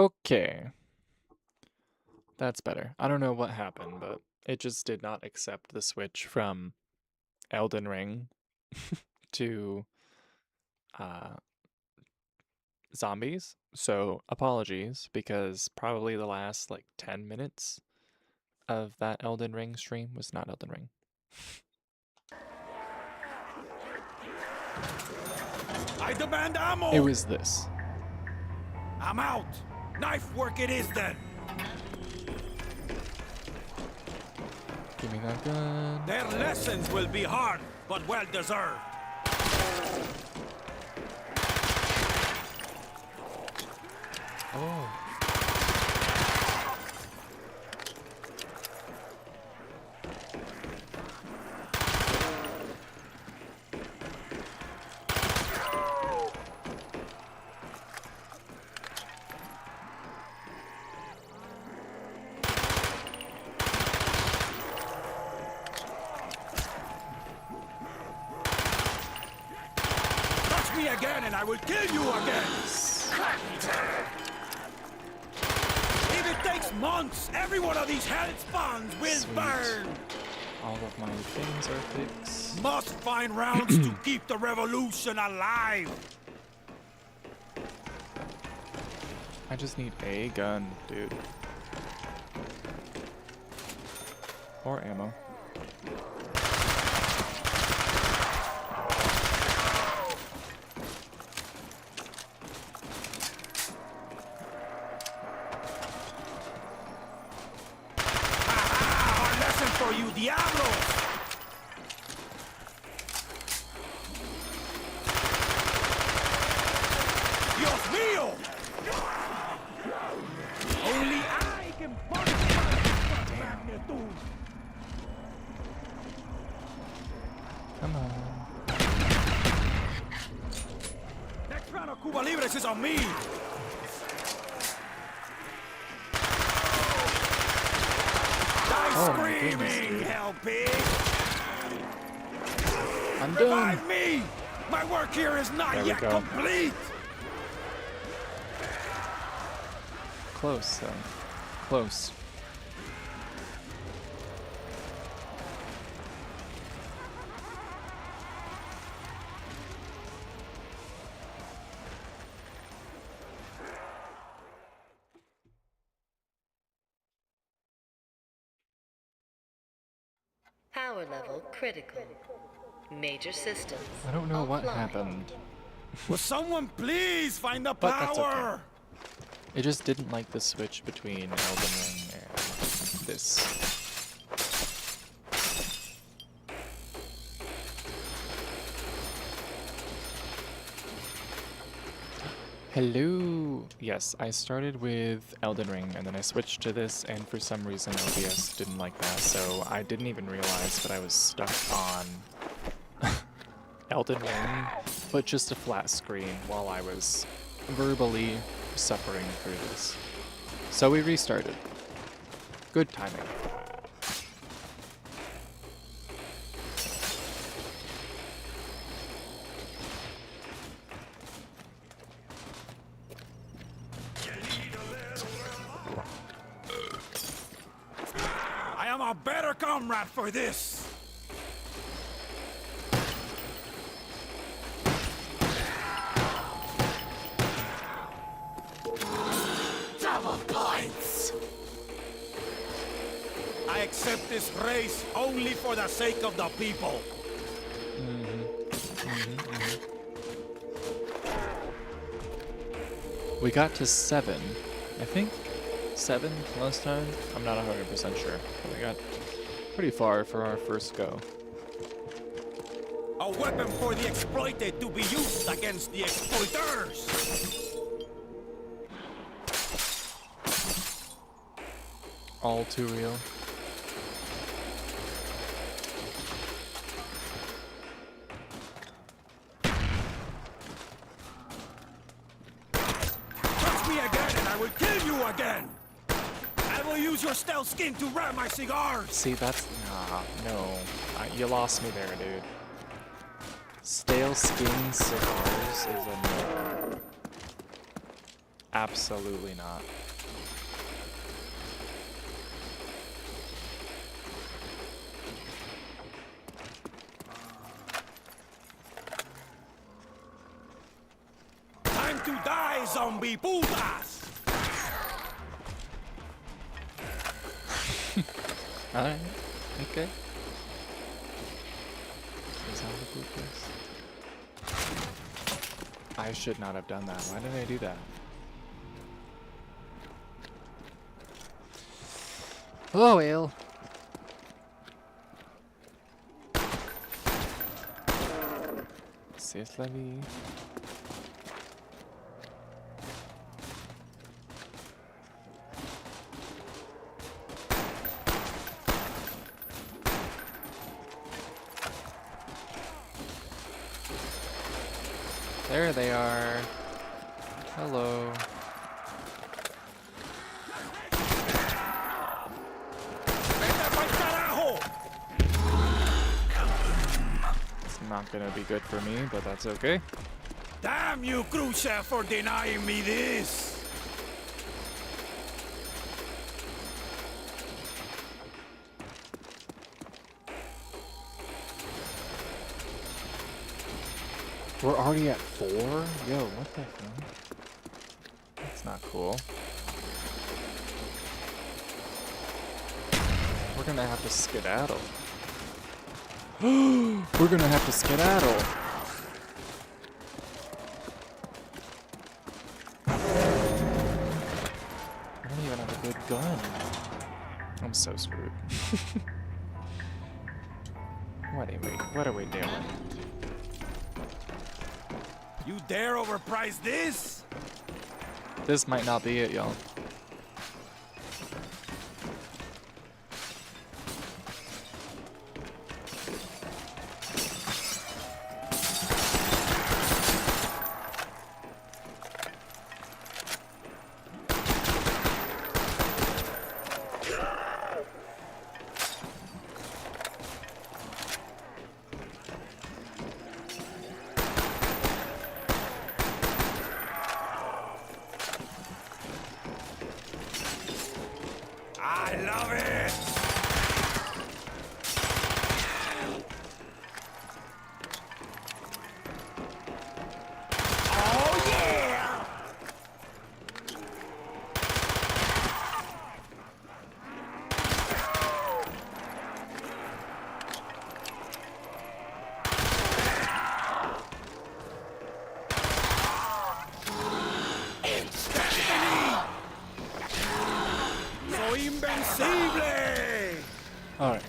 Okay, that's better. I don't know what happened, but it just did not accept the switch from Elden Ring to uh, zombies. So apologies, because probably the last like 10 minutes of that Elden Ring stream was not Elden Ring. I demand ammo! It was this. I'm out! Knife work it is then! Give me that gun. Their lessons will be hard, but well deserved. Oh. Touch me again and I will kill you again! If it takes months, every one of these hell spawns will Sweet. burn! All of my things are fixed. Must find rounds to keep the revolution alive! I just need a gun, dude. Or ammo. Our lesson for you, Diablos! Dios mío! Only I can punish my magnitude! Come on. Next round of Cuba Libres is on me! Die Oh my screaming, goodness. hell pig! I'm done. Revive me! My work here is not There we yet go. complete! Close, though. Close. Power level critical. Major systems. I don't know what offline. happened. Will someone please find the But that's okay. power? It just didn't like the switch between Elden Ring and this. Hello! Yes, I started with Elden Ring and then I switched to this, and for some reason OBS didn't like that, so I didn't even realize that I was stuck on Elden Ring, but just a flat screen while I was verbally suffering through this. So we restarted. Good timing. I am a better comrade for this! Double points! I accept this race only for the sake of the people. We got to 7, I think. 7 last time? I'm not 100% sure. But we got pretty far for our first go. A weapon for the exploited to be used against the exploiters! All too real. Touch me again and I will kill you again! I will use your stale skin to ram my cigars! See, that's... Nah, no. You lost me there, dude. Stale skin cigars is a no. Absolutely not. Time to die, zombie putas! Alright. Okay. Is how the boot is. I should not have done that. Why did I do that? Oh well. C'est la vie. There they are. Hello. ¡Vete pa'l carajo! It's not gonna be good for me, but that's okay. Damn you, Khrushchev, for denying me this! We're already at 4? Yo, what the hell? That's not cool. We're gonna have to skedaddle. We're gonna have to skedaddle. I don't even have a good gun. I'm so screwed. What are we doing? You dare overprice this? This might not be it, y'all. I love it! Oh yeah! It's destiny! Soy invencible! Alright.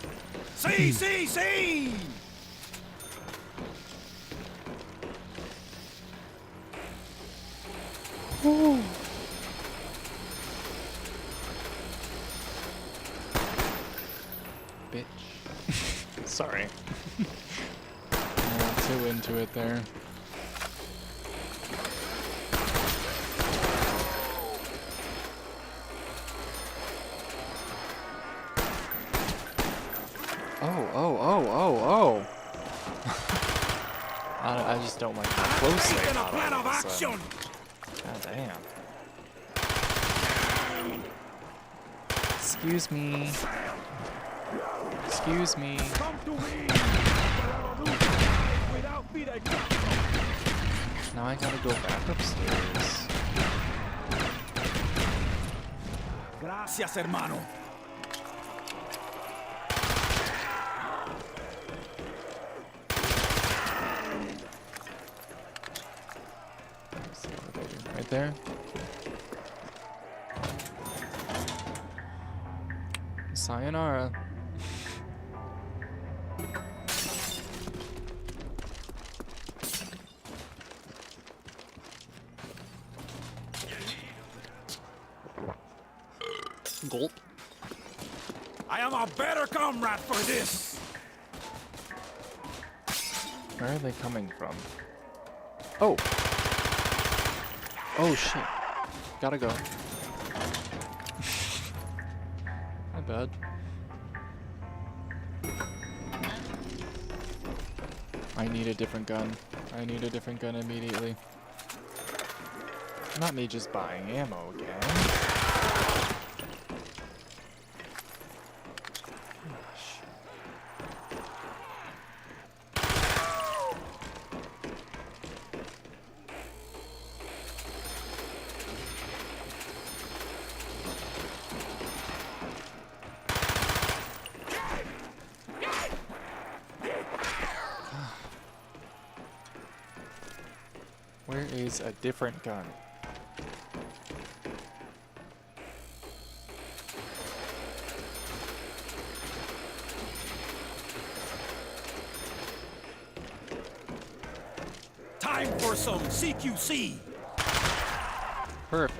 Sí, sí, sí! Bitch. Sorry. Too into it there. Oh. I just don't like how close they Taking a got plan all of of a sudden. action! God damn. Excuse me. Excuse me. Come to me! Without me, they Now I gotta go back upstairs. Gracias, hermano. Where's the elevator? Right there? Sayonara. Gulp. I am a better comrade for this. Where are they coming from? Oh. Oh shit. Gotta go. My bad. I need a different gun. I need a different gun immediately. Not me just buying ammo again. Gosh. Where is a different gun? Time for some CQC. Perfect.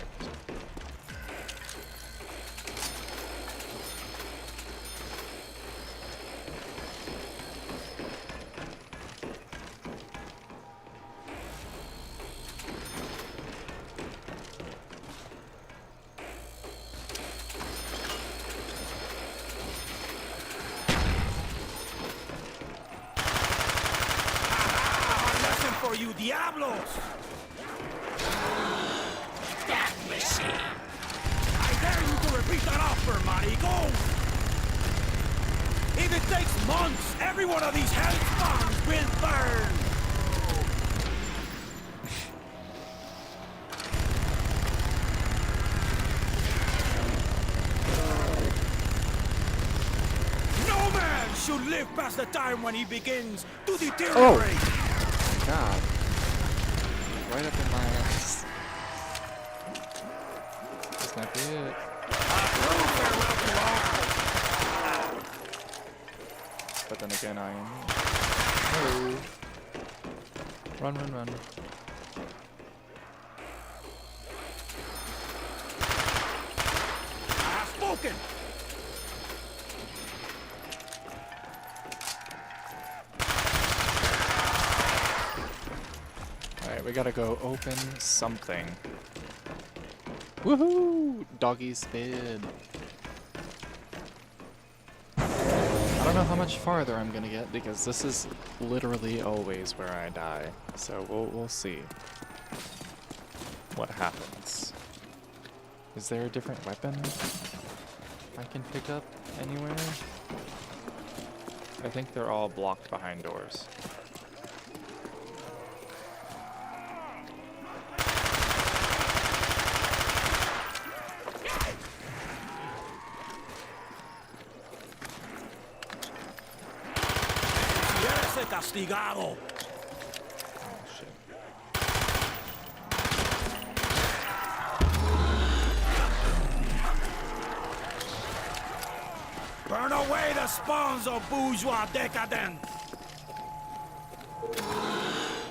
Lesson for you, Diablos! Death machine! I dare you to repeat that offer, Marigo! If it takes months, every one of these hell spawns will burn! No man should live past the time when he begins to deteriorate! God. Right up in my ass. This might be it. But then again, I am. Oh. Run, run, run. I have spoken! Alright, we gotta go open something. Woohoo! Doggy spin. I don't know how much farther I'm gonna get because this is literally always where I die. So we'll see what happens. Is there a different weapon I can pick up anywhere? I think they're all blocked behind doors. ¡Eres castigado! Oh shit. Burn away the spawns of bourgeois decadence!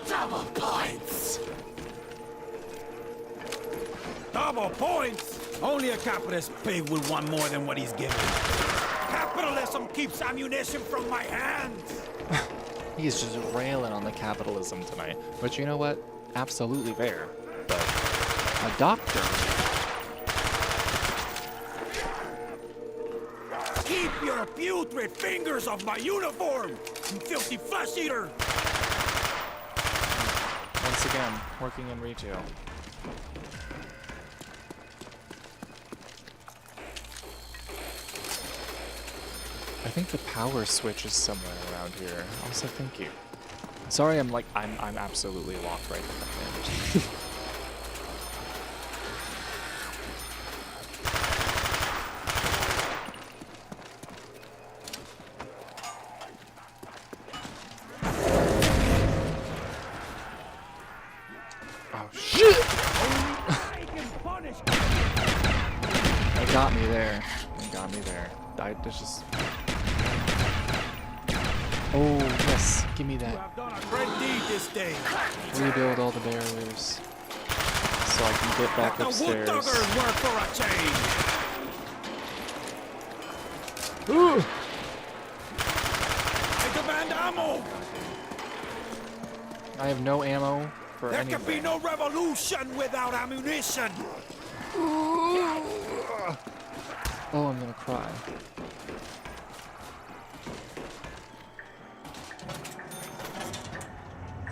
Double points! Double points? Only a capitalist pig will want more than what he's given. Capitalism keeps ammunition from my hands! He's just railing on the capitalism tonight. But you know what? Absolutely fair. But a doctor. Keep your putrid fingers off my uniform, you filthy flesh eater! Once again, working in retail. I think the power switch is somewhere around here. Also, thank you. Sorry, I'm absolutely locked right there. Oh shit! They got me there. They got me there. I just. Oh yes, give me You that. have done a great deed this day. Rebuild all the barriers so I can get back Let the wood upstairs. duggers work for a change. Ooh! I demand ammo. I have no ammo for There anything. can be no revolution without ammunition. Oh, I'm gonna cry.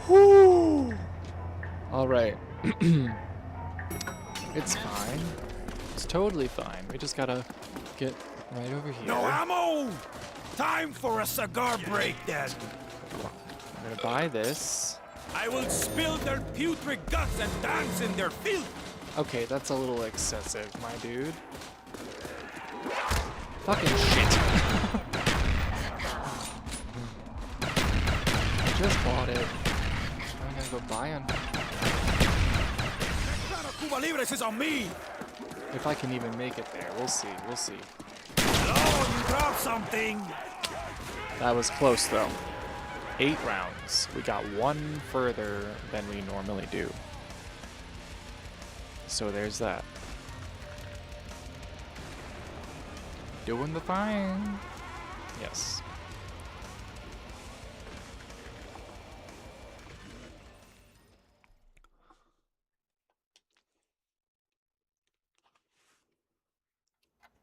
Whew. All right. It's fine. It's totally fine. We just gotta get right over here. No ammo! Time for a cigar break then. I'm gonna buy this. I will spill their putrid guts and dance in their filth. Okay, that's a little excessive, my dude. Fucking shit. I just bought it. I'm gonna go buy one. Cuba Libres is on me. If I can even make it there, we'll see. We'll see. Oh, you dropped something. That was close though. 8 rounds. We got one further than we normally do. So there's that. Doing the fine. Yes.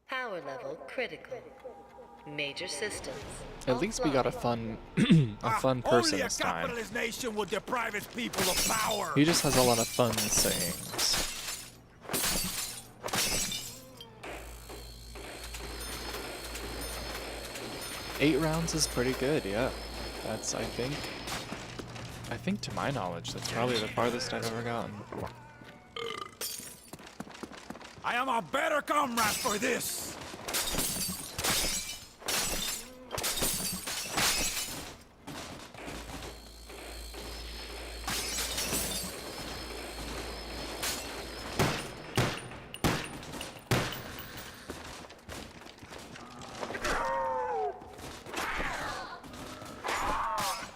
Power level critical. Major systems. At least we got a fun fun person Only a this time. capitalist nation would deprive its people of power. He just has a lot of fun sayings. Eight rounds is pretty good, yeah. That's, I think to my knowledge, that's probably the farthest I've ever gotten. I am a better comrade for this.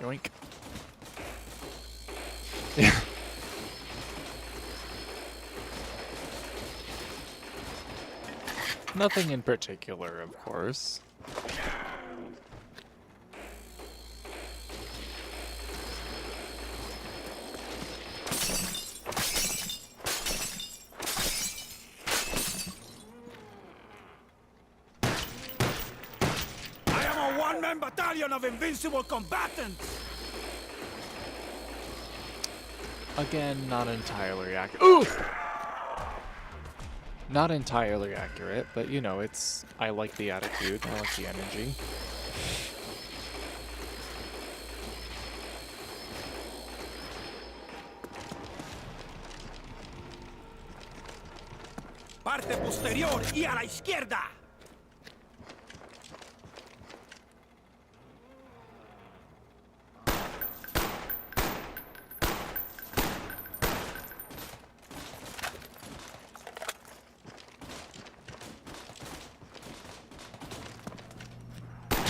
Yoink. Yeah. Nothing in particular, of course. I am a one-man battalion of invincible combatants. Again, not entirely accurate. Ooh! Not entirely accurate, but you know, I like the attitude, I like the energy. Parte posterior y a la izquierda.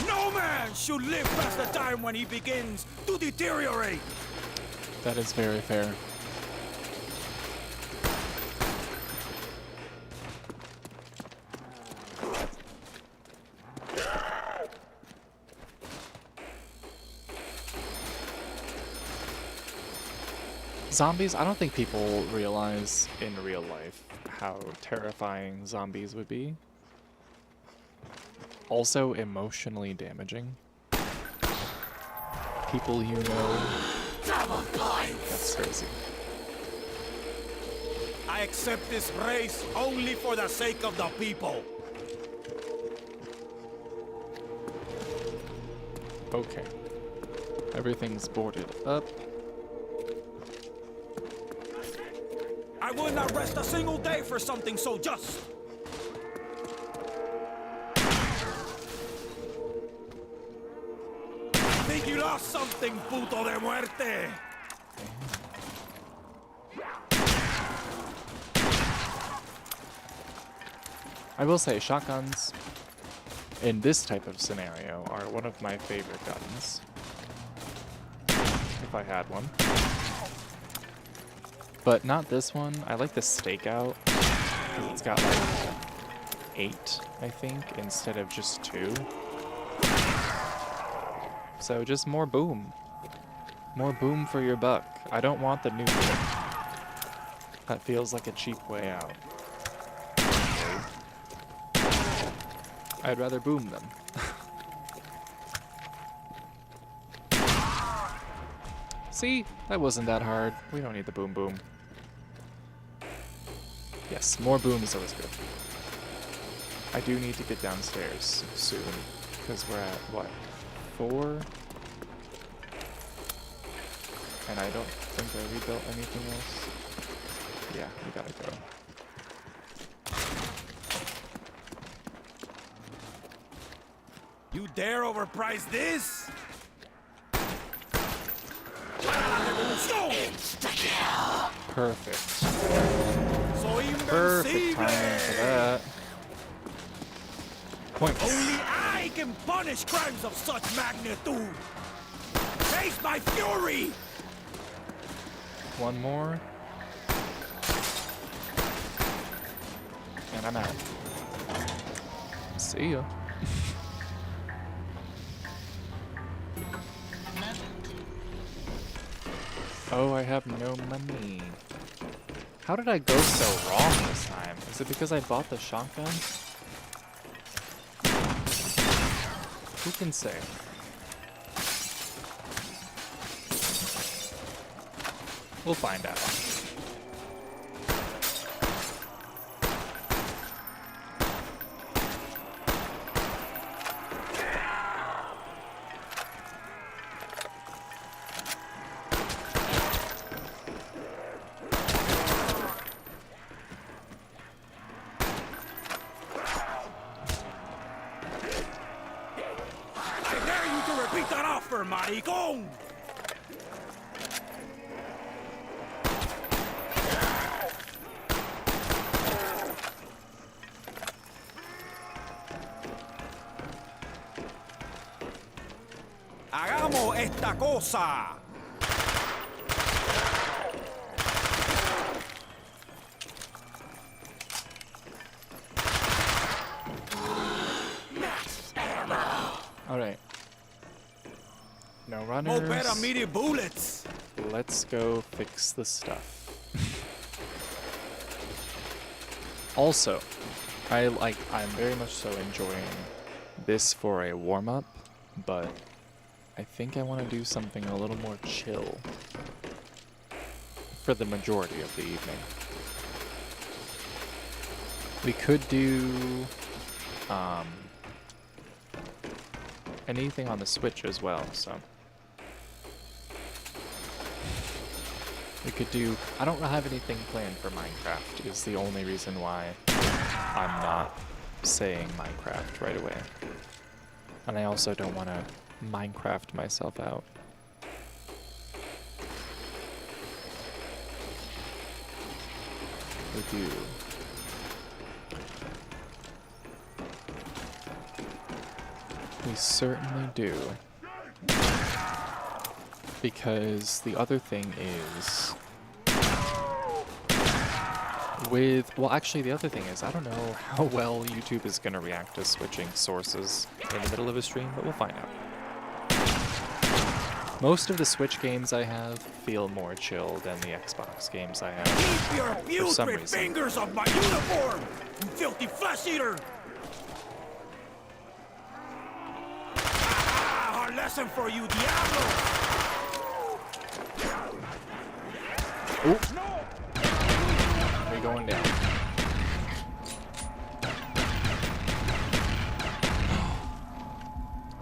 No man should live past the time when he begins to deteriorate. That is very fair. Zombies, I don't think people realize in real life how terrifying zombies would be. Also emotionally damaging. People you know. That's crazy. I accept this race only for the sake of the people. Okay. Everything's boarded up. I will not rest a single day for something so just. I think you lost something, puto de muerte. I will say shotguns in this type of scenario are one of my favorite guns. If I had one. But not this one. I like the stakeout. 'Cause it's got like 8, I think, instead of just 2. So just more boom. More boom for your buck. I don't want the nuke. That feels like a cheap way out. I'd rather boom them. See? That wasn't that hard. We don't need the boom boom. Yes, more boom is always good. I do need to get downstairs soon, because we're at, what, 4? And I don't think I rebuilt anything else. Yeah, we gotta go. You dare overprice this? Perfect. So Perfect timing for that. Points. Only I can punish crimes of such magnitude. Face my fury! One more. And I'm out. See ya. Oh, I have no money. How did I go so wrong this time? Is it because I bought the shotgun? Who can say? We'll find out. I dare you to repeat that offer, maricón! ¡Hagamos esta cosa! Alright. No More runners. better immediate bullets! Let's go fix the stuff. Also, I'm very much so enjoying this for a warm-up, but I think I want to do something a little more chill for the majority of the evening. We could do anything on the Switch as well, so we could do, I don't have anything planned for Minecraft is the only reason why I'm not saying Minecraft right away. And I also don't want to Minecraft myself out. We do. We certainly do. Because the other thing is well, actually the other thing is I don't know how well YouTube is going to react to switching sources in the middle of a stream, but we'll find out. Most of the Switch games I have feel more chill than the Xbox games I have. Keep your For some putrid reason. fingers off my uniform, you filthy flesh eater! Ah, hard lesson for you, Diablo! Oop. We're going down.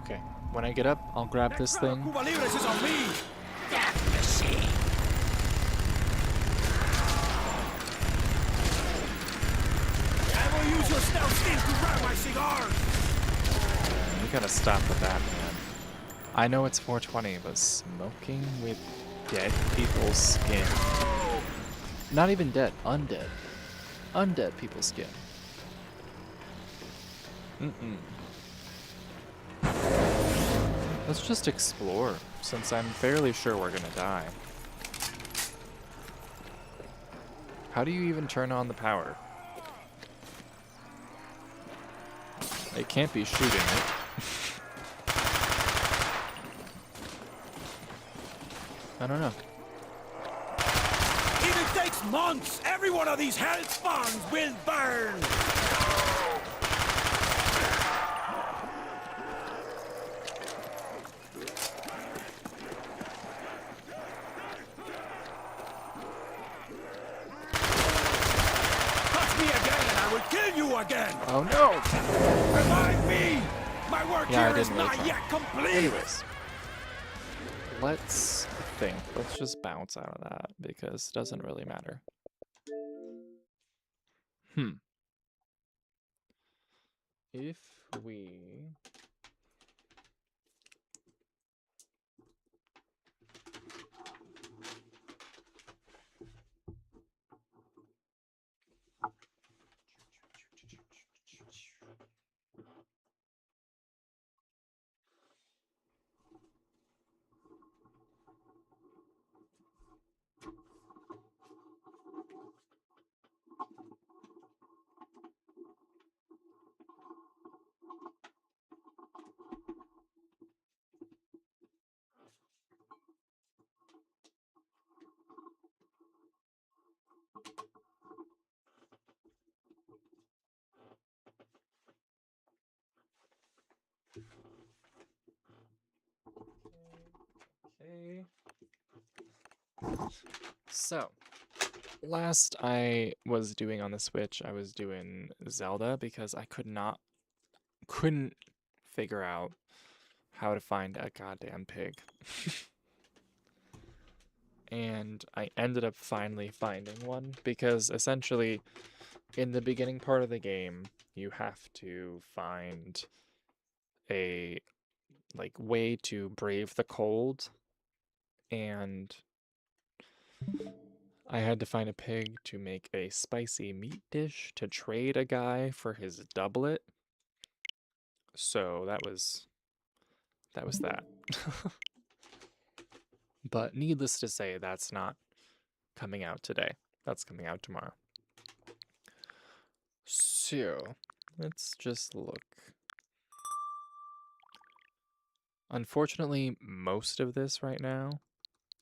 Okay, when I get up, I'll grab this Next round thing. of Cuba Libres is on me! Death machine. I will use your stealth skills to grab my cigars! We gotta stop with that, man. I know it's 420, but smoking with dead people's skin. Not even dead, undead. Undead people's skin. Let's just explore, since I'm fairly sure we're gonna die. How do you even turn on the power? It can't be shooting it. I don't know. If it takes months, every one of these hell spawns will burn! again. Oh no! Revive me! My work Yeah, I here is didn't really not try. yet complete. Anyways, let's think. Let's just bounce out of that because it doesn't really matter. If we... Okay. So, last I was doing on the Switch, I was doing Zelda because I couldn't figure out how to find a goddamn pig. And I ended up finally finding one because essentially in the beginning part of the game, you have to find a way to brave the cold, and I had to find a pig to make a spicy meat dish to trade a guy for his doublet. So that was that. But needless to say, that's not coming out today. That's coming out tomorrow. So, let's just look. Unfortunately, most of this right now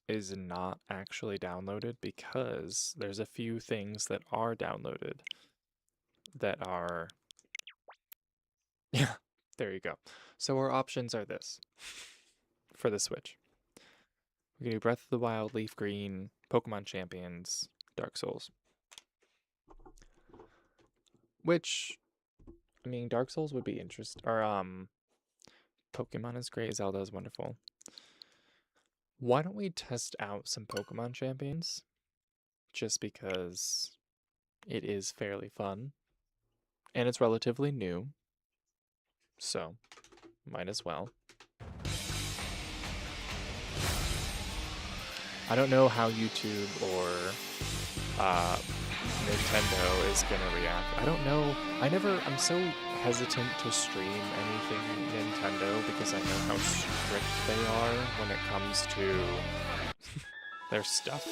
is not actually downloaded because there's a few things that are downloaded that are... Yeah, there you go. So our options are this for the Switch. We can do Breath of the Wild, Leaf Green, Pokemon Champions, Dark Souls. Which, I mean, Dark Souls would be interesting. Or, Pokemon is great, Zelda is wonderful. Why don't we test out some Pokemon Champions? Just because it is fairly fun. And it's relatively new. So, might as well. I don't know how YouTube or Nintendo is gonna react. I don't know. I'm so hesitant to stream anything Nintendo because I know how strict they are when it comes to their stuff.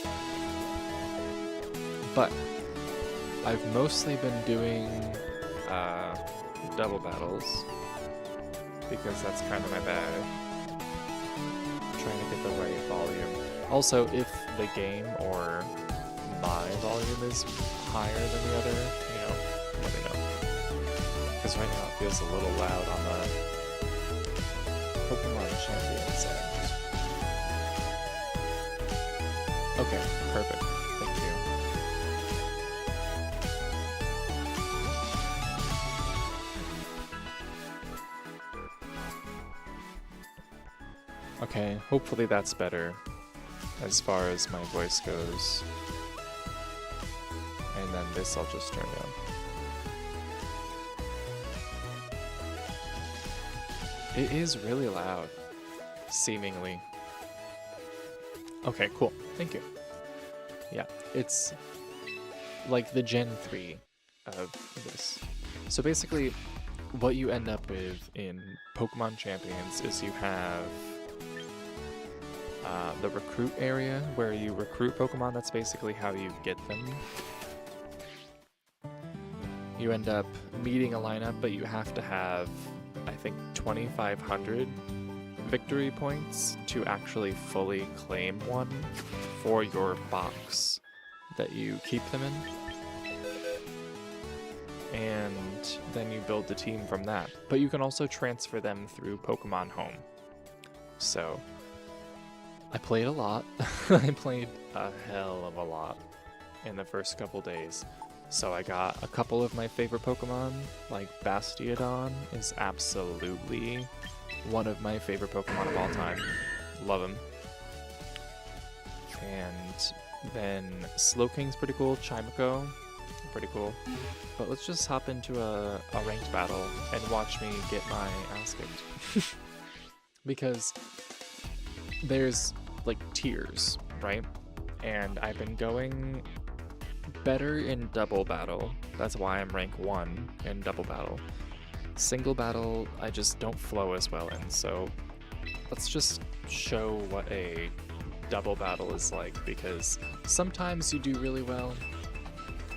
But I've mostly been doing double battles because that's kind of my bag. Trying to get the right volume. Also, if the game or my volume is higher than the other, let me know. Because right now it feels a little loud on the Pokemon Champions end. Okay, perfect. Thank you. Okay, hopefully that's better as far as my voice goes. And then this I'll just turn down. It is really loud, seemingly. Okay, cool. Thank you. Yeah, it's like the Gen 3 of this. So basically, what you end up with in Pokemon Champions is you have the recruit area where you recruit Pokemon. That's basically how you get them. You end up meeting a lineup, but you have to have, I think, 2,500 victory points to actually fully claim one for your box that you keep them in. And then you build the team from that. But you can also transfer them through Pokemon Home. So, I played a lot. I played a hell of a lot in the first couple days. So I got a couple of my favorite Pokemon, like Bastiodon is absolutely one of my favorite Pokemon of all time. Love him. And then Slowking's pretty cool, Chimico, pretty cool. But let's just hop into a ranked battle and watch me get my ass kicked. Because there's like tiers, right? And I've been going better in double battle. That's why I'm rank 1 in double battle. Single battle, I just don't flow as well in, so let's just show what a double battle is like, because sometimes you do really well,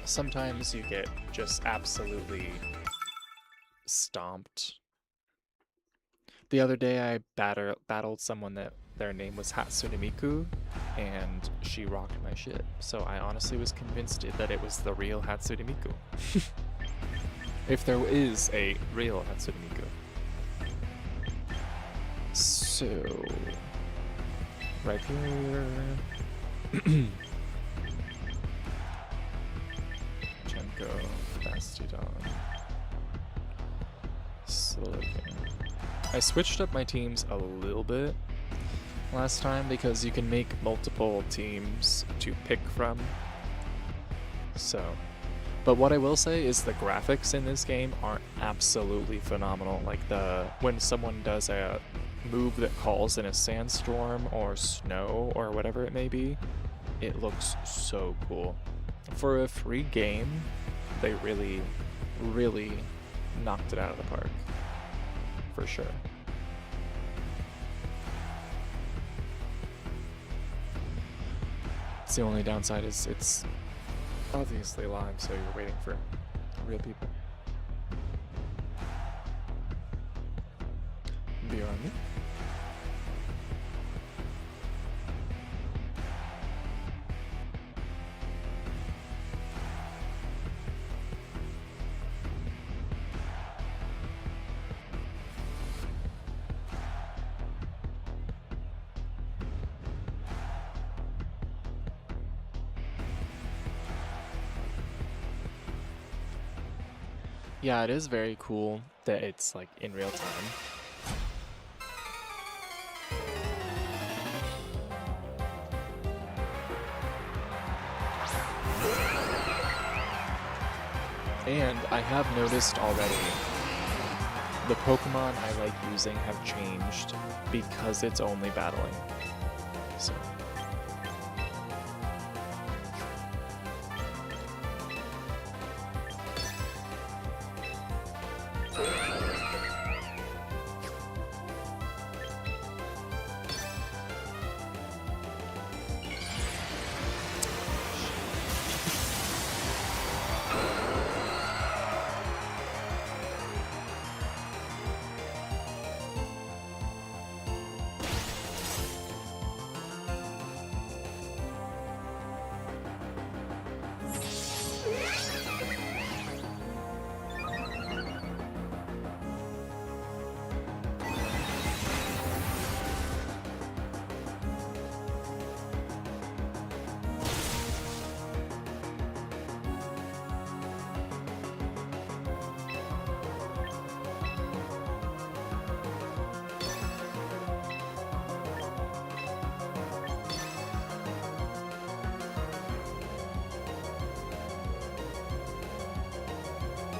sometimes you get just absolutely stomped. The other day I battled someone that their name was Hatsune Miku, and she rocked my shit. So I honestly was convinced that it was the real Hatsune Miku. If there is a real Hatsune Miku. So, right here. Chenko, Bastiodon, Slowking. I switched up my teams a little bit last time because you can make multiple teams to pick from. So, but what I will say is the graphics in this game are absolutely phenomenal. Like when someone does a move that calls in a sandstorm or snow or whatever it may be, it looks so cool. For a free game, they really, really knocked it out of the park. For sure. It's the only downside is it's obviously live, so you're waiting for real people. Be on me. Yeah, it is very cool that it's like in real time. And I have noticed already the Pokemon I like using have changed because it's only battling. So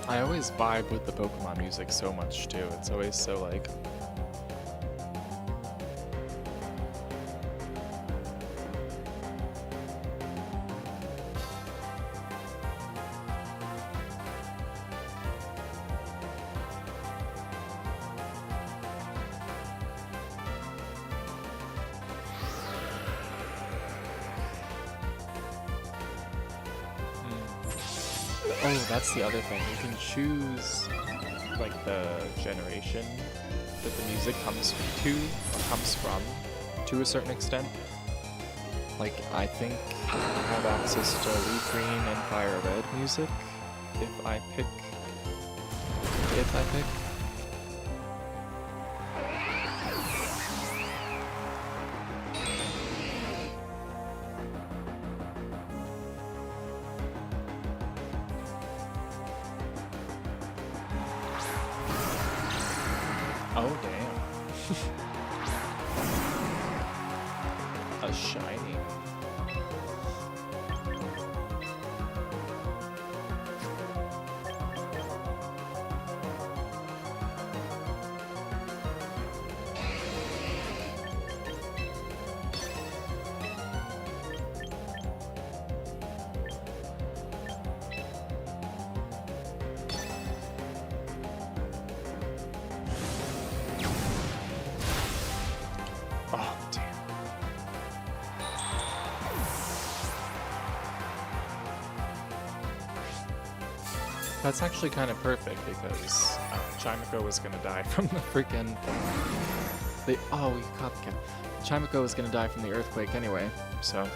I always vibe with the Pokemon music so much too. It's always so like oh, that's the other thing. You can choose like the generation that the music comes from to a certain extent. Like I think I have access to Leaf Green and Fire Red music if I pick. Oh, damn. A shiny. Oh, damn. That's actually kind of perfect because Chimiko was gonna die from the freaking. Oh, we caught the cat. Chimiko was gonna die from the earthquake anyway, so.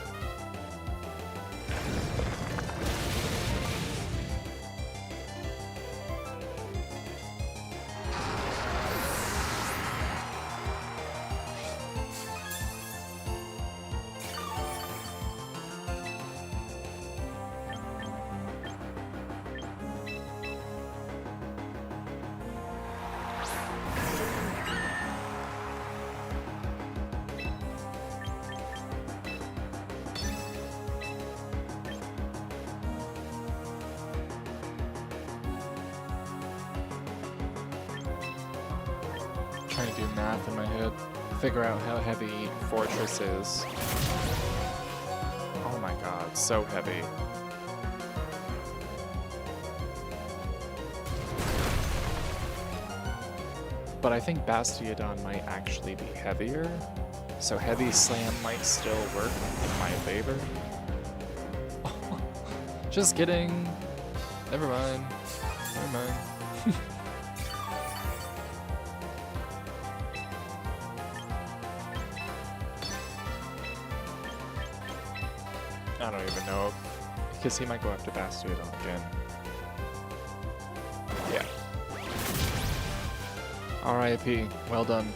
Trying to do math in my head, figure out how heavy Fortress is. Oh my god, so heavy. But I think Bastiodon might actually be heavier, so Heavy Slam might still work in my favor. Just kidding. Never mind. Never mind. I don't even know, because he might go after Bastiodon again. Yeah. R.I.P. Well done.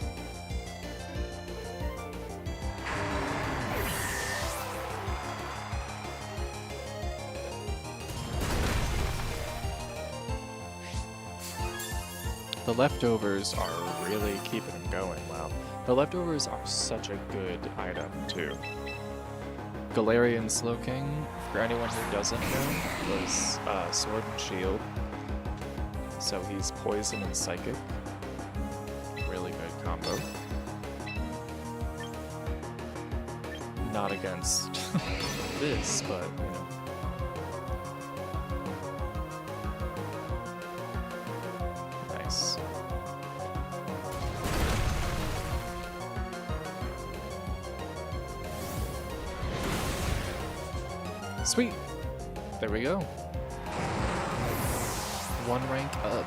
The leftovers are really keeping him going. Wow. The leftovers are such a good item, too. Galarian Slowking, for anyone who doesn't know, was Sword and Shield. So he's Poison and Psychic. Really good combo. Not against this, but, you know. Nice. Sweet. There we go. One rank up.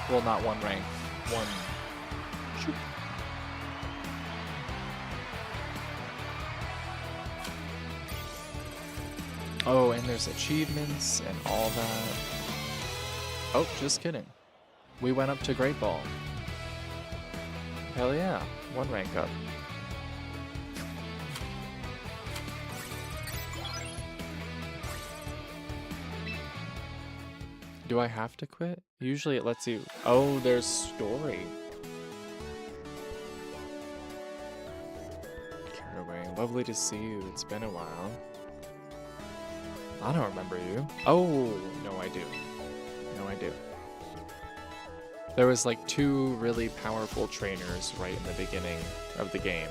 Well, not one rank. One. Shoot. Oh, and there's achievements and all that. Oh, just kidding. We went up to Great Ball. Hell yeah. One rank up. Do I have to quit? Usually it lets you... Oh, there's story. Caraway, lovely to see you. It's been a while. I don't remember you. Oh, no I do. No I do. There was like 2 really powerful trainers right in the beginning of the game.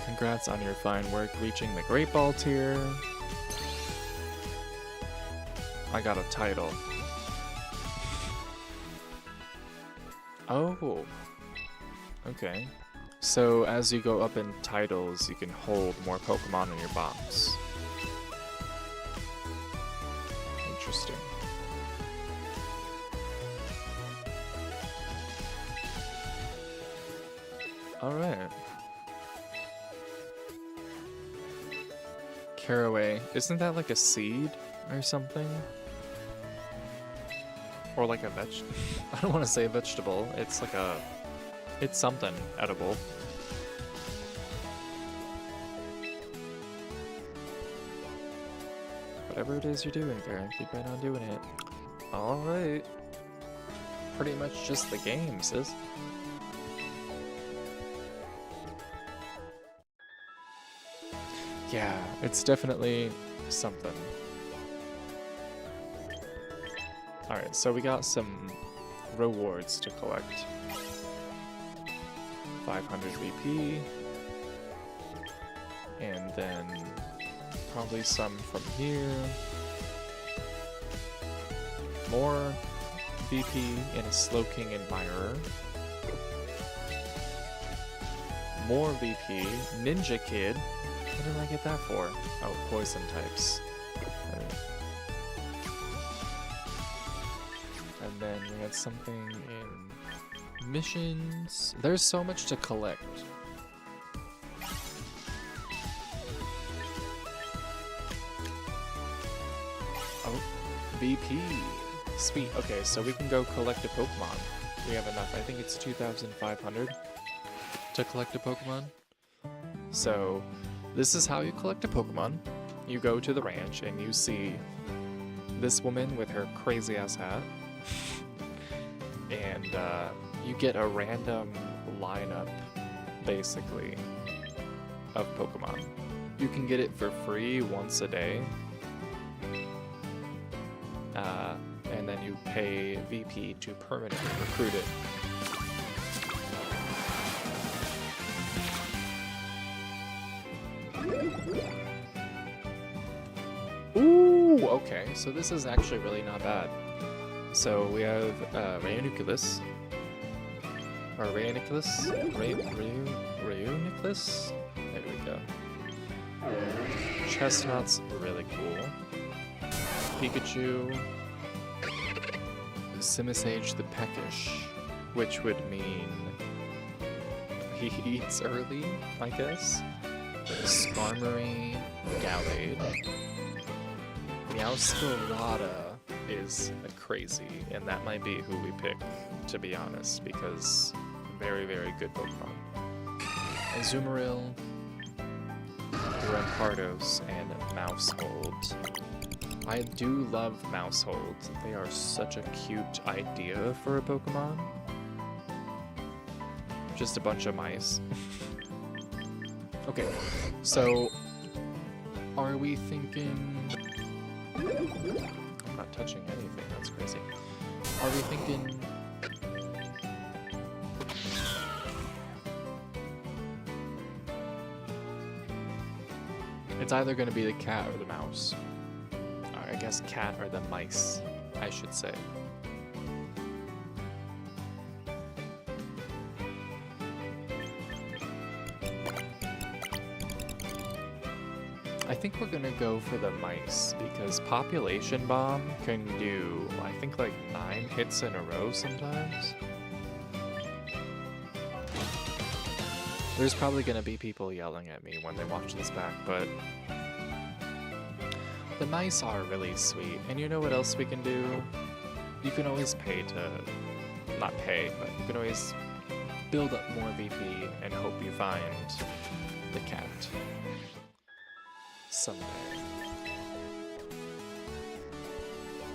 Congrats on your fine work reaching the Great Ball tier. I got a title. Oh. Okay. So as you go up in titles, you can hold more Pokemon in your box. Interesting. Alright. Caraway. Isn't that like a seed or something? Or like a I don't want to say a vegetable. It's like a... It's something edible. Whatever it is you're doing, Karen, keep right on doing it. Alright. Pretty much just the game, sis. Yeah, it's definitely something. Alright, so we got some rewards to collect. 500 VP. And then probably some from here. More VP in a Slowking Admirer. More VP. Ninja Kid. What did I get that for? Oh, poison types. And then we had something in missions. There's so much to collect. Oh, VP. Sweet. Okay, so we can go collect a Pokemon. We have enough. I think it's 2,500 to collect a Pokemon. So this is how you collect a Pokemon. You go to the ranch and you see this woman with her crazy ass hat. And you get a random lineup, basically, of Pokemon. You can get it for free once a day. And then you pay VP to permanently recruit it. Ooh, okay, so this is actually really not bad. So we have Reuniclus. Or Reuniclus? Reuniclus? There we go. Chestnut's really cool. Pikachu. Simisage the Peckish, which would mean he eats early, I guess. Skarmory, Gallade. Meowscarada is a crazy, and that might be who we pick, to be honest, because very, very good Pokemon. Azumarill, Rampardos, and Mousehold. I do love Mousehold. They are such a cute idea for a Pokemon. Just a bunch of mice. Okay, so are we thinking... I'm not touching anything, that's crazy. Are we thinking... It's either going to be the cat or the mouse. I guess cat or the mice, I should say. I think we're gonna go for the mice because Population Bomb can do, I think, like 9 hits in a row sometimes. There's probably gonna be people yelling at me when they watch this back, but the mice are really sweet. And you know what else we can do? You can always pay to, not pay, but you can always build up more VP and hope you find the cat someday.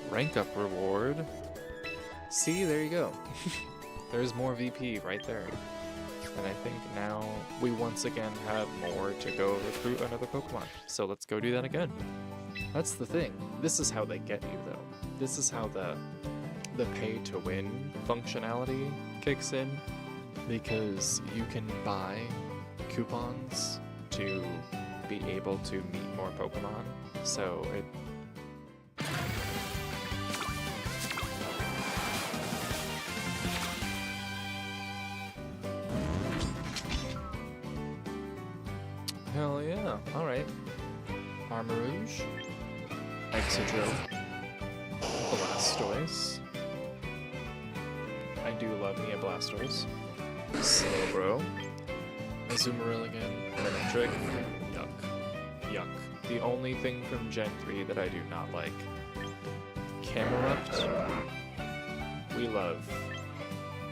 Rank up reward. See, there you go. There's more VP right there. And I think now we once again have more to go recruit another Pokemon. So let's go do that again. That's the thing. This is how they get you, though. This is how the pay-to-win functionality kicks in, because you can buy coupons to be able to meet more Pokemon. So it... Hell yeah. Alright. Armarouge. Excadrill. Blastoise. I do love me a Blastoise. Slowbro. Azumarill again. Electric. Yuck. Yuck. The only thing from Gen 3 that I do not like. Camerupt. We love.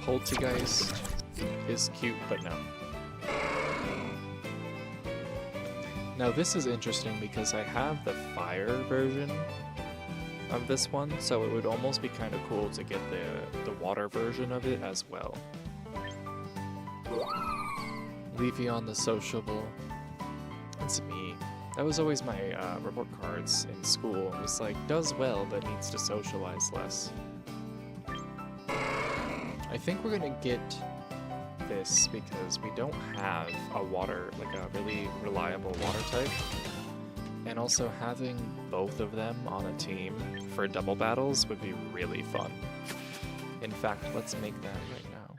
Poltegeist is cute, but no. Now this is interesting because I have the fire version of this one, so it would almost be kind of cool to get the water version of it as well. Leafeon the Sociable. It's me. That was always my report cards in school. It was like, does well, but needs to socialize less. I think we're gonna get this because we don't have a water, like a really reliable water type. And also having both of them on a team for double battles would be really fun. In fact, let's make that right now.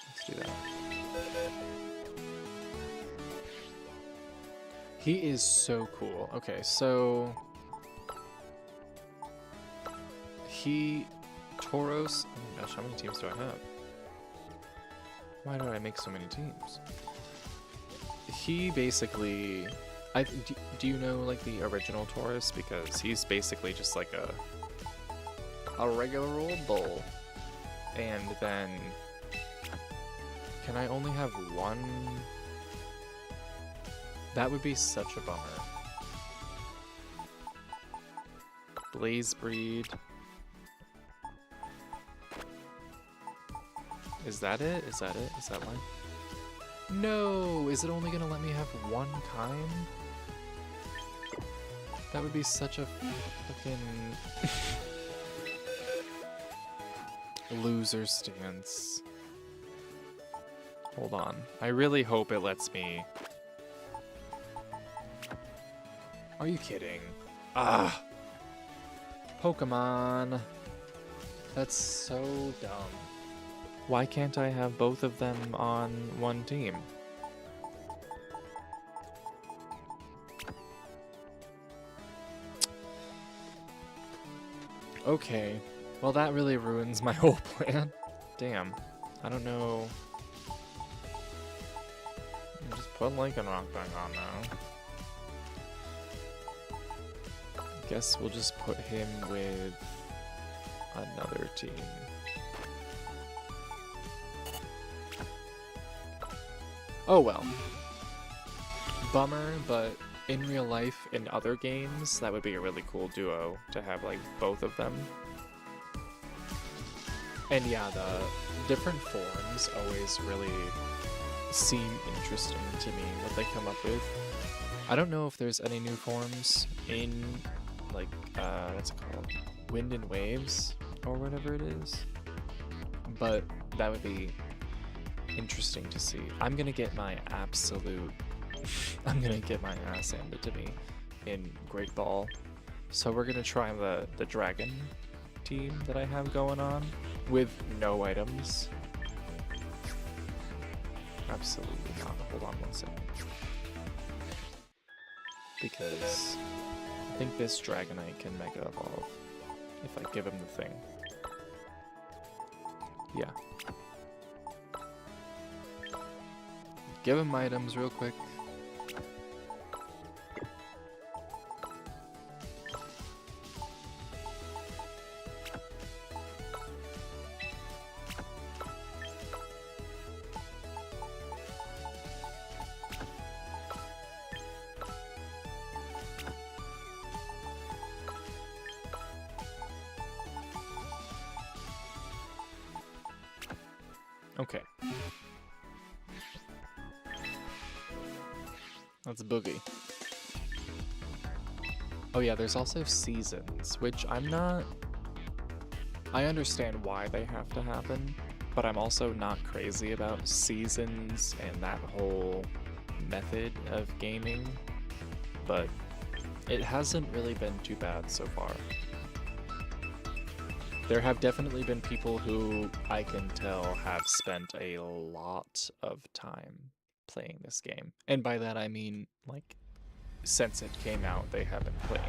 Let's do that. He is so cool. Okay, so Tauros. Oh my gosh, how many teams do I have? Why do I make so many teams? He basically, do you know like the original Tauros? Because he's basically just like a regular old bull. And then, can I only have one? That would be such a bummer. Blaze Breed. Is that it? Is that it? Is that one? No! Is it only gonna let me have one kind? That would be such a fucking loser stance. Hold on. I really hope it lets me. Are you kidding? Ah! Pokemon! That's so dumb. Why can't I have both of them on one team? Okay. Well, that really ruins my whole plan. Damn. I don't know. Just put Lycanroc back on now. Guess we'll just put him with another team. Oh well. Bummer, but in real life, in other games, that would be a really cool duo to have like both of them. And yeah, the different forms always really seem interesting to me, what they come up with. I don't know if there's any new forms in like, what's it called? Wind and Waves, or whatever it is. But that would be interesting to see. I'm gonna get my absolute... I'm gonna get my ass handed to me in Great Ball. So we're gonna try the dragon team that I have going on with no items. Absolutely not. Hold on one second. Because I think this Dragonite can Mega Evolve if I give him the thing. Yeah. Give him items real quick. Okay. That's Boogie. Oh yeah, there's also seasons, which I'm not... I understand why they have to happen, but I'm also not crazy about seasons and that whole method of gaming, but it hasn't really been too bad so far. There have definitely been people who I can tell have spent a lot of time playing this game. And by that I mean, like, since it came out, they have been playing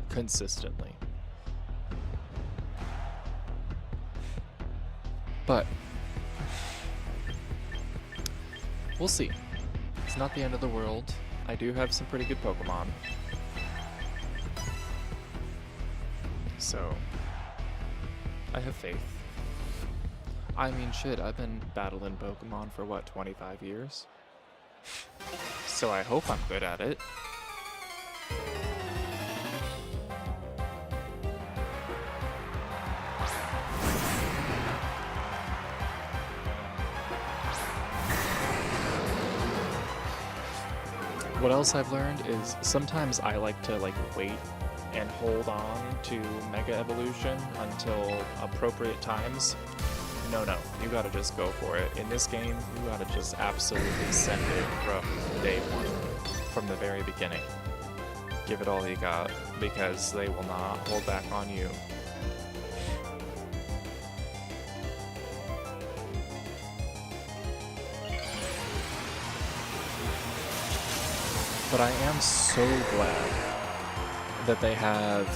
consistently. But we'll see. It's not the end of the world. I do have some pretty good Pokemon. So I have faith. I mean, shit, I've been battling Pokemon for what, 25 years? So I hope I'm good at it. What else I've learned is sometimes I like to like wait and hold on to Mega Evolution until appropriate times. No, you gotta just go for it. In this game, you gotta just absolutely send it from day one, from the very beginning. Give it all you got, because they will not hold back on you. But I am so glad that they have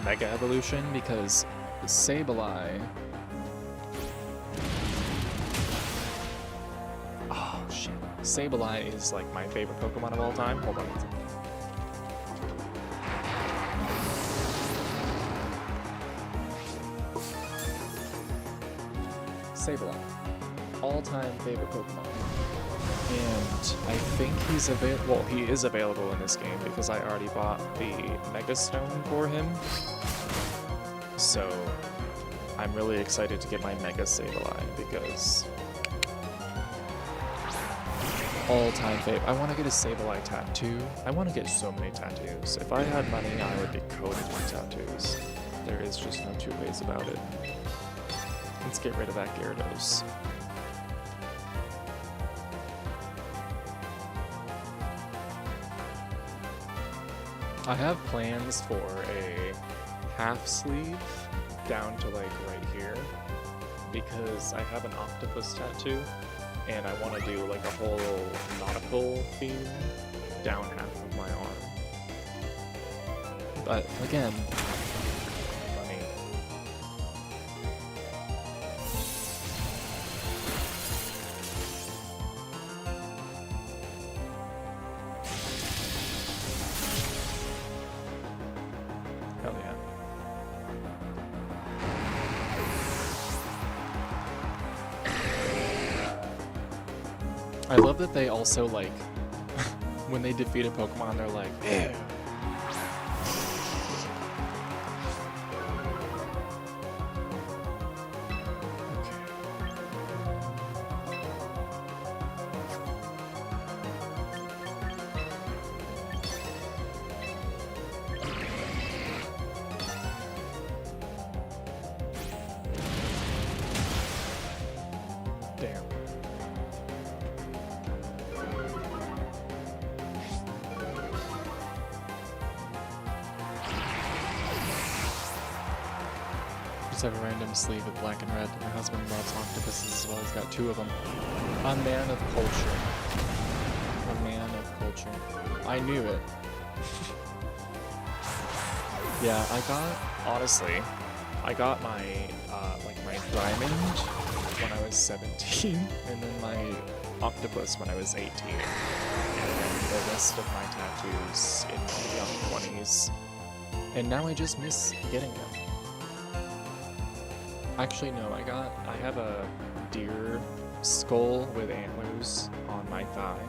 Mega Evolution, because Sableye... Oh, shit. Sableye is like my favorite Pokemon of all time. Hold on one second. Sableye. All-time favorite Pokemon. And I think he's available. Well, he is available in this game because I already bought the Mega Stone for him. So I'm really excited to get my Mega Sableye because all-time favorite. I want to get a Sableye tattoo. I want to get so many tattoos. If I had money, I would be coated with tattoos. There is just no two ways about it. Let's get rid of that Gyarados. I have plans for a half sleeve down to like right here because I have an octopus tattoo and I want to do like a whole nautical theme down half of my arm. But again, money. Hell yeah. I love that they also like when they defeat a Pokemon, they're like, ew. Damn. Just have a random sleeve of black and red. My husband loves octopuses as well. He's got 2 of them. A man of culture. A man of culture. I knew it. Yeah, honestly, I got my, my diamond when I was 17, and then my octopus when I was 18, and then the rest of my tattoos in my young 20s, and now I just miss getting them. Actually, no, I have a deer skull with antlers on my thigh,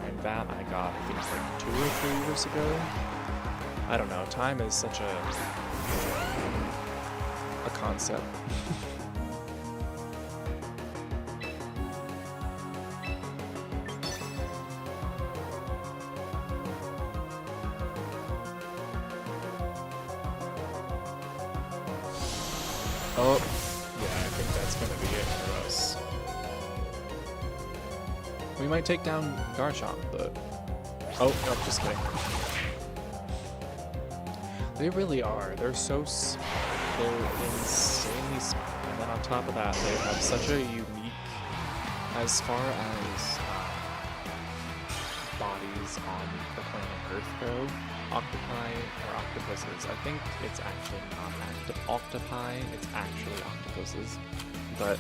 and that I got, I think, like 2 or 3 years ago. I don't know, time is such a concept. Oh, yeah, I think that's gonna be it for us. We might take down Garchomp, but... Oh, no, just kidding. They really are. They're so... They're insanely smart. And then on top of that, they have such a unique... As far as bodies on the planet Earth go, octopi or octopuses. I think it's actually not octopi, it's actually octopuses. But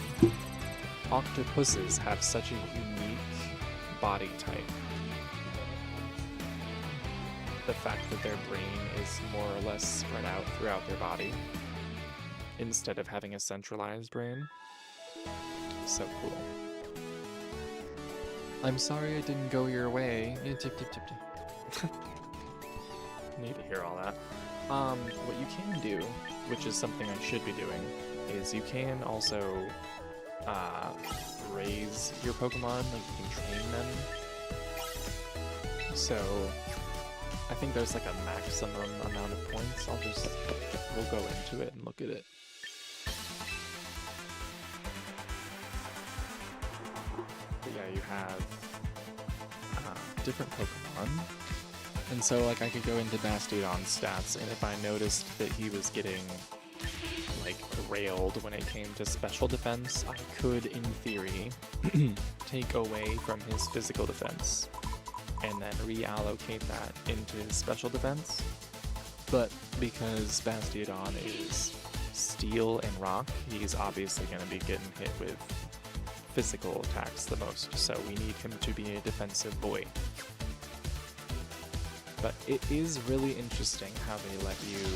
octopuses have such a unique body type. The fact that their brain is more or less spread out throughout their body instead of having a centralized brain. So cool. I'm sorry I didn't go your way. need to hear all that. What you can do, which is something I should be doing, is you can also raise your Pokemon, like you can train them. So I think there's like a maximum amount of points. We'll go into it and look at it. But yeah, you have different Pokemon. And so like I could go into Bastiodon's stats, and if I noticed that he was getting like railed when it came to special defense, I could, in theory, take away from his physical defense and then reallocate that into his special defense. But because Bastiodon is steel and rock, he's obviously going to be getting hit with physical attacks the most, so we need him to be a defensive boy. But it is really interesting how they let you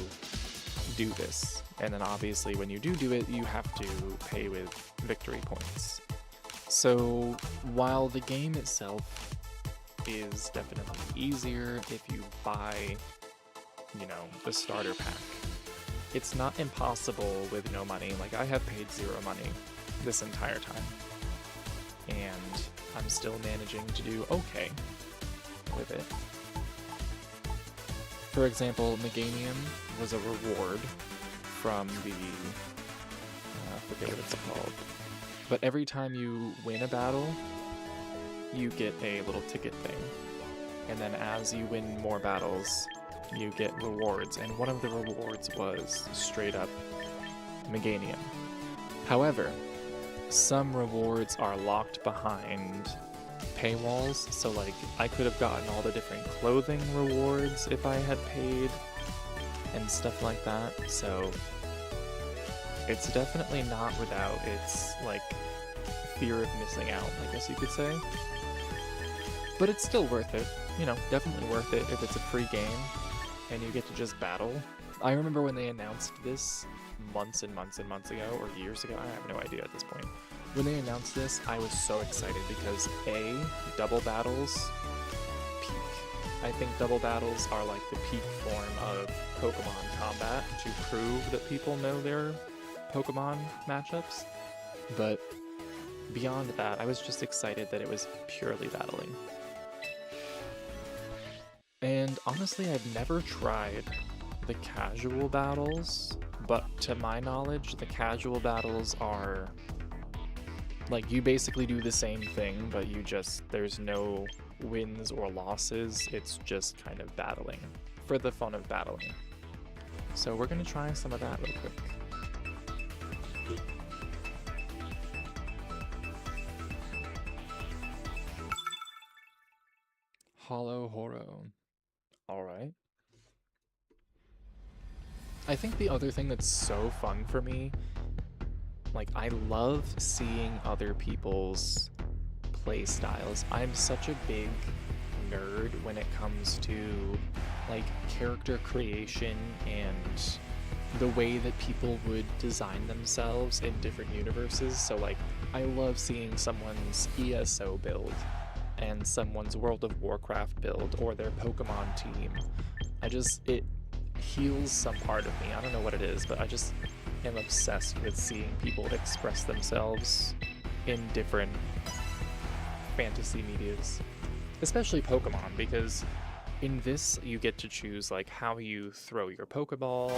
do this. And then obviously when you do it, you have to pay with victory points. So while the game itself is definitely easier if you buy, you know, the starter pack, it's not impossible with no money. Like I have paid 0 money this entire time, and I'm still managing to do okay with it. For example, Meganium was a reward from the, I forget what it's called, but every time you win a battle, you get a little ticket thing. And then as you win more battles, you get rewards, and one of the rewards was straight up Meganium. However, some rewards are locked behind paywalls, so like I could have gotten all the different clothing rewards if I had paid and stuff like that. So it's definitely not without its like fear of missing out, I guess you could say. But it's still worth it, you know, definitely worth it if it's a free game and you get to just battle. I remember when they announced this months and months and months ago, or years ago, I have no idea at this point. When they announced this, I was so excited because A, double battles peak. I think double battles are like the peak form of Pokemon combat to prove that people know their Pokemon matchups. But beyond that, I was just excited that it was purely battling. And honestly, I've never tried the casual battles, but to my knowledge, the casual battles are like you basically do the same thing, but there's no wins or losses. It's just kind of battling for the fun of battling. So we're gonna try some of that real quick. Hollow Horo. Alright. I think the other thing that's so fun for me, like I love seeing other people's play styles. I'm such a big nerd when it comes to like character creation and the way that people would design themselves in different universes. So like I love seeing someone's ESO build and someone's World of Warcraft build or their Pokemon team. It heals some part of me. I don't know what it is, but I just am obsessed with seeing people express themselves in different fantasy medias, especially Pokemon, because in this you get to choose like how you throw your Pokeball,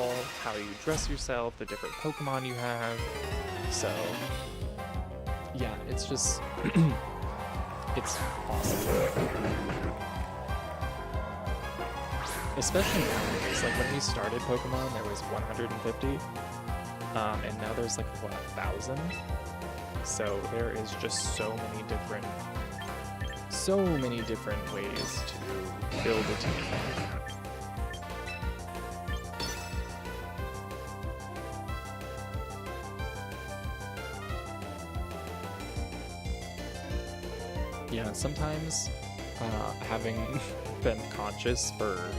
how you dress yourself, the different Pokemon you have. So yeah, it's just it's awesome. Especially nowadays, like when we started Pokemon, there was 150, and now there's like, what, 1,000? So there is just so many different ways to build a team. Yeah, sometimes having been conscious for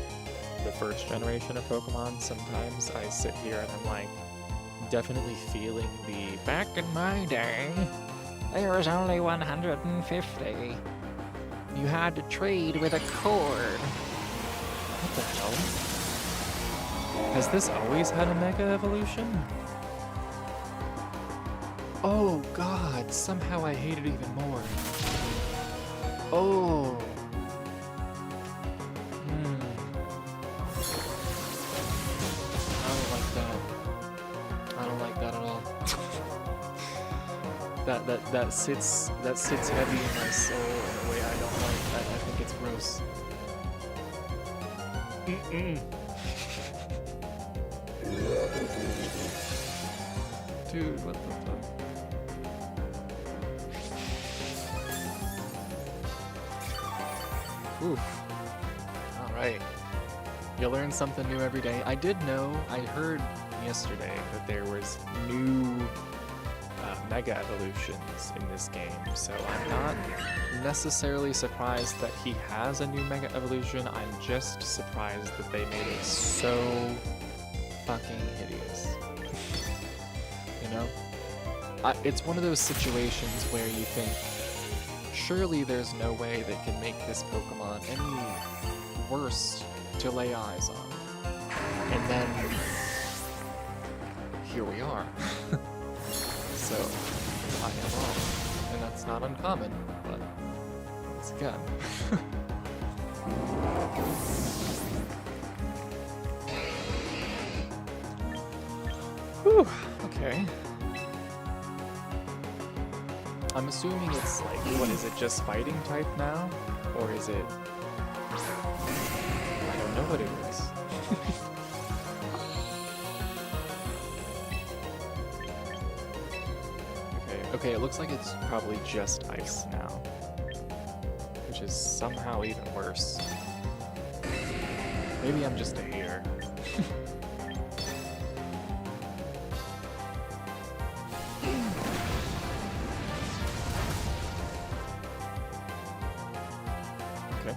the first generation of Pokemon, sometimes I sit here and I'm like, definitely feeling the back in my day, there was only 150. You had to trade with a cord. What the hell? Has this always had a Mega Evolution? Oh god, somehow I hate it even more. Oh. I don't like that. I don't like that at all. that sits heavy in my soul in a way I don't like. I think it's gross. Dude, what the fuck? Oof. Alright. You learn something new every day. I did know, I heard yesterday that there was new Mega Evolutions in this game, so I'm not necessarily surprised that he has a new Mega Evolution. I'm just surprised that they made it so fucking hideous. You know? It's one of those situations where you think, surely there's no way they can make this Pokemon any worse to lay eyes on. And then, here we are. So, I am wrong. And that's not uncommon, but once again. Whew, okay. I'm assuming it's like, what is it, just fighting type now? Or is it... I don't know what it is. Okay, it looks like it's probably just ice now. Which is somehow even worse. Maybe I'm just a hater. Okay.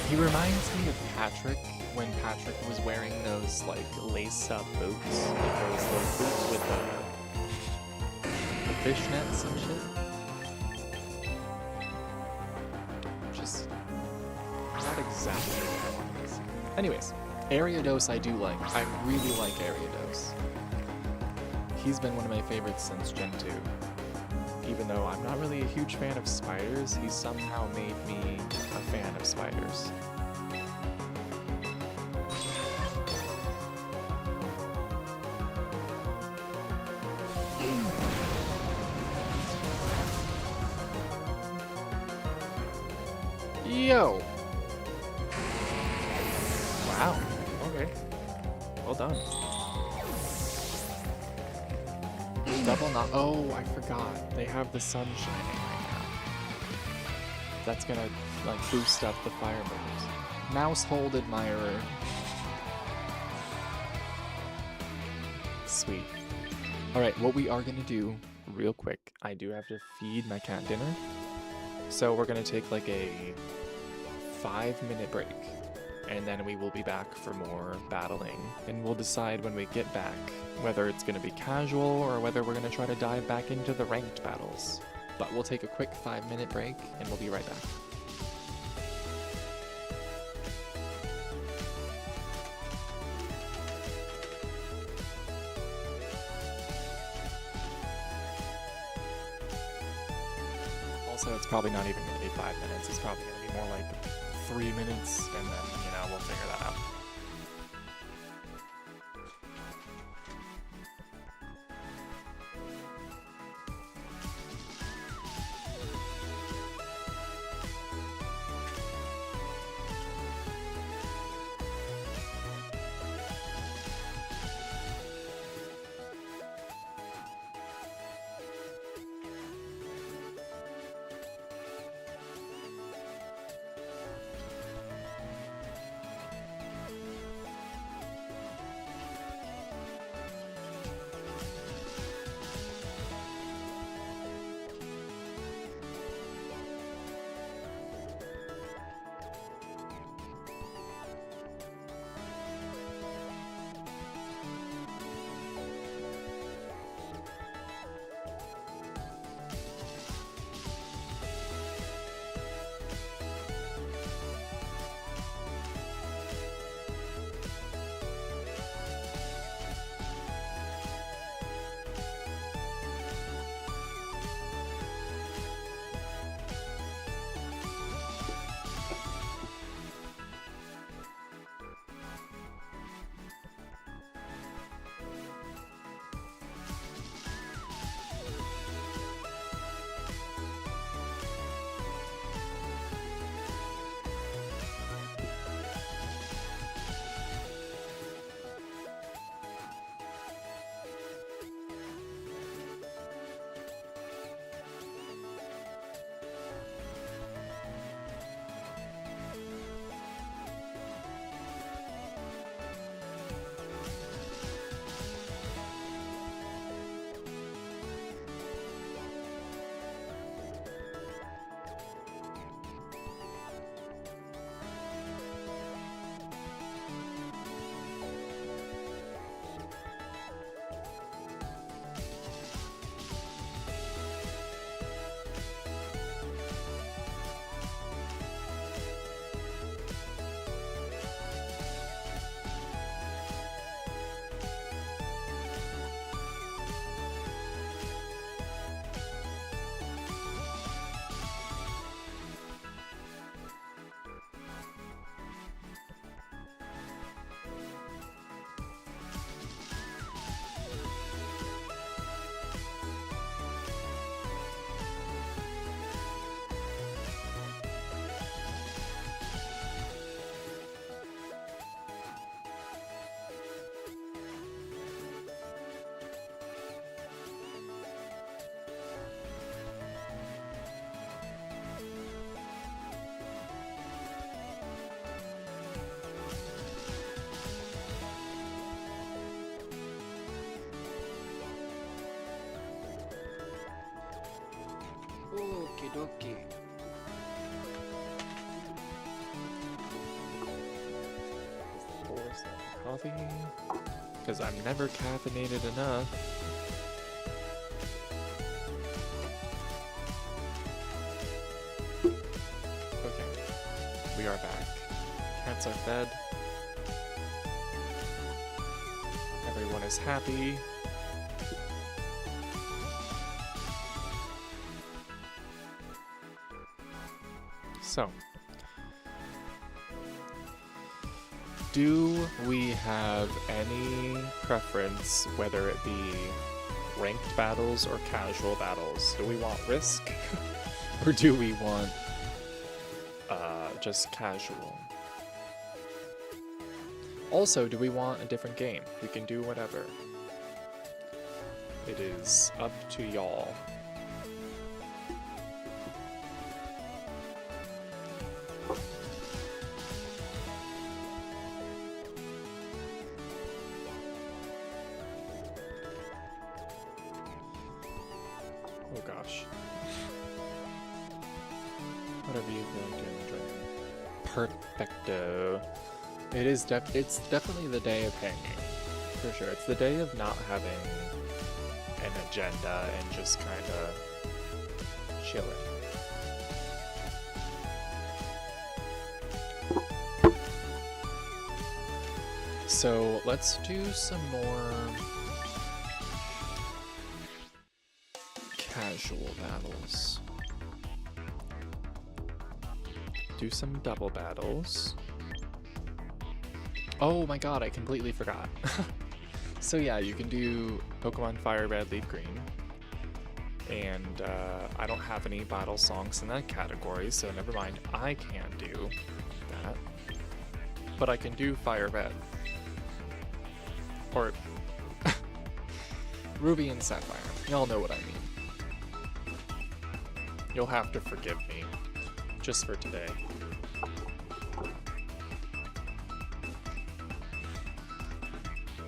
He reminds me of Patrick when Patrick was wearing those like lace-up boots, like those boots with the fishnets and shit. Just not exactly what I wanted to see. Anyways, Ariados I do like. I really like Ariados. He's been one of my favorites since Gen 2. Even though I'm not really a huge fan of spiders, he somehow made me a fan of spiders. Yo! Wow, okay. Well done. Double knock. Oh, I forgot. They have the sun shining right now. That's gonna, like, boost up the fire moves. Mousehold Admirer. Sweet. Alright, what we are gonna do, real quick, I do have to feed my cat dinner. So we're gonna take, like, a 5-minute break. And then we will be back for more battling. And we'll decide when we get back whether it's going to be casual or whether we're going to try to dive back into the ranked battles. But we'll take a quick 5-minute break and we'll be right back. Also, it's probably not even going to be 5 minutes. It's probably going to be more like 3 minutes, and then, you know, we'll figure that out. coffee, because I'm never caffeinated enough. Okay, we are back. Cats are fed. Everyone is happy. So, do we have any preference, whether it be ranked battles or casual battles? Do we want Risk? Or do we want just casual? Also, do we want a different game? We can do whatever. It is up to y'all. Oh gosh. Whatever you feel like doing, Perfecto. It is it's definitely the day of hanging. For sure. It's the day of not having an agenda and just kinda chilling. So let's do some more casual battles. Do some double battles. Oh my god, I completely forgot. So yeah, you can do Pokemon Fire Red, Leaf Green. And I don't have any battle songs in that category, so never mind. I can't do that. But I can do Fire Red. Or Ruby and Sapphire. Y'all know what I mean. You'll have to forgive me. Just for today.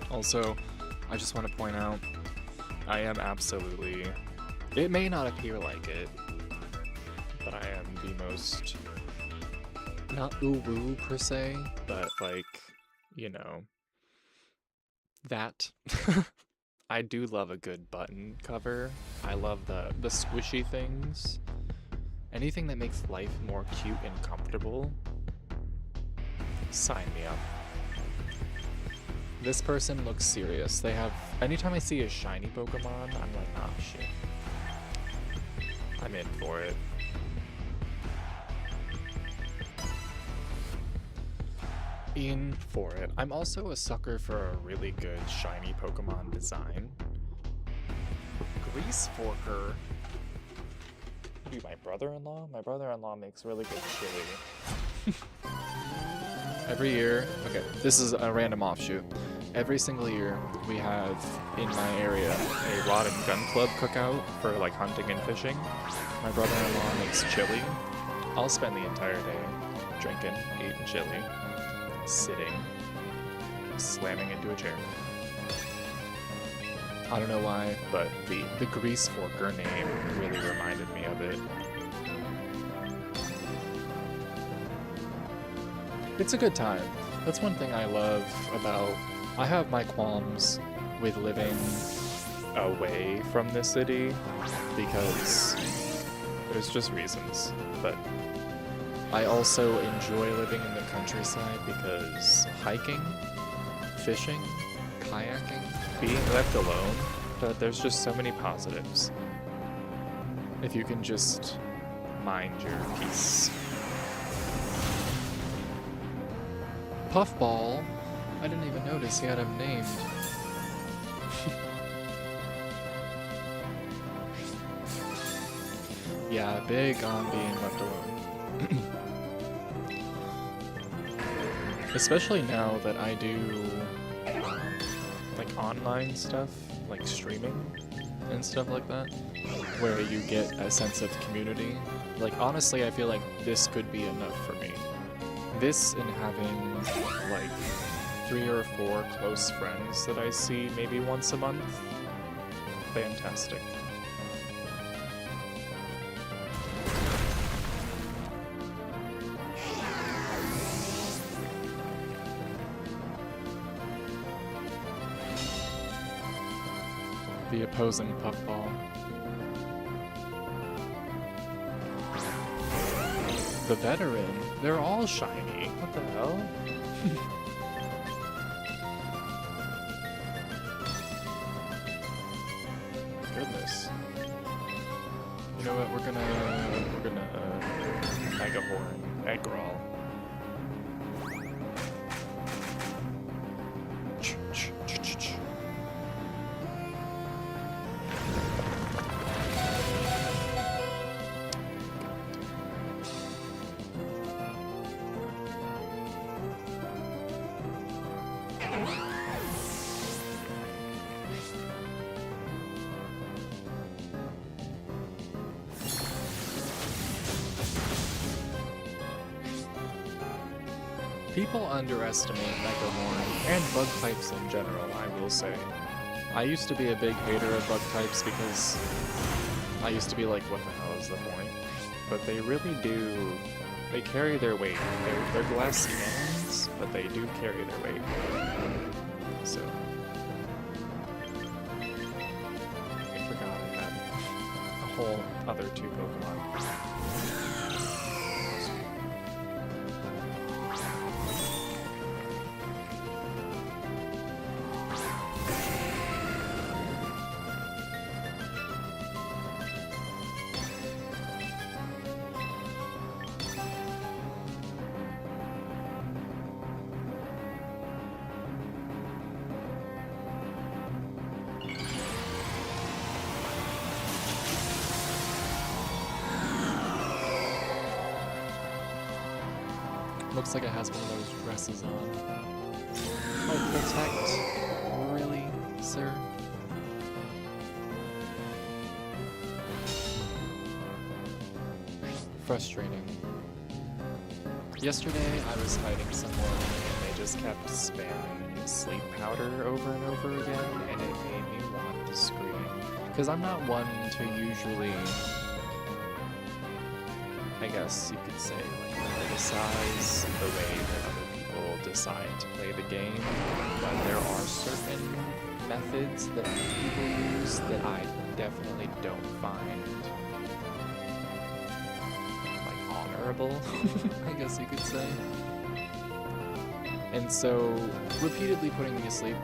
Also, I just want to point out, I am absolutely, it may not appear like it, but I am the most, not woo-woo per se, but like, you know, that. I do love a good button cover. I love the squishy things. Anything that makes life more cute and comfortable, sign me up. This person looks serious. They have, anytime I see a shiny Pokemon, I'm like, ah, shit. I'm in for it. In for it. I'm also a sucker for a really good shiny Pokemon design. Grease Forker. Be my brother-in-law? My brother-in-law makes really good chili. Every year, okay, this is a random offshoot. Every single year, we have, in my area, a rod and gun club cookout for like hunting and fishing. My brother-in-law makes chili. I'll spend the entire day drinking, eating chili, sitting, slamming into a chair. I don't know why, but the Grease Forker name really reminded me of it. It's a good time. That's one thing I love about... I have my qualms with living away from the city because there's just reasons, but I also enjoy living in the countryside because hiking, fishing, kayaking, being left alone, but there's just so many positives. If you can just mind your peace. Puffball? I didn't even notice he had him named. Yeah, big on being left alone. Especially now that I do like online stuff, like streaming and stuff like that, where you get a sense of community. Like honestly, I feel like this could be enough for me. This and having like 3 or 4 close friends that I see maybe once a month. Fantastic. the opposing puffball. The veteran, they're all shiny. What the hell? Goodness. You know what? We're gonna Mega Horn, Eggroll. People underestimate Mega Horn and bug types in general, I will say. I used to be a big hater of bug types because I used to be like, what the hell is the point? But they really do, they carry their weight. They're glass cannons, but they do carry their weight. So, I forgot I had a whole other 2 Pokemon. Looks like it has one of those dresses on. Oh, protect. Really, sir? Frustrating. Yesterday, I was fighting someone and they just kept spamming sleep powder over and over again, and it made me want to scream. Because I'm not one to usually, I guess you could say, like, criticize the way that other people decide to play the game, but there are certain methods that people use that I definitely don't find, like, honorable, I guess you could say. And so, repeatedly putting me to sleep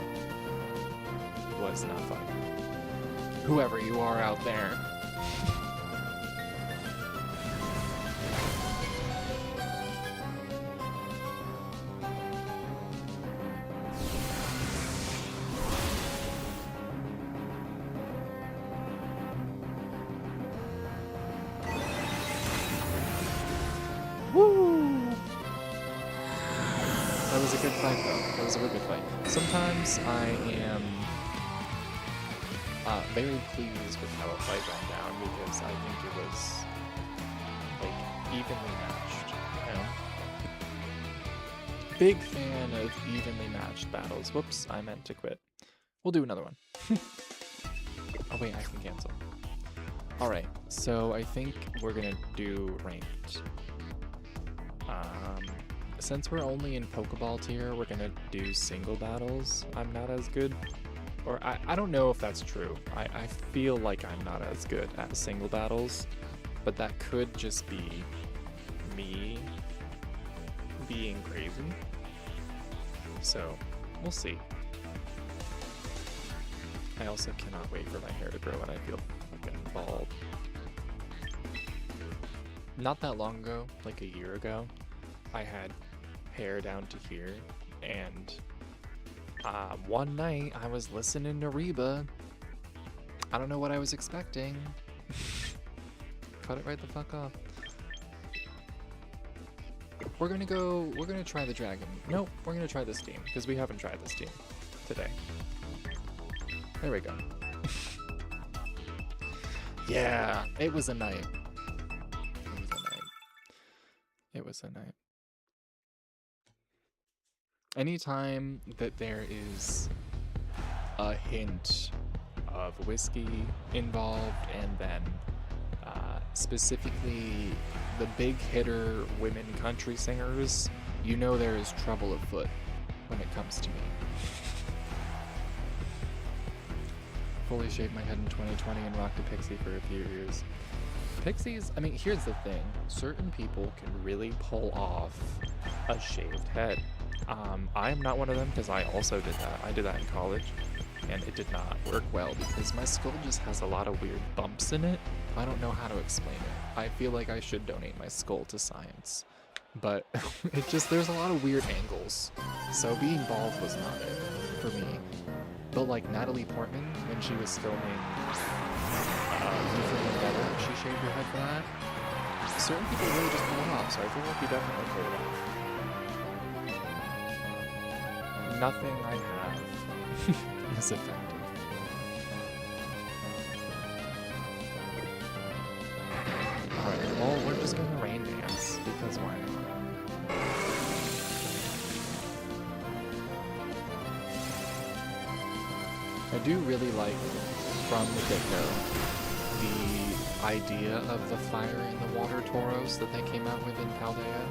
was not fun. Whoever you are out there. That was a good fight, though. That was a really good fight. Sometimes I am very pleased with how a fight went down because I think it was, like, evenly matched. You know? Big fan of evenly matched battles. Whoops, I meant to quit. We'll do another one. Oh wait, I can cancel. Alright, so I think we're gonna do ranked. Since we're only in Pokeball tier, we're gonna do single battles. I'm not as good, or I don't know if that's true. I feel like I'm not as good at single battles, but that could just be me being crazy. So, we'll see. I also cannot wait for my hair to grow and I feel fucking bald. Not that long ago, like a year ago, I had hair down to here, and one night I was listening to Reba. I don't know what I was expecting. Cut it right the fuck off. We're gonna try the dragon. Nope, we're gonna try this team, because we haven't tried this team today. There we go. Yeah, it was a night. It was a night. Anytime that there is a hint of whiskey involved, and then specifically the big hitter women country singers, you know there is trouble afoot when it comes to me. fully shaved my head in 2020 and rocked a pixie for a few years. Pixies, I mean, here's the thing. Certain people can really pull off a shaved head. I am not one of them because I also did that. I did that in college, and it did not work well because my skull just has a lot of weird bumps in it. I don't know how to explain it. I feel like I should donate my skull to science. But there's a lot of weird angles. So being bald was not it for me. But like Natalie Portman, when she was filming You for Vendetta, she shaved her head for that. Certain people really just pull it off, so I feel like you definitely pull it off. Nothing I have is effective. Alright, well, we're just gonna rain dance, because why not? I do really like, from the get-go, the idea of the fire in the water toros that they came out with in Paldea,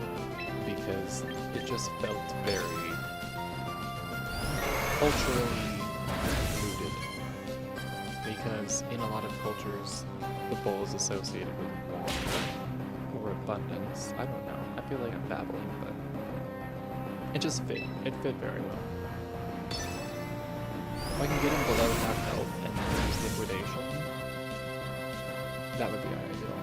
because it just felt very culturally rooted. Because in a lot of cultures, the bowl is associated with water or abundance. I don't know. I feel like I'm babbling, but it just fit. It fit very well. If I can get him below half health and then use liquidation, that would be ideal.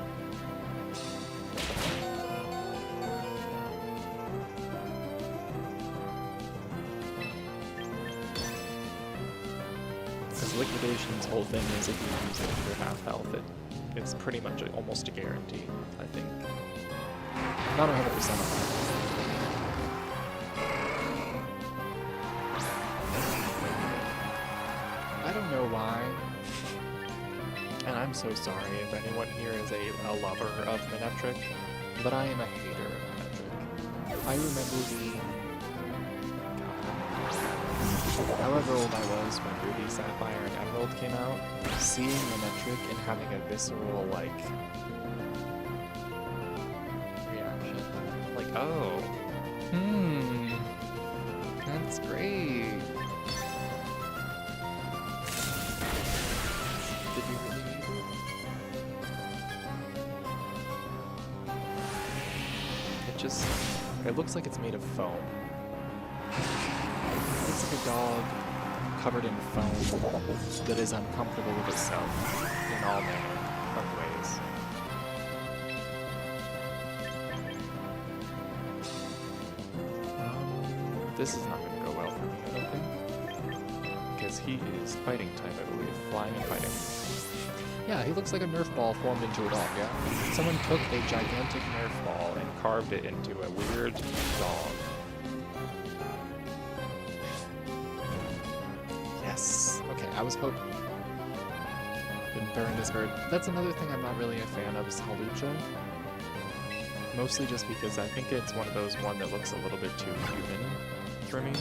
Because liquidation's whole thing is if you use it for half health, it's pretty much almost a guarantee, I think. Not 100% on that. I don't know why, and I'm so sorry if anyone here is a lover of Manectric, but I am a hater of Manectric. I remember being, however old I was when Ruby, Sapphire, and Emerald came out, seeing Manectric and having a visceral, like, reaction. Like, oh, that's great. Did you really need it? It looks like it's made of foam. It looks like a dog covered in foam that is uncomfortable with itself in all manner of ways. This is not going to go well for me, I don't think. Because he is fighting type, I believe. Flying and fighting. Yeah, he looks like a Nerf ball formed into a dog, yeah? Someone took a gigantic Nerf ball and carved it into a weird dog. Yes! Okay, I was hoping. Didn't burn this bird. That's another thing I'm not really a fan of, is Hawlucha. Mostly just because I think it's one of those that looks a little bit too human for me.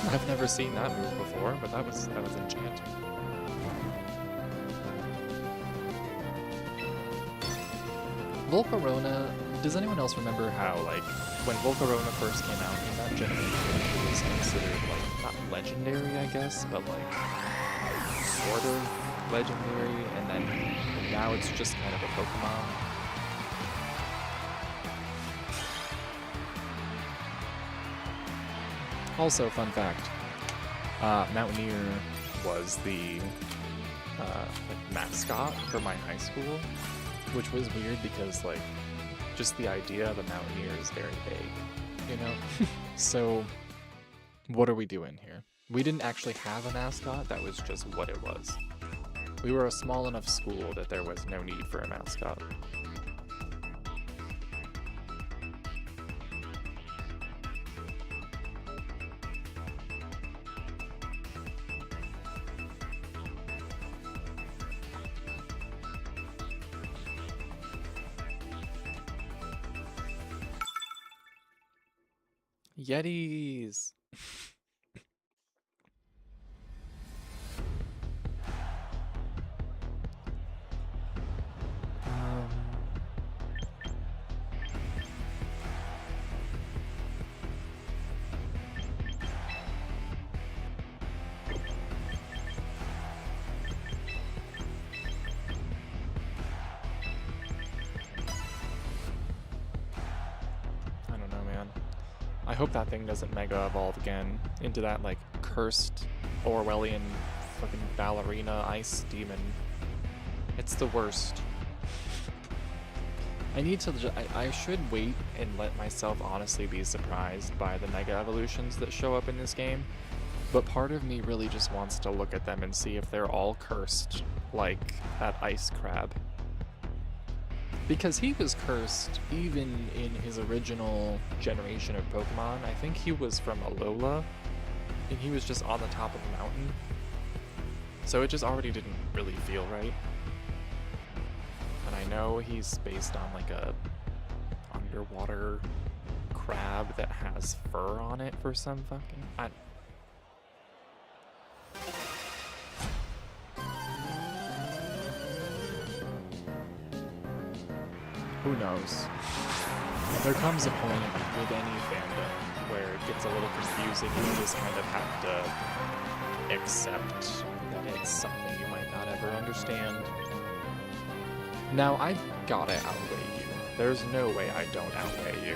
I've never seen that move before, but that was enchanting. Volcarona, does anyone else remember how, like, when Volcarona first came out in that generation, it was considered, like, not legendary, I guess, but, like, sort of legendary, and then now it's just kind of a Pokemon? Also, fun fact, Mountaineer was the like mascot for my high school, which was weird because, like, just the idea of a Mountaineer is very vague, you know? So, what are we doing here? We didn't actually have a mascot, that was just what it was. We were a small enough school that there was no need for a mascot. Yetis! hope that thing doesn't Mega Evolve again into that, like, cursed Orwellian fucking ballerina ice demon. It's the worst. I should wait and let myself honestly be surprised by the Mega Evolutions that show up in this game. But part of me really just wants to look at them and see if they're all cursed, like that ice crab. Because he was cursed even in his original generation of Pokemon. I think he was from Alola, and he was just on the top of the mountain. So it just already didn't really feel right. And I know he's based on like a underwater crab that has fur on it for some fucking... Who knows? There comes a point with any fandom where it gets a little confusing and you just kind of have to accept that it's something you might not ever understand. Now, I've gotta outweigh you. There's no way I don't outweigh you.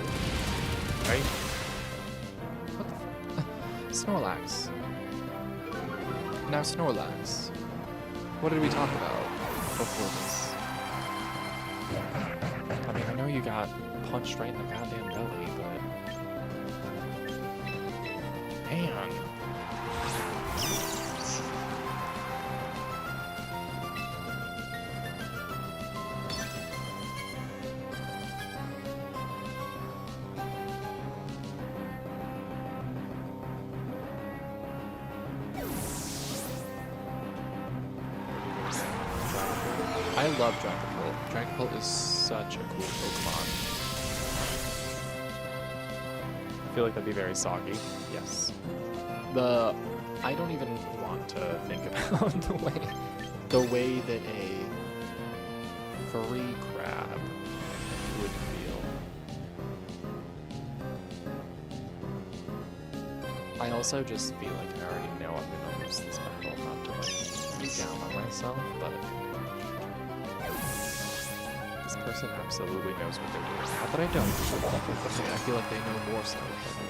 Right? What the Snorlax. Now, Snorlax. What did we talk about before this? I mean, I know you got punched right in the goddamn belly, but... Man. I love Dragapult. Dragapult is such a cool Pokemon. I feel like that'd be very soggy. Yes. I don't even want to think about the way that a furry crab would feel. I also just feel like I already know I'm gonna lose this battle, not to like be down on myself, but this person absolutely knows what they're doing. Not that I don't. I feel like they know more so than I do.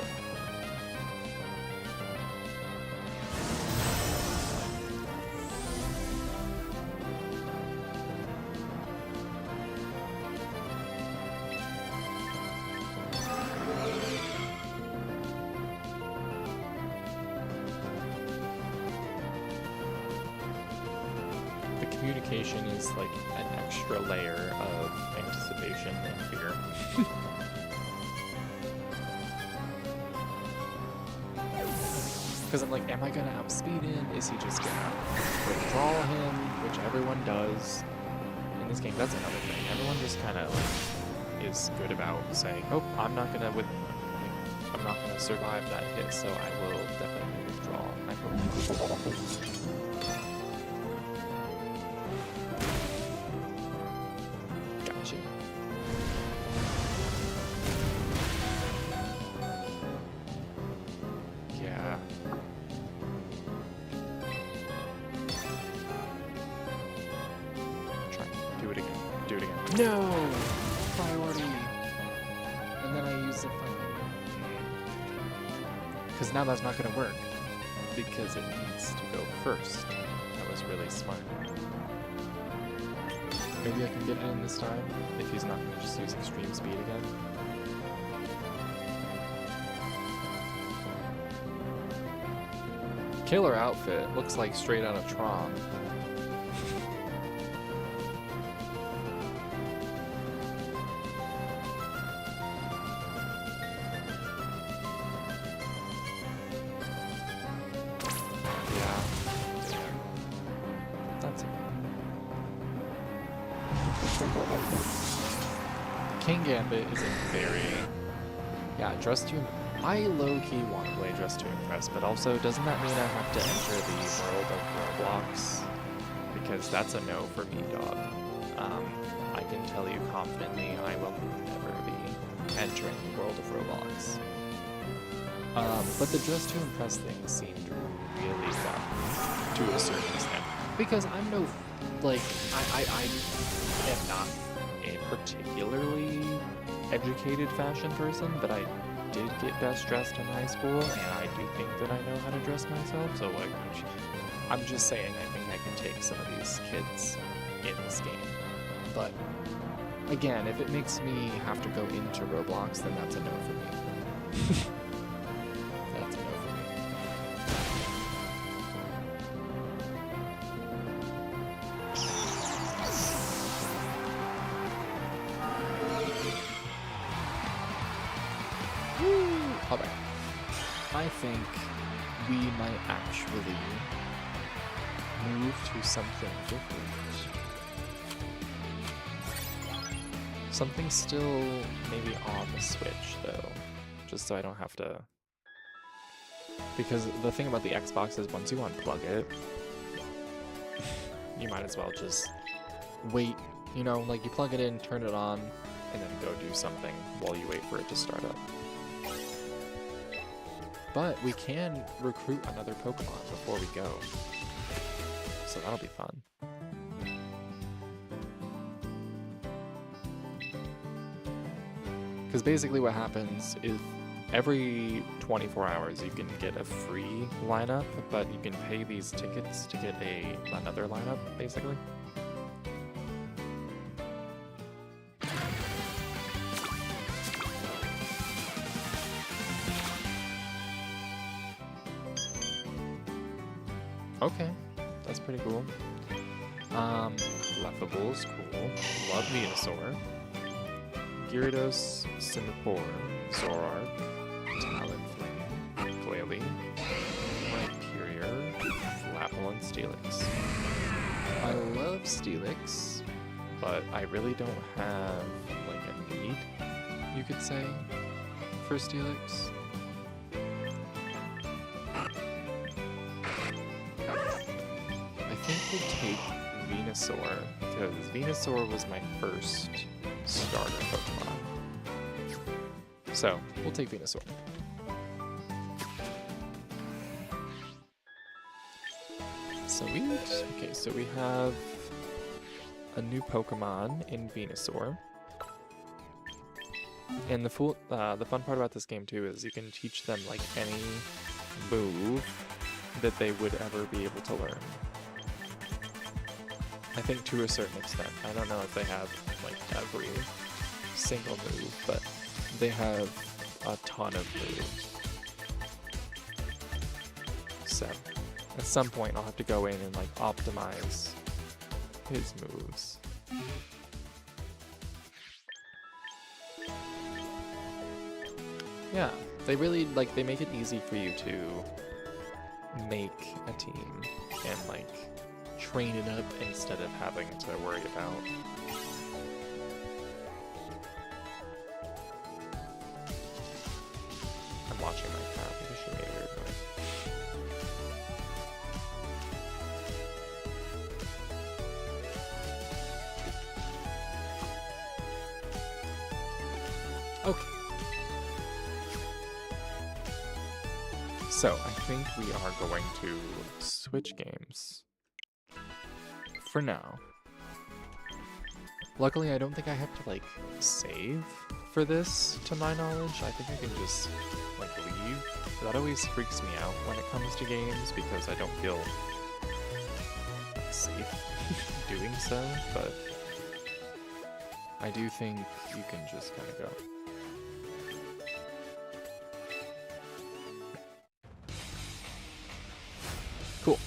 Communication is like an extra layer of anticipation and fear. Because I'm like, am I gonna outspeed him? Is he just gonna withdraw him? Which everyone does in this game. That's another thing. Everyone just kind of like is good about saying, "Oh, I'm not gonna survive that hit, so I will definitely withdraw." I hope. No! Priority! And then I use the fucking... Because now that's not gonna work. Because it needs to go first. That was really smart. Maybe I can get it in this time, if he's not gonna just use extreme speed again. Killer outfit. Looks like straight out of Tron. Kingambit is a very... Yeah, Dress to... I low-key want to play Dress to Impress, but also, doesn't that mean I have to enter the world of Roblox? Because that's a no for me, dog. I can tell you confidently I will never be entering the world of Roblox. But the Dress to Impress thing seemed really fun, to a certain extent. Because I'm no... Like, I am not a particularly educated fashion person, but I did get best dressed in high school, and I do think that I know how to dress myself, so like, I'm just saying I think I can take some of these kids in this game. But again, if it makes me have to go into Roblox, then that's a no for me. That's a no for me. Woo! Alright. I think we might actually move to something different. Something still maybe on the Switch, though, just so I don't have to... Because the thing about the Xbox is once you unplug it, you might as well just wait, you know, like you plug it in, turn it on, and then go do something while you wait for it to start up. But we can recruit another Pokemon before we go, so that'll be fun. Because basically what happens is every 24 hours you can get a free lineup, but you can pay these tickets to get another lineup, basically. Okay, that's pretty cool. Leffable's cool. Love Venusaur. Gyarados, Simipour, Zoroark, Talonflame, Glalie, Rhyperior, Flapple, and Steelix. I love Steelix, but I really don't have, like, a need, you could say, for Steelix. I think we'll take Venusaur, because Venusaur was my first starter Pokemon. So, we'll take Venusaur. Sweet. Okay, so we have a new Pokemon in Venusaur. And the fun part about this game too is you can teach them like any move that they would ever be able to learn. I think to a certain extent. I don't know if they have like every single move, but they have a ton of moves. So at some point I'll have to go in and like optimize his moves. Yeah, they really like they make it easy for you to make a team and like train it up instead of having to worry about I'm watching my cat because she made a weird noise. Okay. So, I think we are going to switch games. For now. Luckily, I don't think I have to, like, save for this, to my knowledge. I think I can just, like, leave. That always freaks me out when it comes to games, because I don't feel safe doing so, but I do think you can just kind of go. Cool.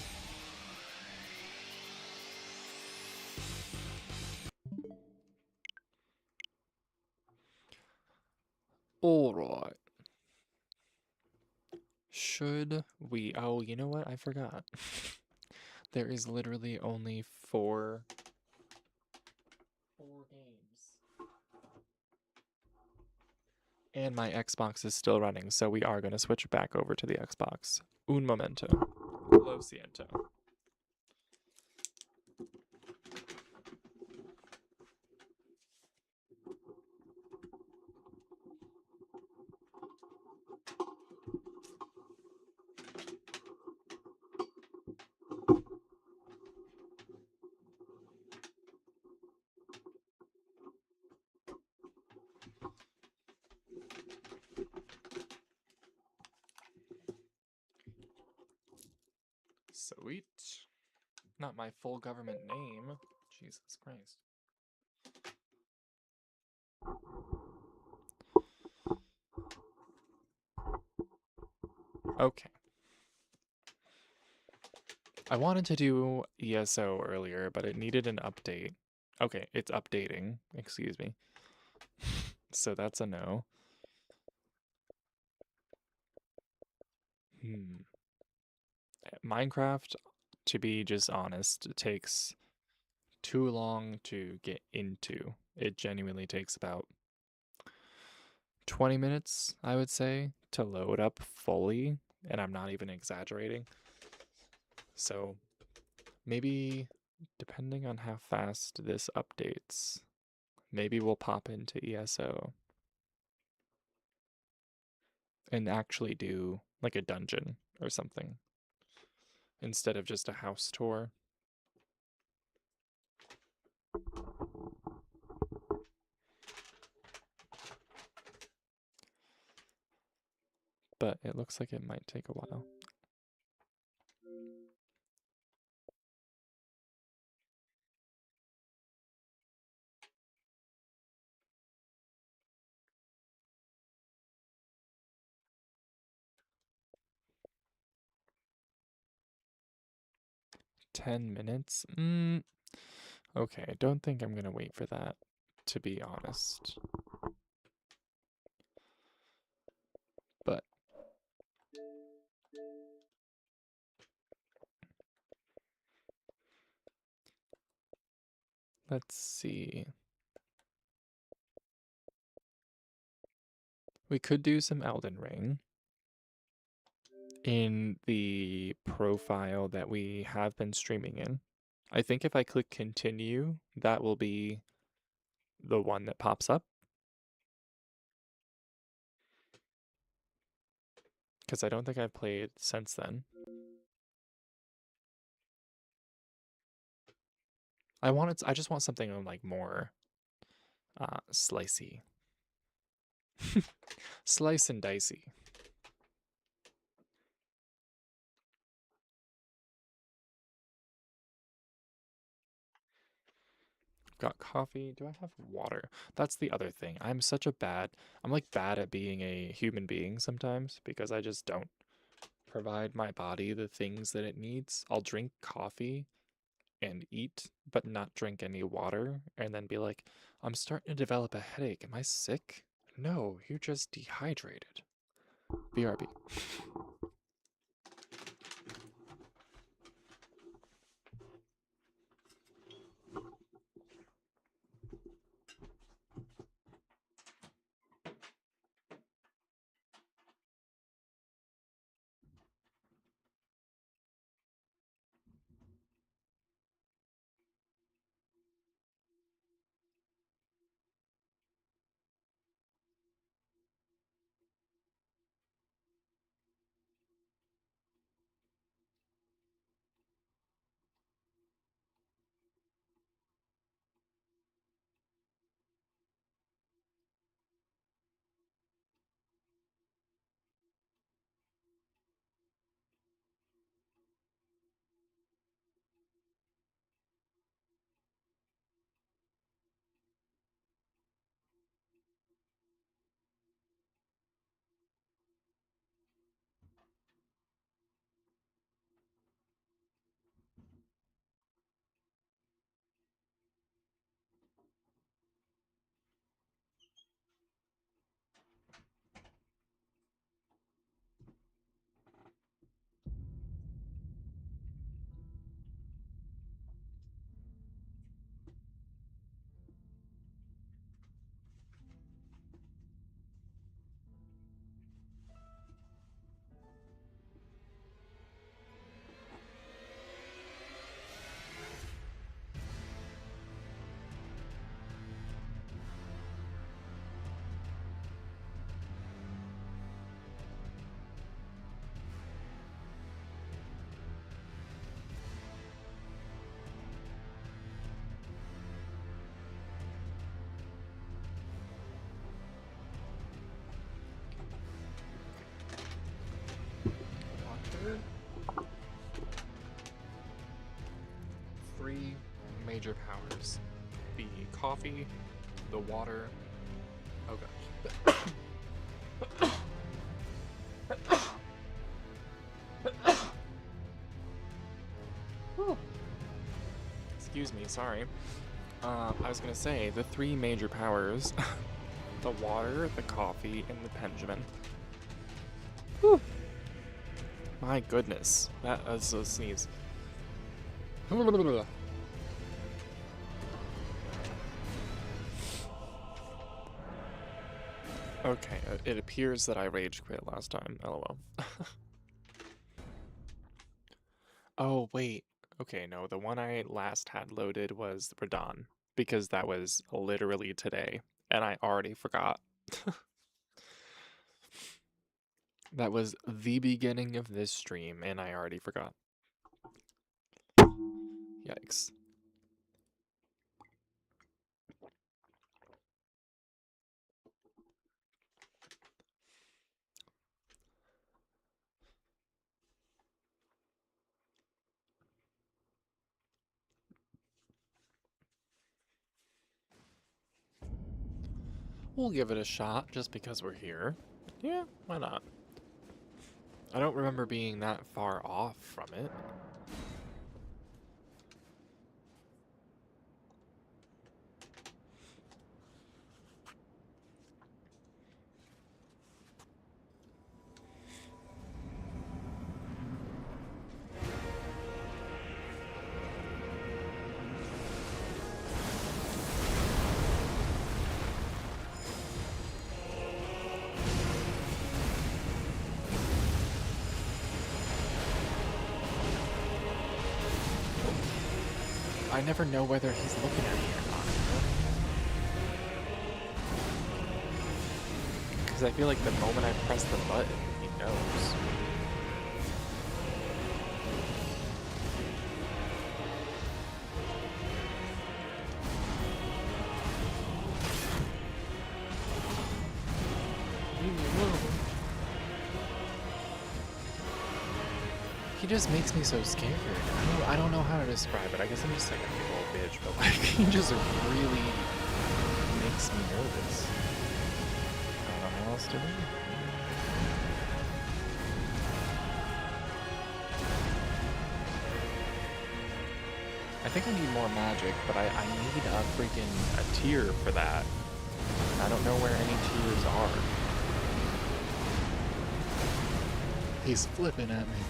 Alright. Should we... Oh, you know what? I forgot. There is literally only four games. And my Xbox is still running, so we are going to switch back over to the Xbox. Un momento. Lo siento. Sweet. Not my full government name. Jesus Christ. Okay. I wanted to do ESO earlier, but it needed an update. Okay, it's updating. Excuse me. So that's a no. Minecraft, to be just honest, takes too long to get into. It genuinely takes about 20 minutes, I would say, to load up fully, and I'm not even exaggerating. So maybe, depending on how fast this updates, maybe we'll pop into ESO and actually do like a dungeon or something instead of just a house tour. But it looks like it might take a while. $10. Okay, I don't think I'm gonna wait for that, to be honest. But let's see. We could do some Elden Ring in the profile that we have been streaming in. I think if I click continue, that will be the one that pops up. Because I don't think I've played since then. I just want something like more slicey. Slice and dicey. Got coffee. Do I have water? That's the other thing. I'm like bad at being a human being sometimes because I just don't provide my body the things that it needs. I'll drink coffee and eat, but not drink any water, and then be like, I'm starting to develop a headache. Am I sick? No, you're just dehydrated. BRB. three major powers: the coffee, the water. Oh gosh. Excuse me, sorry. I was gonna say the three major powers: the water, the coffee, and the Benjamin. Whew. My goodness, that was a sneeze. Okay, it appears that I rage quit last time, lol. Oh, wait. Okay, no, the one I last had loaded was Radon, because that was literally today, and I already forgot. That was the beginning of this stream, and I already forgot. Yikes. We'll give it a shot just because we're here. Yeah, why not? I don't remember being that far off from it. I never know whether he's looking at me or not. Because I feel like the moment I press the button, he knows. Leave me alone. He just makes me so scared. I don't know how to describe it. I guess I'm just like a big old bitch, but like he just really makes me nervous. I don't know how else to do. I think I need more magic, but I need a freaking tier for that. I don't know where any tiers are. He's flipping at me.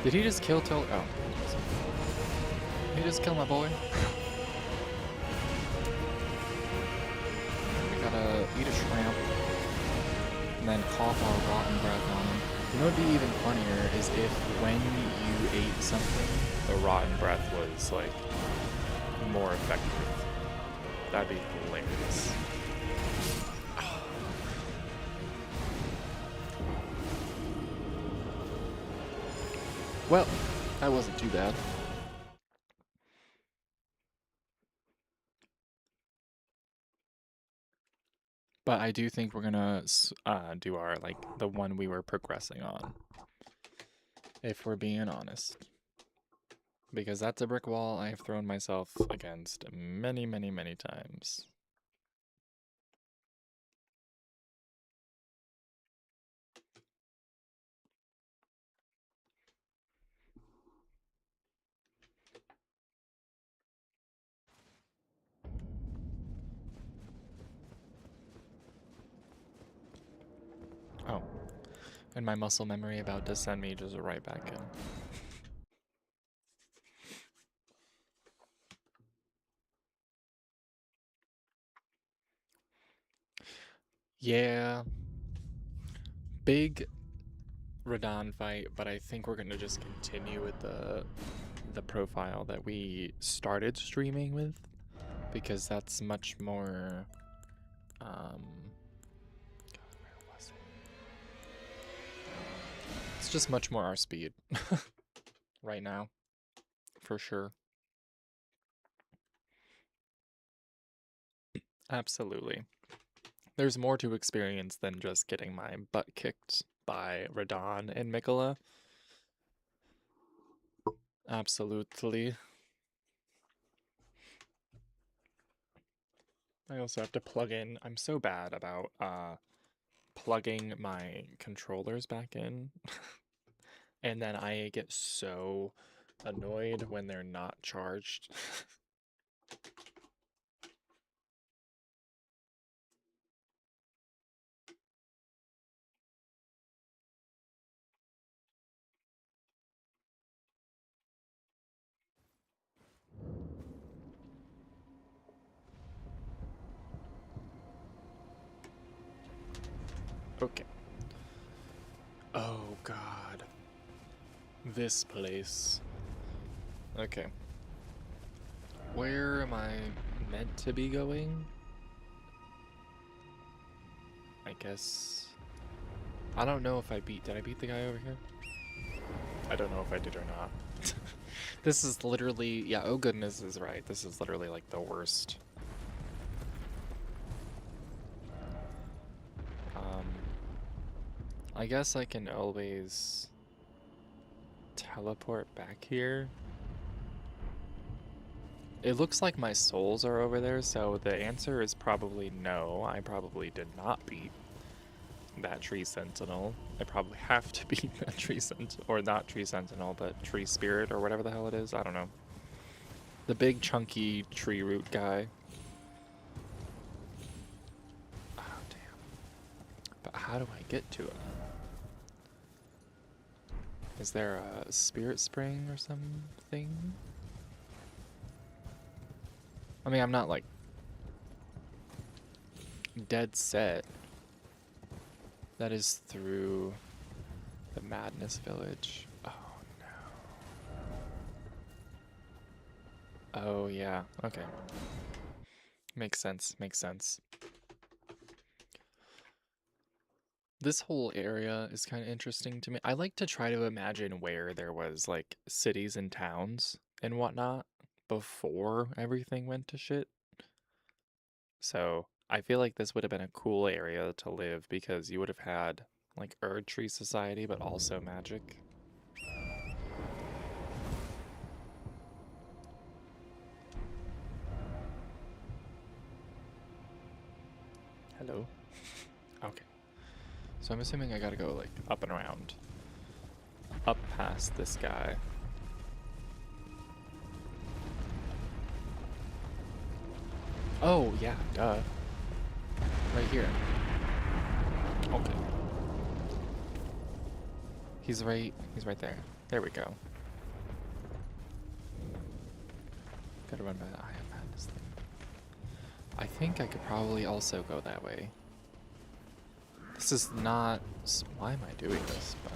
Did he just kill Oh. Did he just kill my boy? We gotta eat a shrimp and then cough our rotten breath on him. You know what would be even funnier is if when you ate something, the rotten breath was like more effective. That'd be hilarious. Well, that wasn't too bad. But I do think we're gonna do our, like, the one we were progressing on. If we're being honest. Because that's a brick wall I have thrown myself against many, many, many times. Oh. And my muscle memory about to send me just right back in. Yeah. Big Radon fight, but I think we're gonna just continue with the profile that we started streaming with, because that's much more God, where was it? It's just much more our speed right now, for sure. Absolutely. There's more to experience than just getting my butt kicked by Radahn and Miquella. Absolutely. I also have to plug in. I'm so bad about plugging my controllers back in. And then I get so annoyed when they're not charged. Okay. Oh god. This place. Okay. Where am I meant to be going? I guess... I don't know if I beat... Did I beat the guy over here? I don't know if I did or not. This is literally... Yeah, oh goodness is right. This is literally like the worst. I guess I can always teleport back here. It looks like my souls are over there, so the answer is probably no. I probably did not beat that tree sentinel. I probably have to beat that tree sentinel, or not tree sentinel, but tree spirit, or whatever the hell it is. I don't know. The big chunky tree root guy. Oh, damn. But how do I get to him? Is there a spirit spring or something? I mean, I'm not like dead set. That is through the Madness Village. Oh no. Oh yeah, okay. Makes sense, makes sense. This whole area is kind of interesting to me. I like to try to imagine where there was like cities and towns and whatnot before everything went to shit. So I feel like this would have been a cool area to live because you would have had like Erd Tree Society, but also magic. Hello. Okay. So I'm assuming I gotta go like up and around. Up past this guy. Oh, yeah, duh. Right here. Okay. He's right there. There we go. Gotta run by the Eye of Madness thing. I think I could probably also go that way. This is not... Why am I doing this? But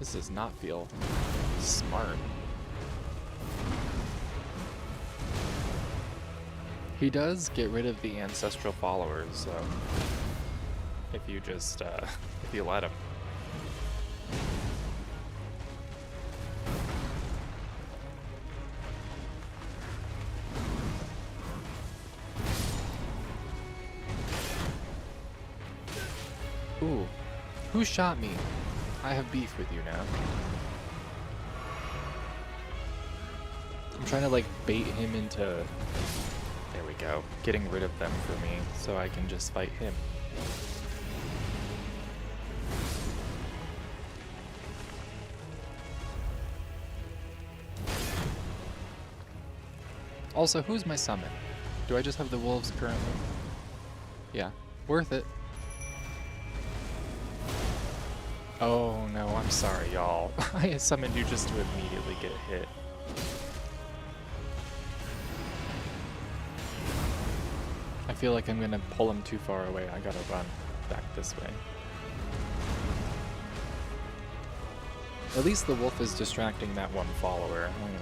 this does not feel smart. He does get rid of the ancestral followers, so if you just, if you let him. Ooh, who shot me? I have beef with you now. I'm trying to like bait him into... There we go. Getting rid of them for me so I can just fight him. Also, who's my summon? Do I just have the wolves currently? Yeah, worth it. Oh no, I'm sorry, y'all. I summoned you just to immediately get hit. I feel like I'm gonna pull him too far away. I gotta run back this way. At least the wolf is distracting that one follower. I don't know.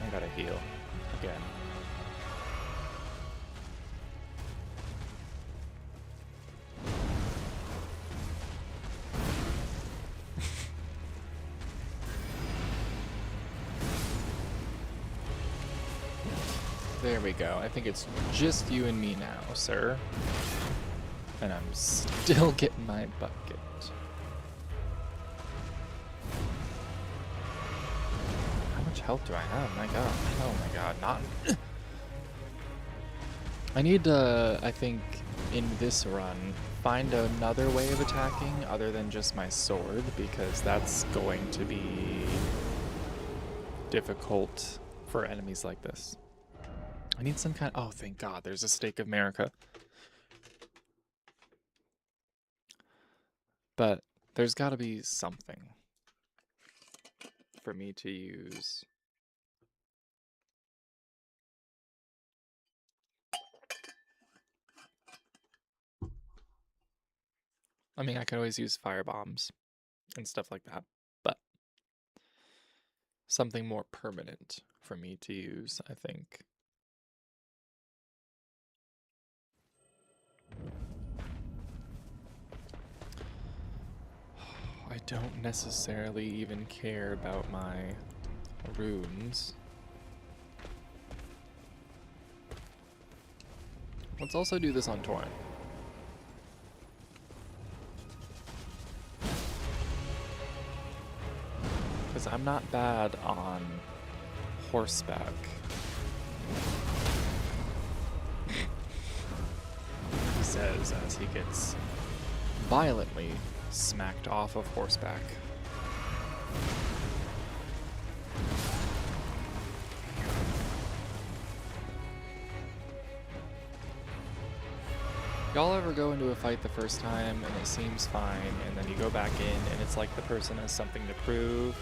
I gotta heal again. There we go. I think it's just you and me now, sir. And I'm still getting my bucket. How much health do I have? My god. Oh my god. Not... I need to, I think, in this run, find another way of attacking other than just my sword, because that's going to be difficult for enemies like this. I need some kind of... Oh, thank God, there's a Stake of Marika. But there's got to be something for me to use. I mean, I could always use fire bombs and stuff like that, but something more permanent for me to use, I think. I don't necessarily even care about my runes. Let's also do this on Torrent. Because I'm not bad on horseback. He says as he gets violently smacked off of horseback. Y'all ever go into a fight the first time and it seems fine, and then you go back in and it's like the person has something to prove?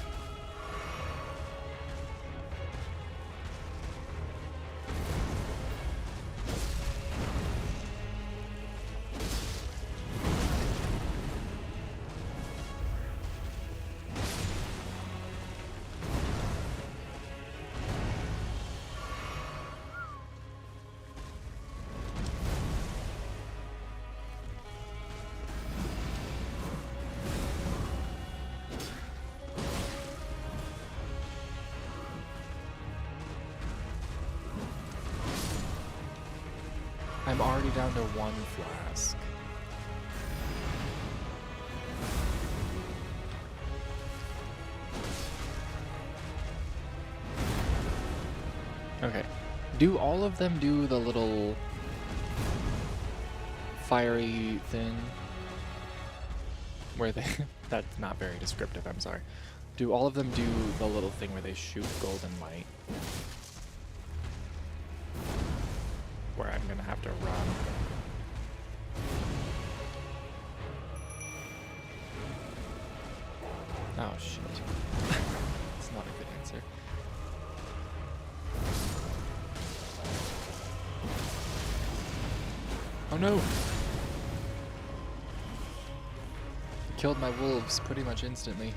I'm already down to 1 flask. Okay. Do all of them do the little fiery thing? Where they... That's not very descriptive, I'm sorry. Do all of them do the little thing where they shoot golden light? Where I'm gonna have to run. Oh shit. It's not a good answer. Oh no! Killed my wolves pretty much instantly.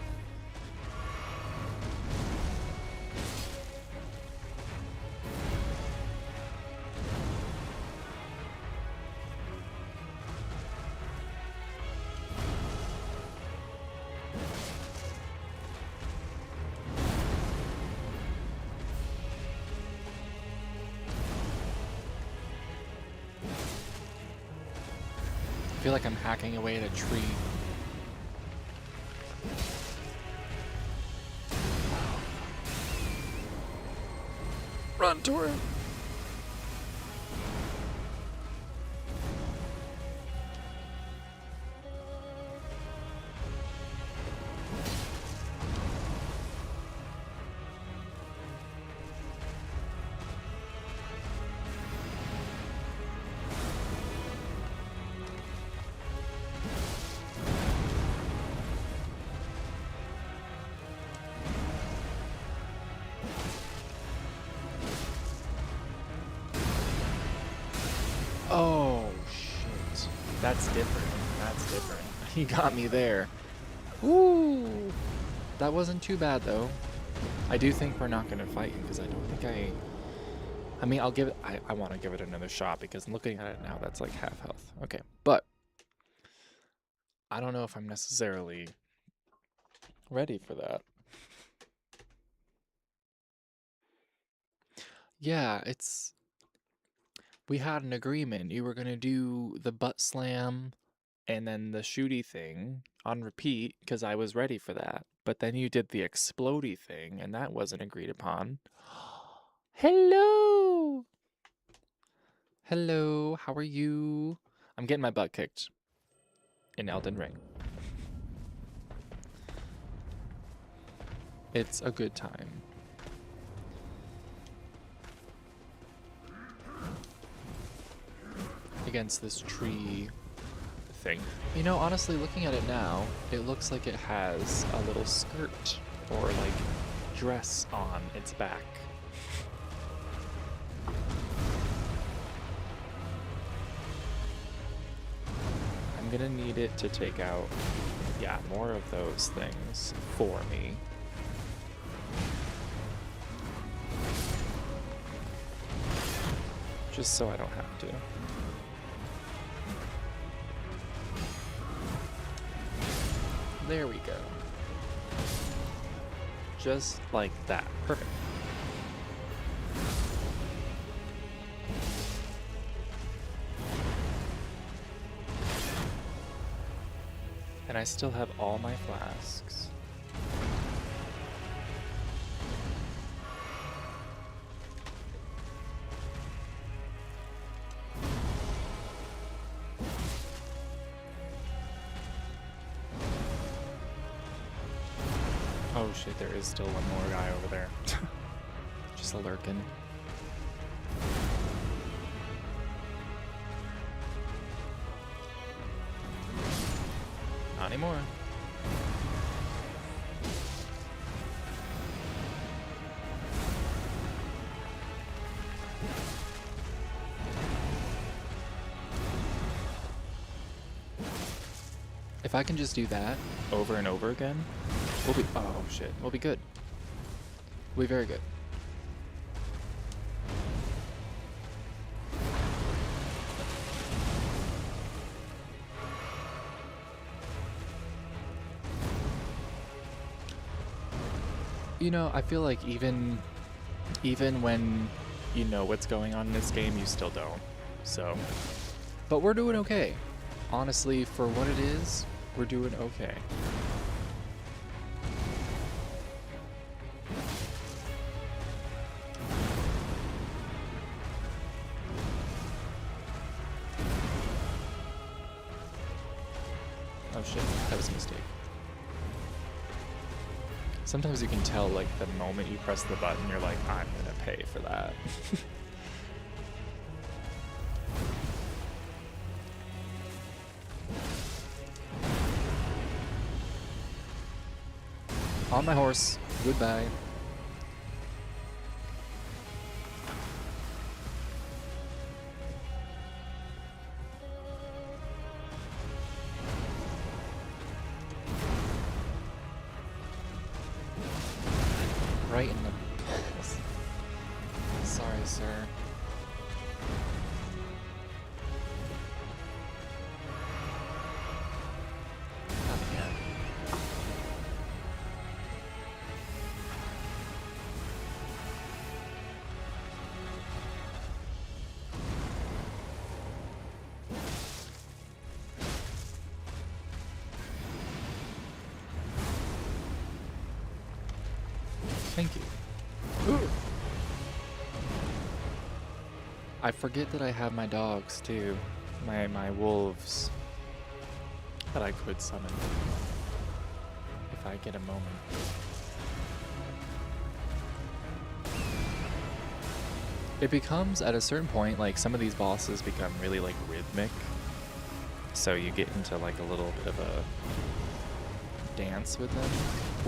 I feel like I'm hacking away at a tree. Run, Torrent! Oh, shit. That's different. That's different. He got me there. Ooh. That wasn't too bad, though. I do think we're not going to fight because I don't think I mean, I'll give it... I want to give it another shot because looking at it now, that's like half health. Okay, but I don't know if I'm necessarily ready for that. Yeah, it's... We had an agreement. You were gonna do the butt slam and then the shooty thing on repeat because I was ready for that. But then you did the explodey thing and that wasn't agreed upon. Hello! Hello, how are you? I'm getting my butt kicked in Elden Ring. It's a good time. Against this tree thing. You know, honestly, looking at it now, it looks like it has a little skirt or like dress on its back. I'm gonna need it to take out, yeah, more of those things for me. Just so I don't have to. There we go. Just like that. Perfect. And I still have all my flasks. Oh shit, there is still one more guy over there. Just a lurkin'. Not anymore. If I can just do that over and over again, we'll be, oh shit, we'll be good. We'll be very good. You know, I feel like even when you know what's going on in this game, you still don't. So, but we're doing okay. Honestly, for what it is, we're doing okay. Oh shit, that was a mistake. Sometimes you can tell, like, the moment you press the button, you're like, I'm gonna pay for that. On my horse. Goodbye. Right in the balls. Sorry, sir. Not again. Thank you. Ooh. I forget that I have my dogs too. My wolves that I could summon if I get a moment. It becomes, at a certain point, like some of these bosses become really like rhythmic. So you get into like a little bit of a dance with them.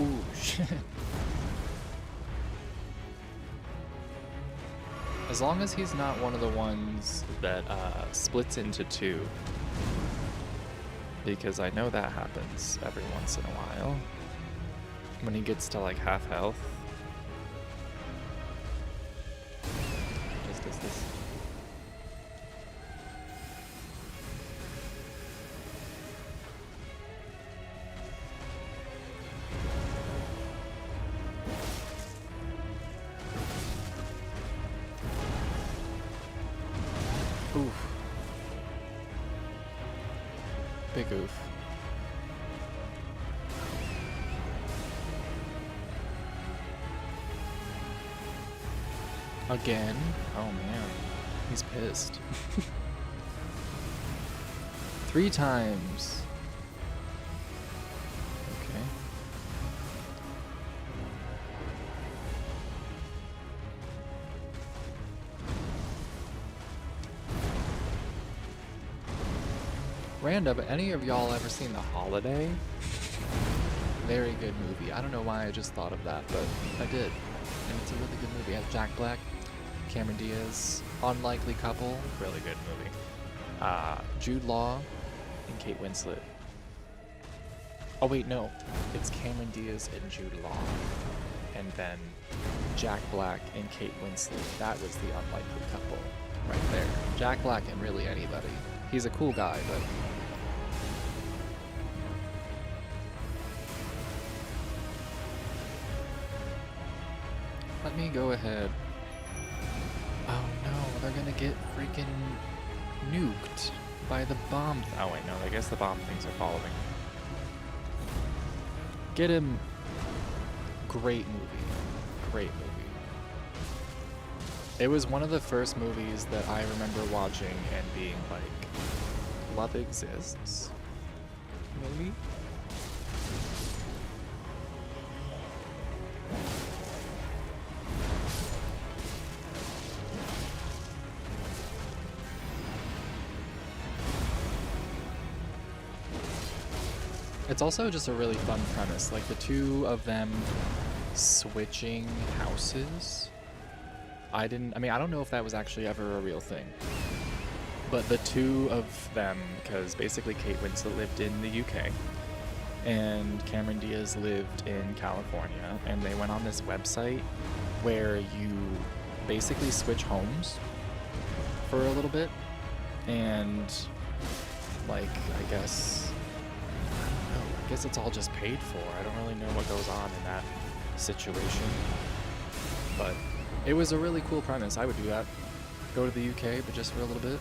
Ooh, shit. As long as he's not one of the ones that splits into two. Because I know that happens every once in a while. When he gets to like half health. Just does this. epic oof. Again? Oh man, he's pissed. 3 times. Okay. Random, any of y'all ever seen The Holiday? Very good movie. I don't know why I just thought of that, but I did. And it's a really good movie. It has Jack Black, Cameron Diaz, unlikely couple, really good movie. Jude Law and Kate Winslet. Oh wait, no. It's Cameron Diaz and Jude Law. And then Jack Black and Kate Winslet. That was the unlikely couple right there. Jack Black and really anybody. He's a cool guy, but... Let me go ahead. Oh no, they're gonna get freaking nuked by the bomb. Oh wait, no, I guess the bomb things are following. Get him. Great movie. Great movie. It was one of the first movies that I remember watching and being like, love exists? Maybe? It's also just a really fun premise, like the two of them switching houses. I don't know if that was actually ever a real thing. But the two of them, because basically Kate Winslet lived in the UK and Cameron Diaz lived in California, and they went on this website where you basically switch homes for a little bit, and like, I guess it's all just paid for. I don't really know what goes on in that situation. But it was a really cool premise. I would do that. Go to the UK, but just for a little bit.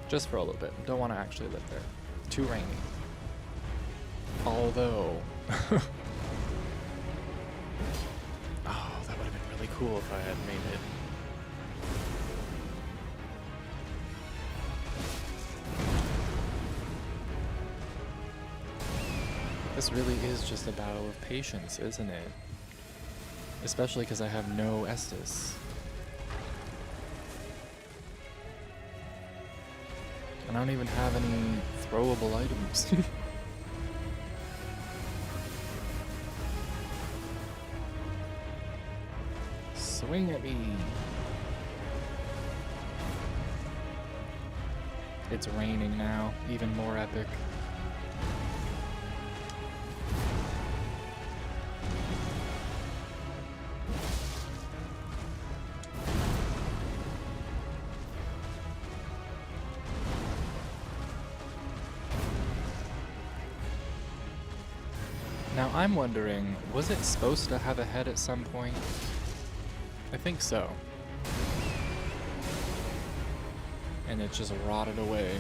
Just for a little bit. Don't want to actually live there. Too rainy. Although... oh, that would have been really cool if I had made it. This really is just a battle of patience, isn't it? Especially because I have no Estus. And I don't even have any throwable items. Swing at me! It's raining now, even more epic. Now I'm wondering, was it supposed to have a head at some point? I think so. And it just rotted away.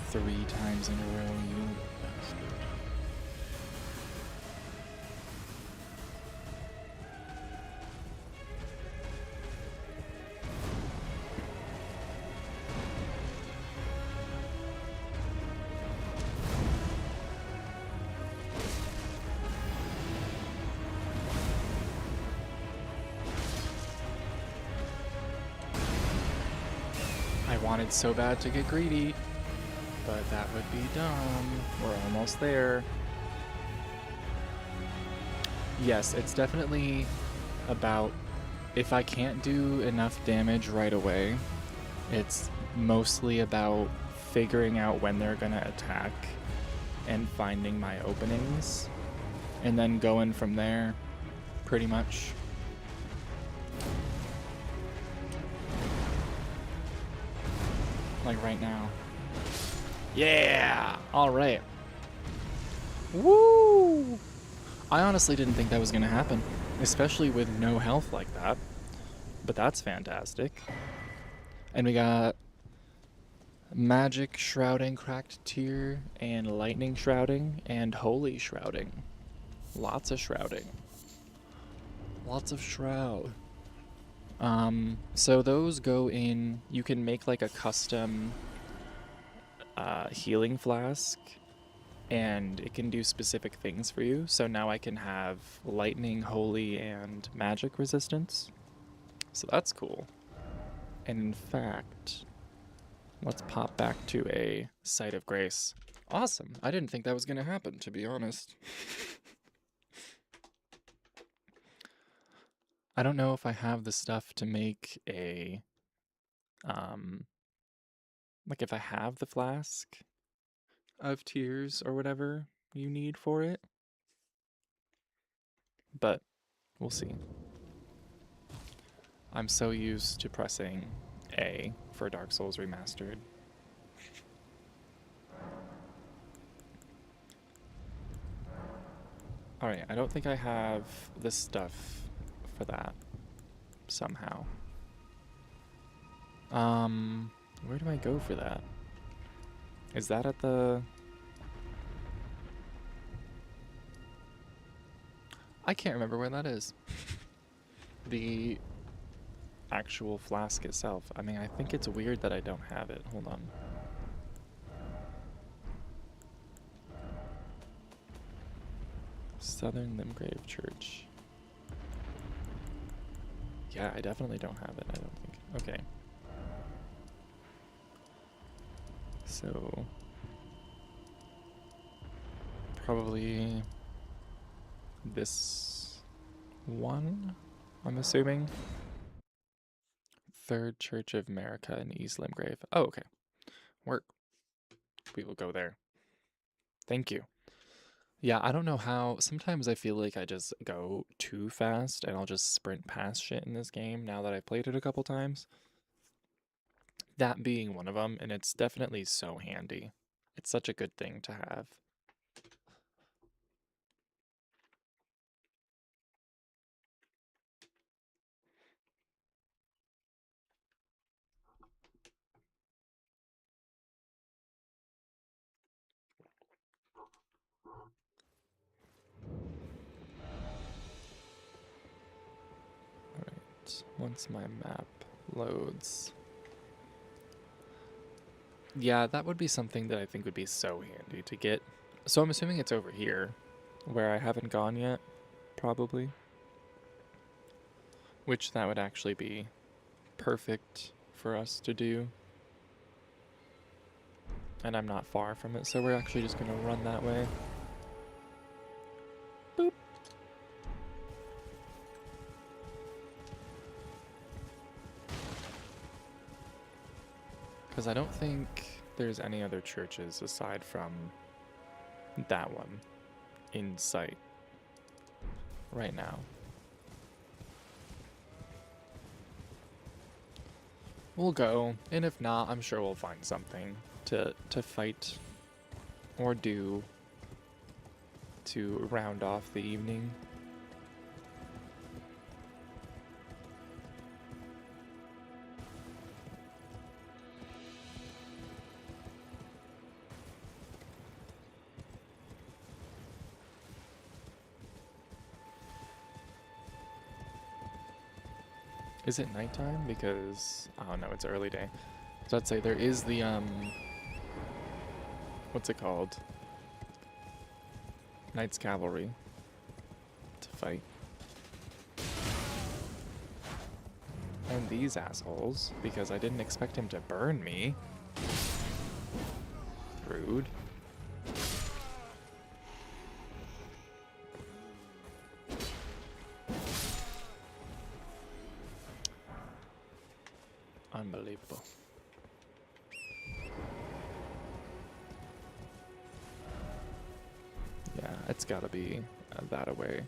Three times in a row, you bastard. I wanted so bad to get greedy, but that would be dumb. We're almost there. Yes, it's definitely about, if I can't do enough damage right away, it's mostly about figuring out when they're gonna attack and finding my openings, and then going from there, pretty much. Like right now. Yeah! Alright. Woo! I honestly didn't think that was going to happen, especially with no health like that. But that's fantastic. And we got magic shrouding, cracked tear, and lightning shrouding, and holy shrouding. Lots of shrouding. Lots of shroud. So those go in, you can make like a custom healing flask, and it can do specific things for you. So now I can have lightning, holy, and magic resistance. So that's cool. And in fact, let's pop back to a Site of Grace. Awesome. I didn't think that was going to happen, to be honest. I don't know if I have the stuff to make a, like if I have the flask of tears or whatever you need for it. But we'll see. I'm so used to pressing A for Dark Souls Remastered. Alright, I don't think I have the stuff for that somehow. Where do I go for that? Is that at the... I can't remember where that is. The actual flask itself. I mean, I think it's weird that I don't have it. Hold on. Southern Limgrave Church. Yeah, I definitely don't have it, I don't think. Okay. So... probably... this one, I'm assuming. Third Church of America in East Limgrave. Oh, okay. Work. We will go there. Thank you. Yeah, I don't know how. Sometimes I feel like I just go too fast and I'll just sprint past shit in this game now that I've played it a couple times. That being one of them, and it's definitely so handy. It's such a good thing to have. Alright, once my map loads. Yeah, that would be something that I think would be so handy to get. So I'm assuming it's over here, where I haven't gone yet, probably. Which that would actually be perfect for us to do. And I'm not far from it, so we're actually just gonna run that way. Boop. Because I don't think there's any other churches aside from that one in sight right now. We'll go, and if not, I'm sure we'll find something to fight or do to round off the evening. Is it nighttime? Because, oh no, it's early day. So I'd say there is the, what's it called? Knights Cavalry to fight. And these assholes, because I didn't expect him to burn me. Rude. Unbelievable. Yeah, it's gotta be that away.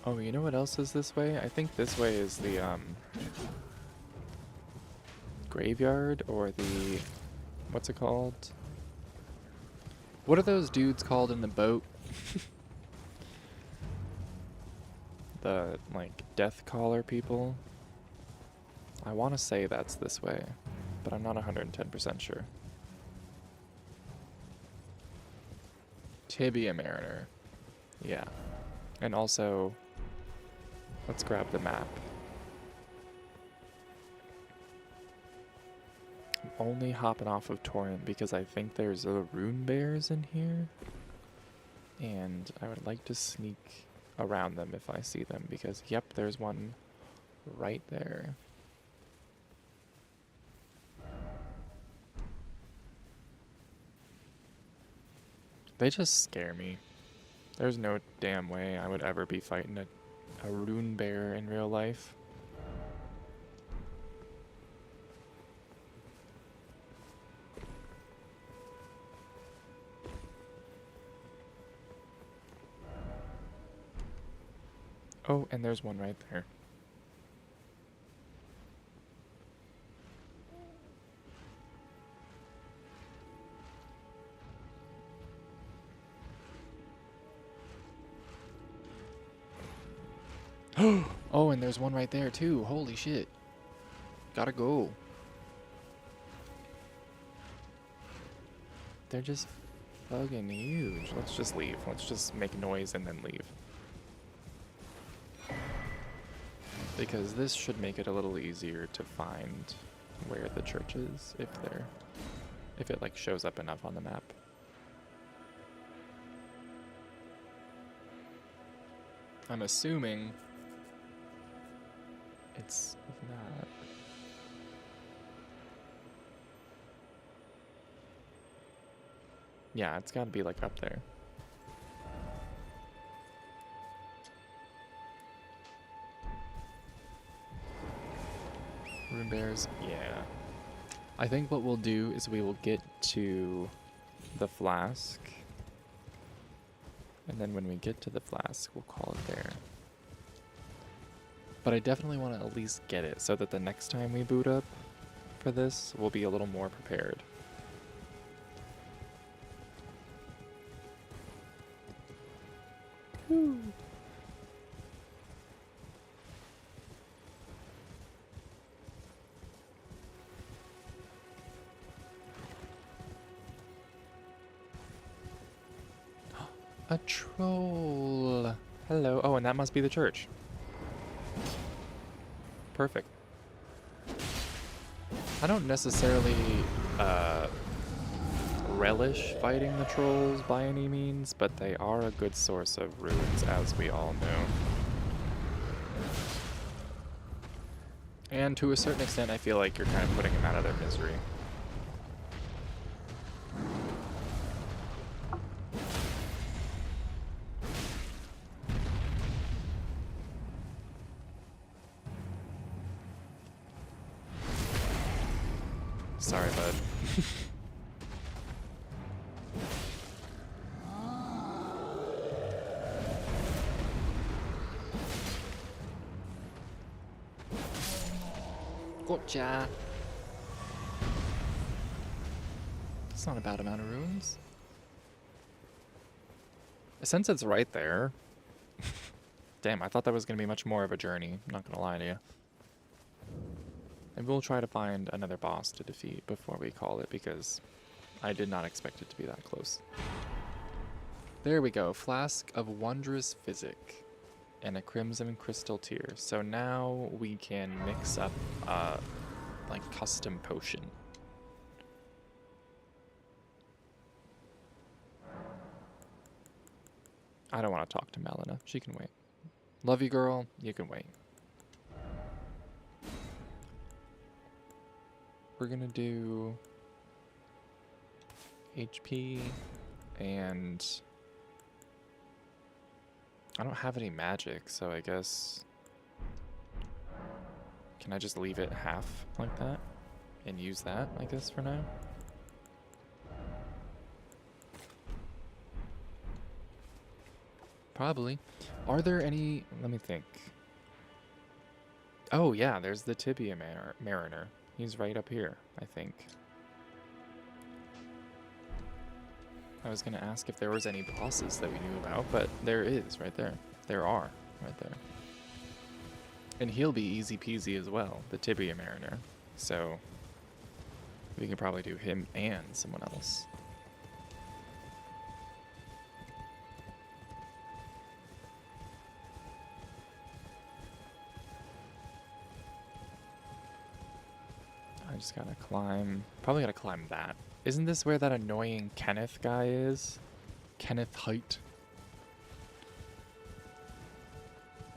Oh, you know what else is this way? I think this way is the graveyard or the, what's it called? What are those dudes called in the boat? The, like, death caller people? I want to say that's this way, but I'm not 110% sure. Tibia Mariner. Yeah. And also, let's grab the map. I'm only hopping off of Torrent because I think there's a rune bears in here. And I would like to sneak around them if I see them because, yep, there's one right there. They just scare me. There's no damn way I would ever be fighting a rune bear in real life. Oh, and there's one right there. Oh, and there's one right there too. Holy shit. Gotta go. They're just fucking huge. Let's just leave. Let's just make noise and then leave. Because this should make it a little easier to find where the church is if it like shows up enough on the map. I'm assuming it's not. Yeah, it's gotta be like up there. Rune bears, yeah. I think what we'll do is we will get to the flask. And then when we get to the flask, we'll call it there. But I definitely want to at least get it so that the next time we boot up for this, we'll be a little more prepared. Whew. A troll. Hello. Oh, and that must be the church. Perfect. I don't necessarily relish fighting the trolls by any means, but they are a good source of runes, as we all know. And to a certain extent, I feel like you're kind of putting them out of their misery. Sorry, bud. Gotcha. That's not a bad amount of runes. Since it's right there. Damn, I thought that was going to be much more of a journey. I'm not going to lie to you. And we'll try to find another boss to defeat before we call it, because I did not expect it to be that close. There we go. Flask of Wondrous Physic and a Crimson Crystal Tear. So now we can mix up like custom potion. I don't want to talk to Melina. She can wait. Love you, girl. You can wait. We're gonna do HP, and I don't have any magic, so I guess, can I just leave it half like that and use that, I guess, for now? Probably. Are there any... Let me think. Oh, yeah, there's the Tibia Mariner. He's right up here, I think. I was going to ask if there was any bosses that we knew about, but there is right there. There are right there. And he'll be easy peasy as well, the Tibia Mariner. So we can probably do him and someone else. I just gotta climb. Probably gotta climb that. Isn't this where that annoying Kenneth guy is? Kenneth Height.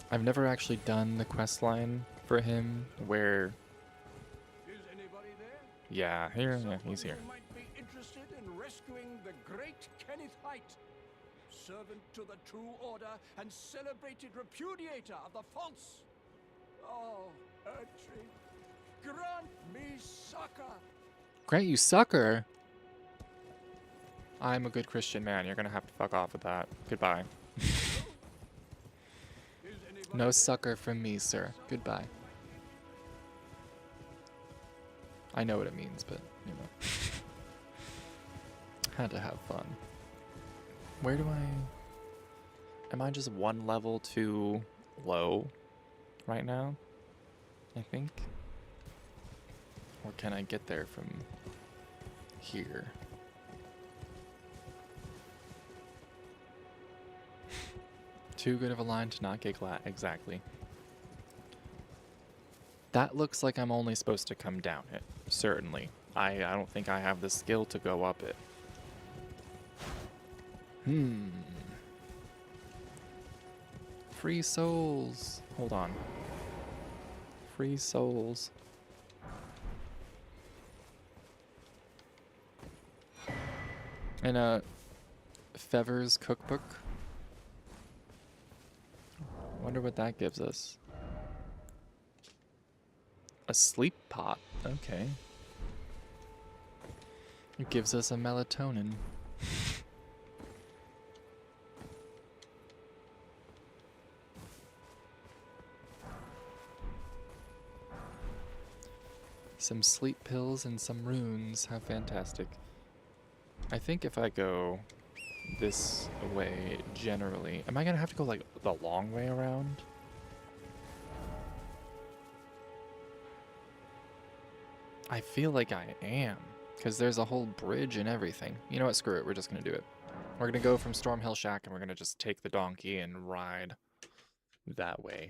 I've never actually done the quest line for him where... Is anybody there? Yeah, here, yeah, he's here. Someone who might be interested in rescuing the great Kenneth Height, servant to the True Order and celebrated repudiator of the false. Oh, Urchin, grant me succor. Grant you succor? I'm a good Christian man. You're gonna have to fuck off with that. Goodbye. No succor from me, sir. Goodbye. I know what it means, but, you know. Had to have fun. Where do I... Am I just one level too low right now? I think. Or can I get there from here? Too good of a line to not get glad. Exactly. That looks like I'm only supposed to come down it. Certainly. I don't think I have the skill to go up it. Free souls. Hold on. Free souls. In a Fever's cookbook. Wonder what that gives us. A sleep pot. Okay. It gives us a melatonin. Some sleep pills and some runes. How fantastic. I think if I go this way generally, am I gonna have to go like the long way around? I feel like I am, because there's a whole bridge and everything. You know what, screw it, we're just gonna do it. We're gonna go from Stormhill Shack and we're gonna just take the donkey and ride that way.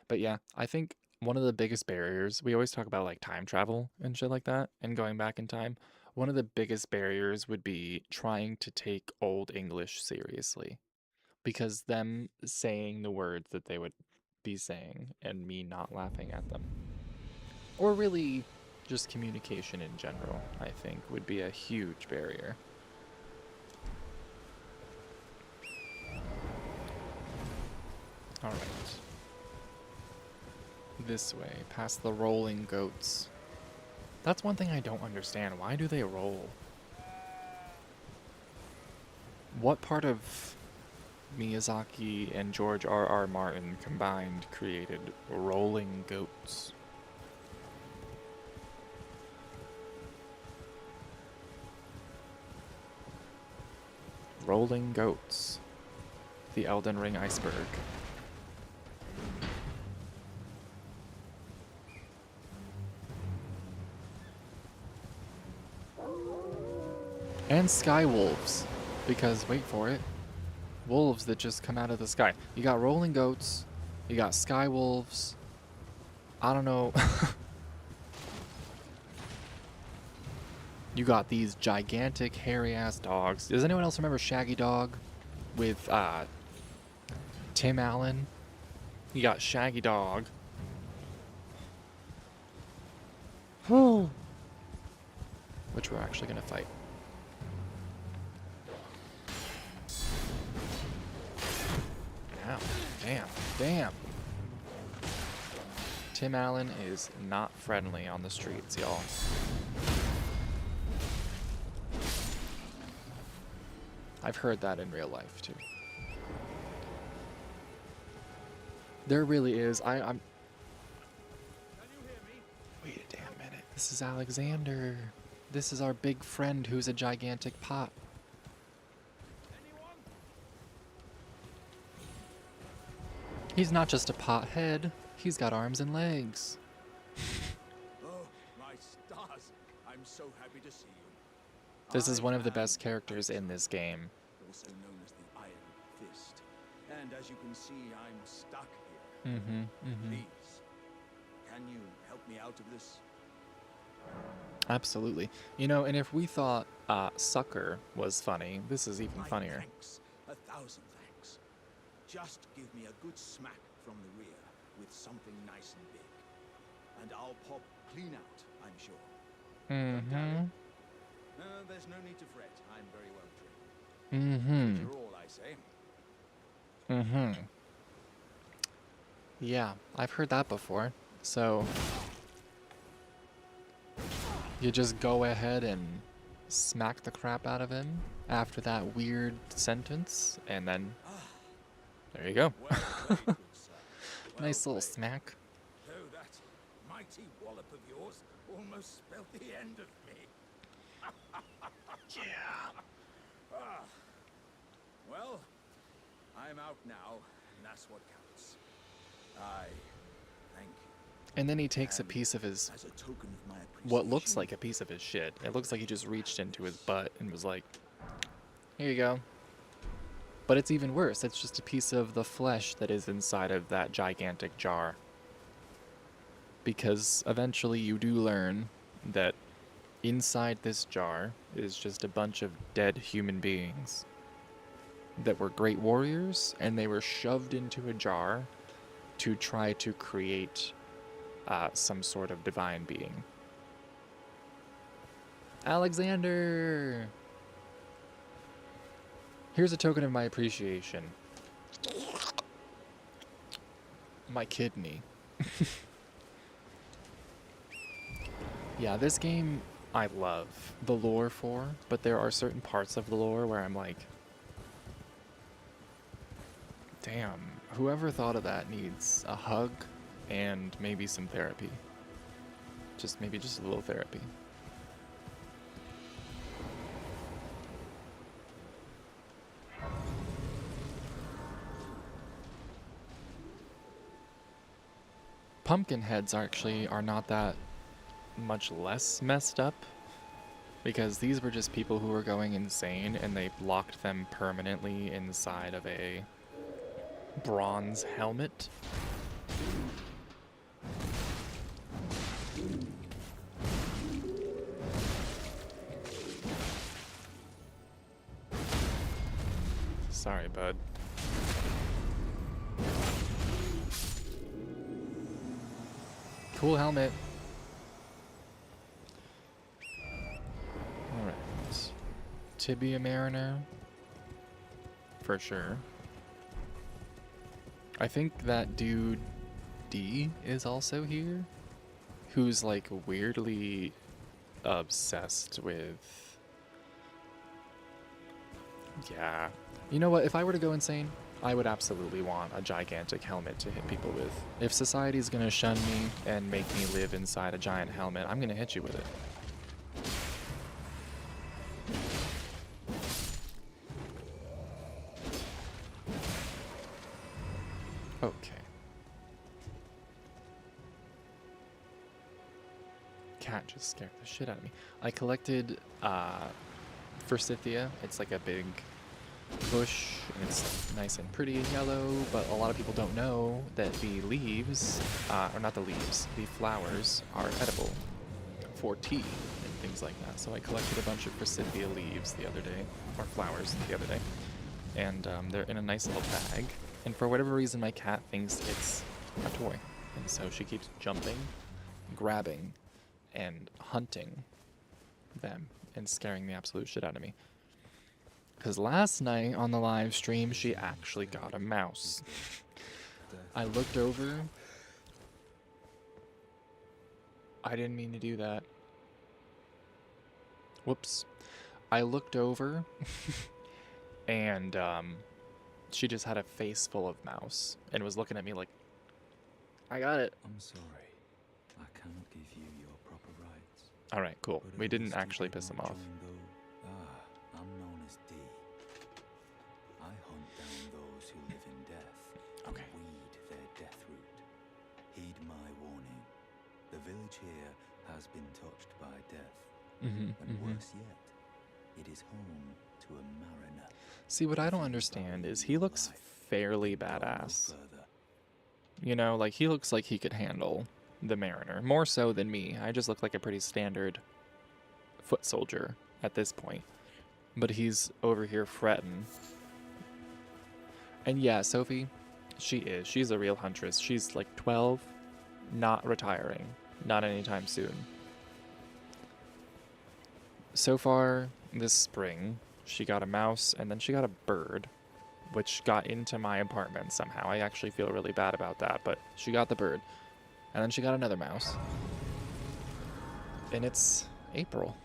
But yeah, I think one of the biggest barriers, we always talk about like time travel and shit like that and going back in time. One of the biggest barriers would be trying to take Old English seriously, because them saying the words that they would be saying and me not laughing at them, or really just communication in general, I think would be a huge barrier. All right. This way, past the rolling goats. That's one thing I don't understand. Why do they roll? What part of Miyazaki and George R.R. Martin combined created rolling goats? Rolling goats. The Elden Ring iceberg. And sky wolves, because wait for it, wolves that just come out of the sky. You got rolling goats, you got sky wolves. I don't know. You got these gigantic hairy ass dogs. Does anyone else remember Shaggy Dog with Tim Allen? You got Shaggy Dog. Which we're actually gonna fight. Ow. Damn. Damn. Tim Allen is not friendly on the streets, y'all. I've heard that in real life too. There really is. I'm. Can you hear me? Wait a damn minute. This is Alexander. This is our big friend who's a gigantic pot. Anyone? He's not just a pothead. He's got arms and legs. Oh, my stars. I'm so happy to see you. This is I one of the am best characters in this game. also known as the Iron Fist. And as you can see, I'm stuck here. Please, can you help me out of this? Absolutely. You know, and if we thought Sucker was funny, this is even My funnier. Thanks. 1,000 thanks. Just give me a good smack from the rear with something nice and big. And I'll pop clean out, I'm sure. There's no need to fret. I'm very well trained. You're all, I say. Yeah, I've heard that before. So you just go ahead and smack the crap out of him after that weird sentence, and then there you go. Well played, good sir. Well Nice little played. smack. Though that mighty wallop of yours almost spelled the end of me. Yeah. Well, I'm out now, and that's what counts. I thank you. And then he takes a piece of his, As a token of my appreciation. what looks like a piece of his shit. It looks like he just reached into his butt and was like, here you go. But it's even worse. It's just a piece of the flesh that is inside of that gigantic jar. Because eventually you do learn that inside this jar is just a bunch of dead human beings that were great warriors, and they were shoved into a jar to try to create some sort of divine being. Alexander! Here's a token of my appreciation. My kidney. Yeah, this game I love the lore for, but there are certain parts of the lore where I'm like, damn, whoever thought of that needs a hug and maybe some therapy. Maybe just a little therapy. Pumpkin heads are not that much less messed up, because these were just people who were going insane and they locked them permanently inside of a bronze helmet. Sorry, bud. Cool helmet. Alright. Tibia Mariner. For sure. I think that dude D is also here. Who's like weirdly obsessed with... Yeah. You know what? If I were to go insane, I would absolutely want a gigantic helmet to hit people with. If society's gonna shun me and make me live inside a giant helmet, I'm gonna hit you with it. Okay. Cat just scared the shit out of me. I collected Forsythia. It's like a big bush, and it's nice and pretty and yellow, but a lot of people don't know that the leaves, or not the leaves, the flowers are edible for tea and things like that. So I collected a bunch of Forsythia leaves the other day, or flowers the other day, and they're in a nice little bag. And for whatever reason, my cat thinks it's a toy, and so she keeps jumping, grabbing, and hunting them and scaring the absolute shit out of me. Because last night on the live stream, she actually got a mouse. I looked over. I didn't mean to do that. Whoops. I looked over And she just had a face full of mouse and was looking at me like, I got it. I'm sorry. I cannot give you your proper rights. All right, cool. But We at didn't least you actually did piss him not off. join I'm known as D. I hunt down those who live in death. Okay. And weed their death root. Heed my warning. The village here has been touched by death. And worse yet, it is home to a mariner. See, what I don't understand is he looks fairly badass. You know, like he looks like he could handle the Mariner, more so than me. I just look like a pretty standard foot soldier at this point. But he's over here fretting. And yeah, Sophie, she's a real huntress. She's like 12, not retiring, not anytime soon. So far this spring, she got a mouse and then she got a bird, which got into my apartment somehow. I actually feel really bad about that, but she got the bird. And then she got another mouse. And it's April.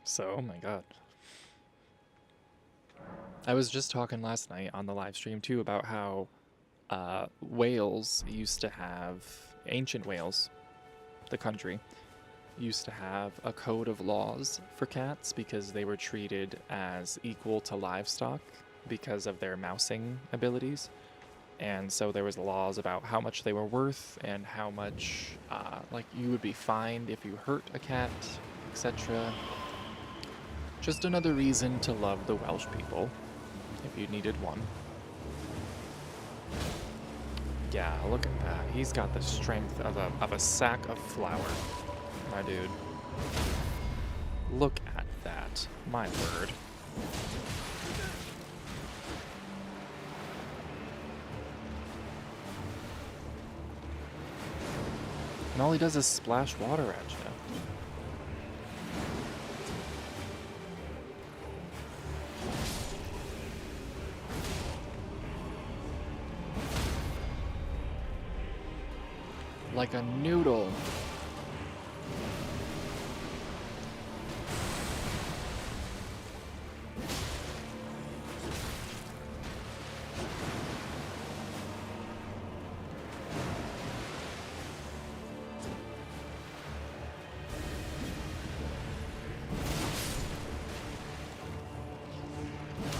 So, oh my god. I was just talking last night on the live stream too about how Wales used to have, ancient Wales, the country, used to have a code of laws for cats because they were treated as equal to livestock because of their mousing abilities. And so there was laws about how much they were worth and how much like you would be fined if you hurt a cat, etc. Just another reason to love the Welsh people, if you needed one. Yeah, look at that. He's got the strength of a sack of flour, my dude. Look at that, my word. And all he does is splash water at you. Like a noodle.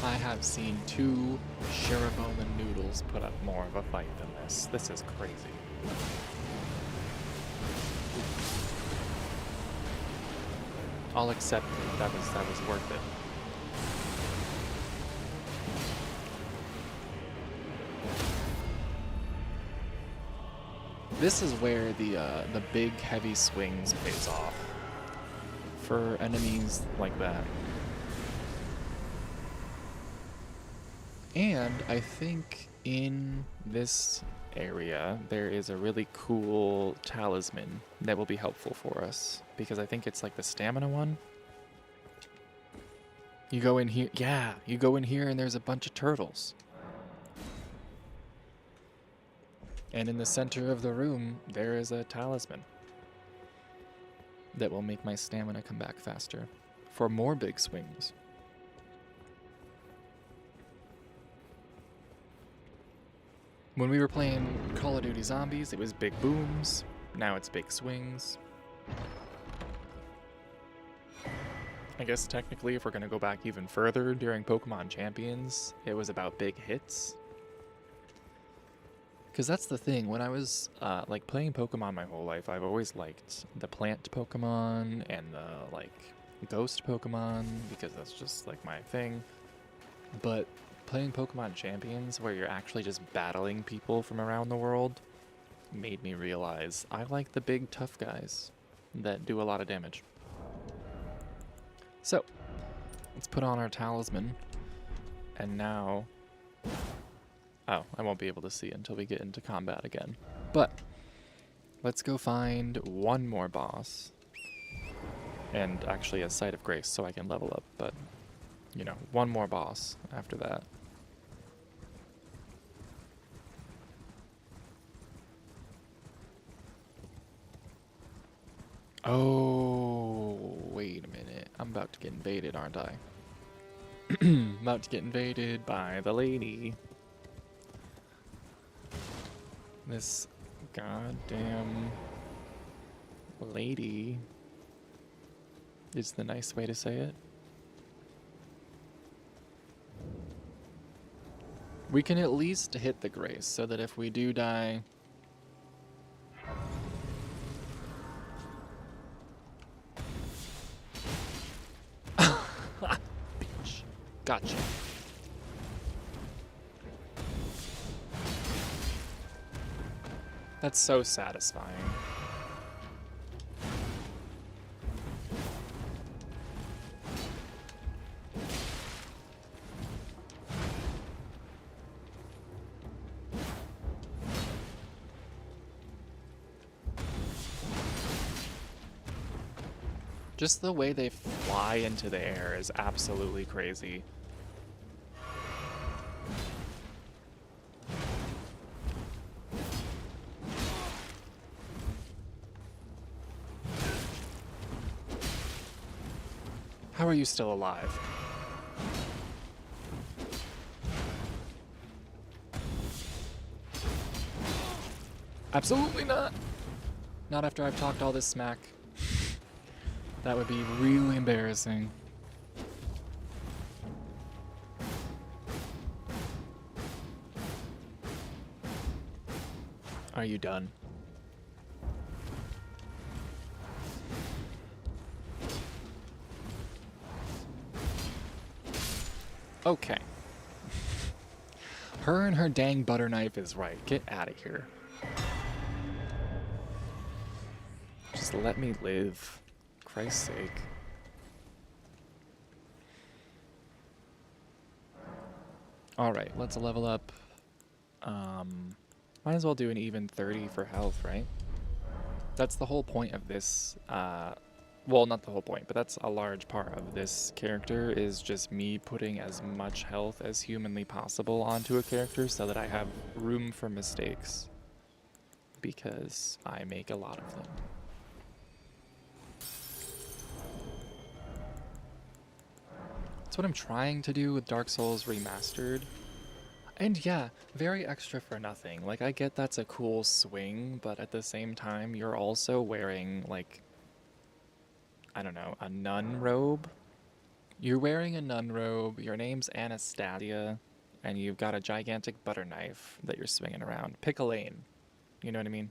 I have seen 2 Shiraboma noodles put up more of a fight than this. This is crazy. I'll accept it. That was worth it. This is where the big heavy swings pays off for enemies like that. And I think in this area there is a really cool talisman that will be helpful for us, because I think it's like the stamina one. You go in here, yeah, you go in here and there's a bunch of turtles. And in the center of the room there is a talisman that will make my stamina come back faster for more big swings. When we were playing Call of Duty Zombies, it was big booms. Now it's big swings. I guess technically, if we're going to go back even further, during Pokemon Champions, it was about big hits. Because that's the thing, when I was like playing Pokemon my whole life, I've always liked the plant Pokemon and the like ghost Pokemon, because that's just like my thing. But playing Pokemon Champions, where you're actually just battling people from around the world, made me realize I like the big tough guys that do a lot of damage. So, let's put on our talisman, and now... Oh, I won't be able to see until we get into combat again. But, let's go find one more boss, and actually a Site of Grace so I can level up, but, you know, one more boss after that. Oh, wait a minute. I'm about to get invaded, aren't I? About to get invaded by the lady. This goddamn lady is the nice way to say it. We can at least hit the grace so that if we do die... Bitch. Gotcha. That's so satisfying. Just the way they fly into the air is absolutely crazy. How are you still alive? Absolutely not. Not after I've talked all this smack. That would be really embarrassing. Are you done? Okay. Her and her dang butter knife is right. Get out of here. Just let me live. Christ's sake. Alright, let's level up. Might as well do an even 30 for health, right? That's the whole point of this, well, not the whole point, but that's a large part of this character, is just me putting as much health as humanly possible onto a character so that I have room for mistakes. Because I make a lot of them. That's what I'm trying to do with Dark Souls Remastered. And yeah, very extra for nothing. Like, I get that's a cool swing, but at the same time, you're also wearing, like, I don't know, a nun robe? You're wearing a nun robe, your name's Anastasia, and you've got a gigantic butter knife that you're swinging around. Pick a lane. You know what I mean?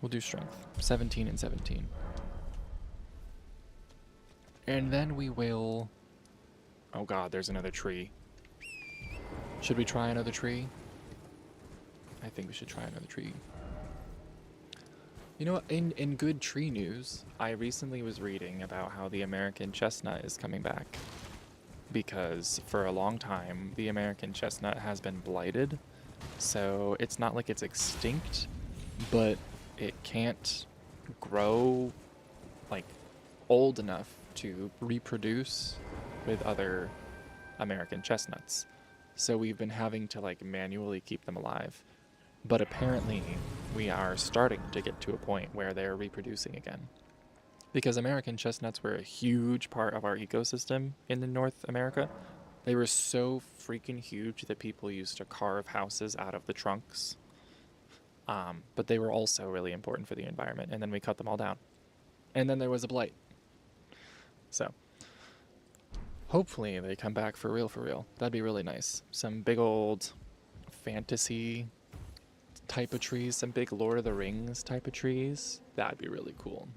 We'll do strength. 17 and 17. And then we will... Oh god, there's another tree. Should we try another tree? I think we should try another tree. You know what, in good tree news, I recently was reading about how the American chestnut is coming back. Because for a long time, the American chestnut has been blighted. So it's not like it's extinct, but it can't grow, like, old enough to reproduce with other American chestnuts. So we've been having to, like, manually keep them alive. But apparently we are starting to get to a point where they're reproducing again. Because American chestnuts were a huge part of our ecosystem in North America. They were so freaking huge that people used to carve houses out of the trunks. But they were also really important for the environment, and then we cut them all down. And then there was a blight. So hopefully they come back for real, for real. That'd be really nice. Some big old fantasy type of trees, some big Lord of the Rings type of trees. That'd be really cool.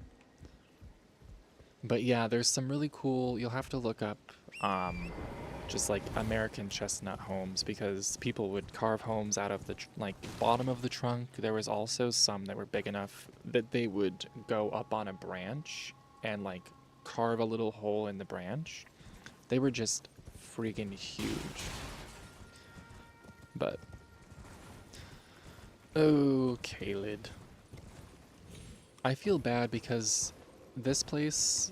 But yeah, there's some really cool, you'll have to look up just like American chestnut homes, because people would carve homes out of the like bottom of the trunk. There was also some that were big enough that they would go up on a branch and like carve a little hole in the branch. They were just freaking huge. But oh, Caelid. I feel bad because this place,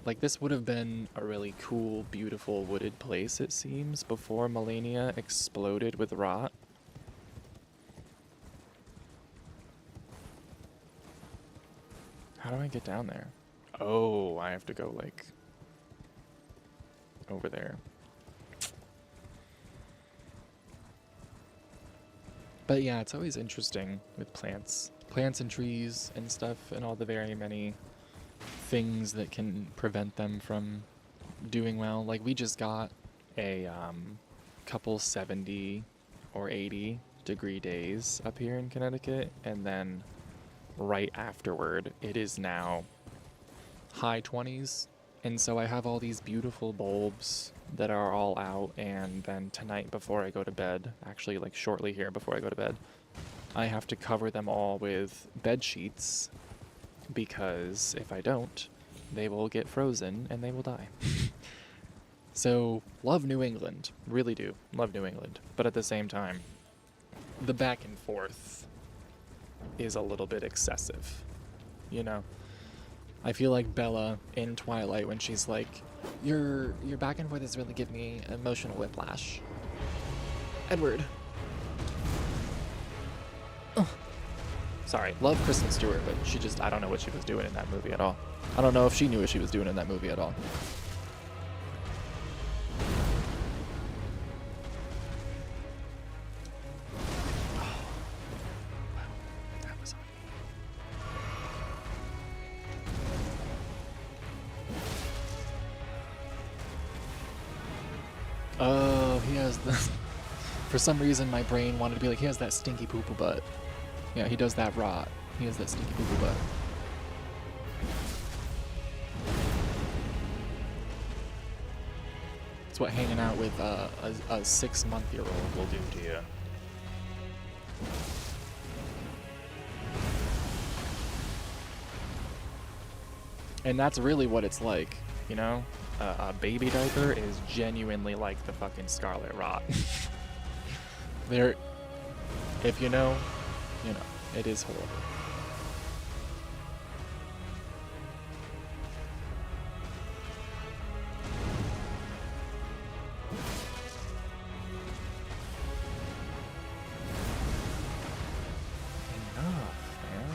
like, this would have been a really cool, beautiful, wooded place, it seems, before Malenia exploded with rot. How do I get down there? Oh, I have to go, like, over there. But yeah, it's always interesting with plants. Plants and trees and stuff, and all the very many things that can prevent them from doing well. Like, we just got a couple 70 or 80-degree days up here in Connecticut, and then right afterward, it is now high 20s. And so I have all these beautiful bulbs that are all out, and then tonight before I go to bed, actually like shortly here before I go to bed, I have to cover them all with bed sheets, because if I don't, they will get frozen and they will die. So, love New England. Really do. Love New England. But at the same time, the back and forth is a little bit excessive. You know? I feel like Bella in Twilight when she's like, your back and forth is really giving me emotional whiplash. Edward. Ugh. Sorry, love Kristen Stewart, but she just, I don't know what she was doing in that movie at all. I don't know if she knew what she was doing in that movie at all. Oh, he has the... For some reason, my brain wanted to be like, he has that stinky poo-poo butt. Yeah, he does that rot. He has that stinky poo-poo butt. It's what hanging out with a 6-month-year-old will do to you. And that's really what it's like, you know? A baby diaper is genuinely like the fucking scarlet rot. There, if you know, it is horrible. Enough, man.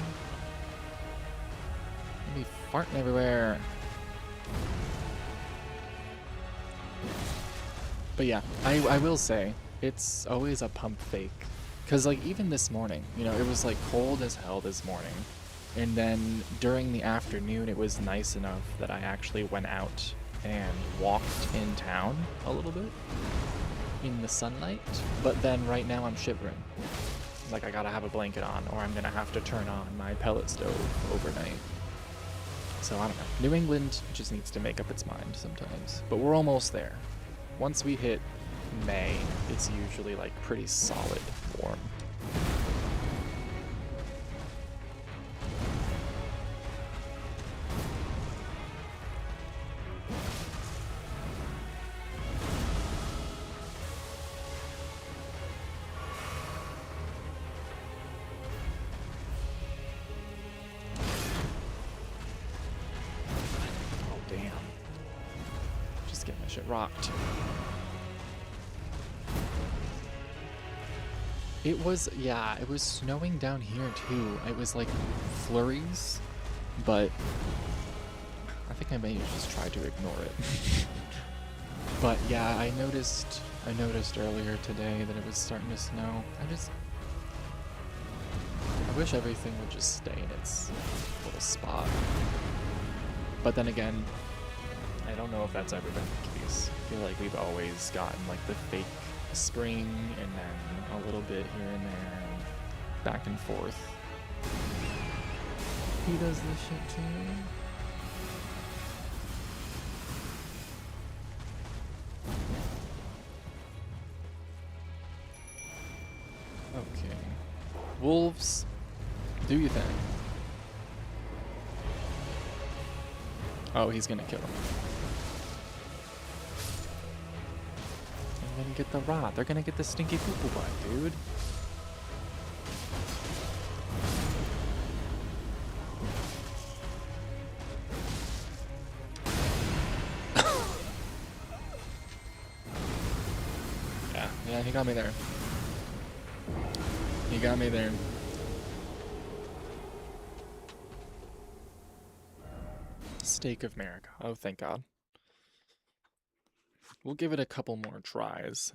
You be farting everywhere. But yeah, I will say, it's always a pump fake. Because, like, even this morning, it was, like, cold as hell this morning. And then during the afternoon, it was nice enough that I actually went out and walked in town a little bit in the sunlight. But then right now I'm shivering. Like, I gotta have a blanket on, or I'm gonna have to turn on my pellet stove overnight. So, I don't know. New England just needs to make up its mind sometimes. But we're almost there. Once we hit May, it's usually like pretty solid warm. Oh damn. Just getting my shit rocked. It was snowing down here too. It was like flurries, but I think I may just try to ignore it. But yeah, I noticed earlier today that it was starting to snow. I wish everything would just stay in its little spot. But then again, I don't know if that's ever been the case. I feel like we've always gotten like the fake spring and then a little bit here and there and back and forth. He does this shit too. Okay. Wolves, do you think? Oh, he's gonna kill him. Gonna get the rot. They're gonna get the stinky poo-poo butt, dude. Yeah, he got me there. He got me there. mistake of America. Oh, thank God. We'll give it a couple more tries.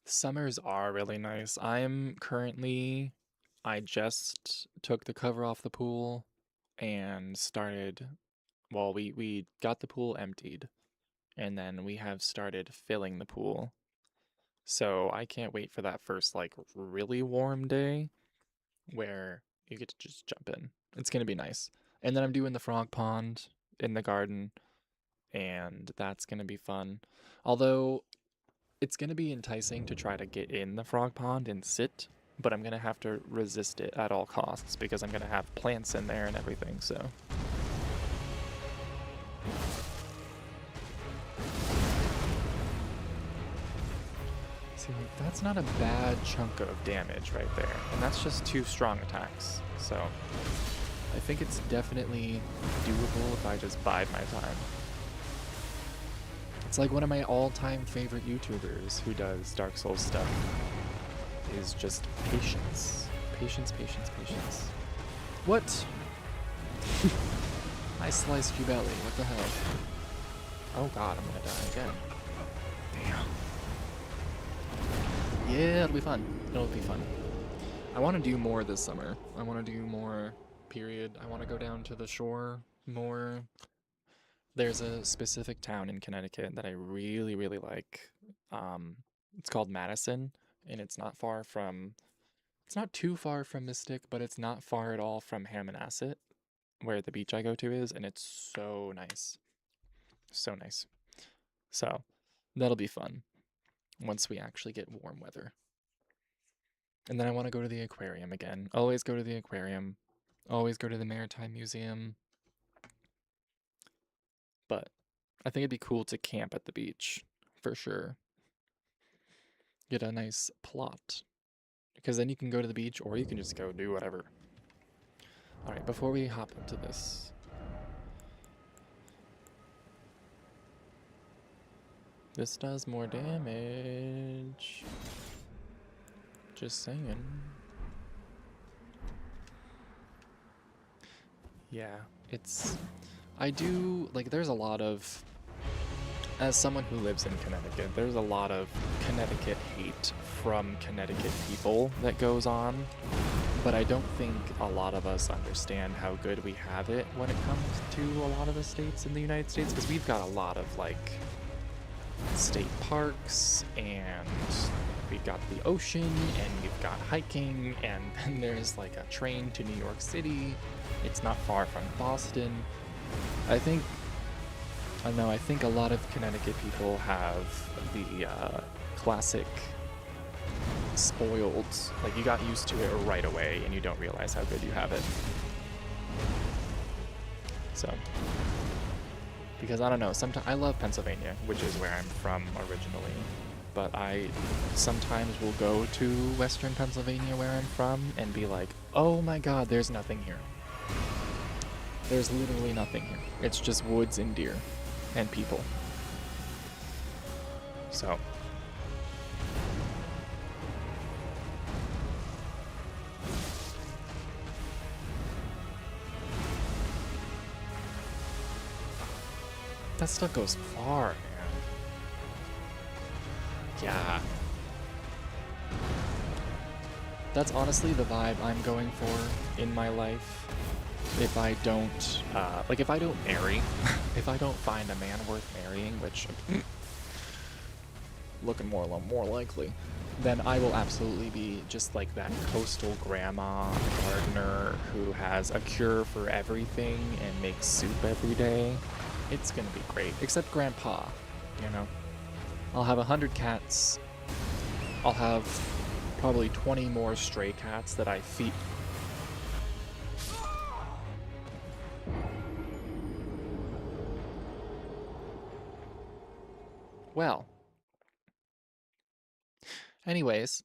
Summers are really nice. I just took the cover off the pool and started, well, we got the pool emptied and then we have started filling the pool. So I can't wait for that first like really warm day where you get to just jump in. It's gonna be nice. And then I'm doing the frog pond in the garden, and that's gonna be fun. Although it's gonna be enticing to try to get in the frog pond and sit, but I'm gonna have to resist it at all costs because I'm gonna have plants in there and everything, so. See, like, that's not a bad chunk of damage right there, and that's just 2 strong attacks, so I think it's definitely doable if I just bide my time. It's like one of my all-time favorite YouTubers who does Dark Souls stuff is just patience. Patience, patience, patience. What? I sliced your belly, what the hell? Oh god, I'm gonna die again. Damn. Yeah, it'll be fun. It'll be fun. I want to do more this summer. I want to do more, period. I want to go down to the shore more. There's a specific town in Connecticut that I really, really like. It's called Madison, and it's not too far from Mystic, but it's not far at all from Hammonasset, where the beach I go to is, and it's so nice. So nice. So, that'll be fun once we actually get warm weather. And then I want to go to the aquarium again. Always go to the aquarium. Always go to the Maritime Museum. But I think it'd be cool to camp at the beach, for sure. Get a nice plot. Because then you can go to the beach, or you can just go do whatever. Alright, before we hop into this, this does more damage. Just saying. Yeah, I do, like, there's a lot of, as someone who lives in Connecticut, there's a lot of Connecticut hate from Connecticut people that goes on, but I don't think a lot of us understand how good we have it when it comes to a lot of the states in the United States, because we've got a lot of, like, state parks, and we've got the ocean, and we've got hiking, and then there's, like, a train to New York City. It's not far from Boston. I think a lot of Connecticut people have the classic spoiled, like you got used to it right away and you don't realize how good you have it. So, because I don't know, sometimes I love Pennsylvania, which is where I'm from originally, but I sometimes will go to Western Pennsylvania where I'm from and be like, oh my god, there's nothing here. There's literally nothing here. It's just woods and deer and people. So. That stuff goes far, man. Yeah. That's honestly the vibe I'm going for in my life. If I don't, if I don't marry, if I don't find a man worth marrying, which looking more likely, then I will absolutely be just like that coastal grandma gardener who has a cure for everything and makes soup every day. It's gonna be great, except grandpa, you know? I'll have 100 cats. I'll have probably 20 more stray cats that I feed. Well, anyways,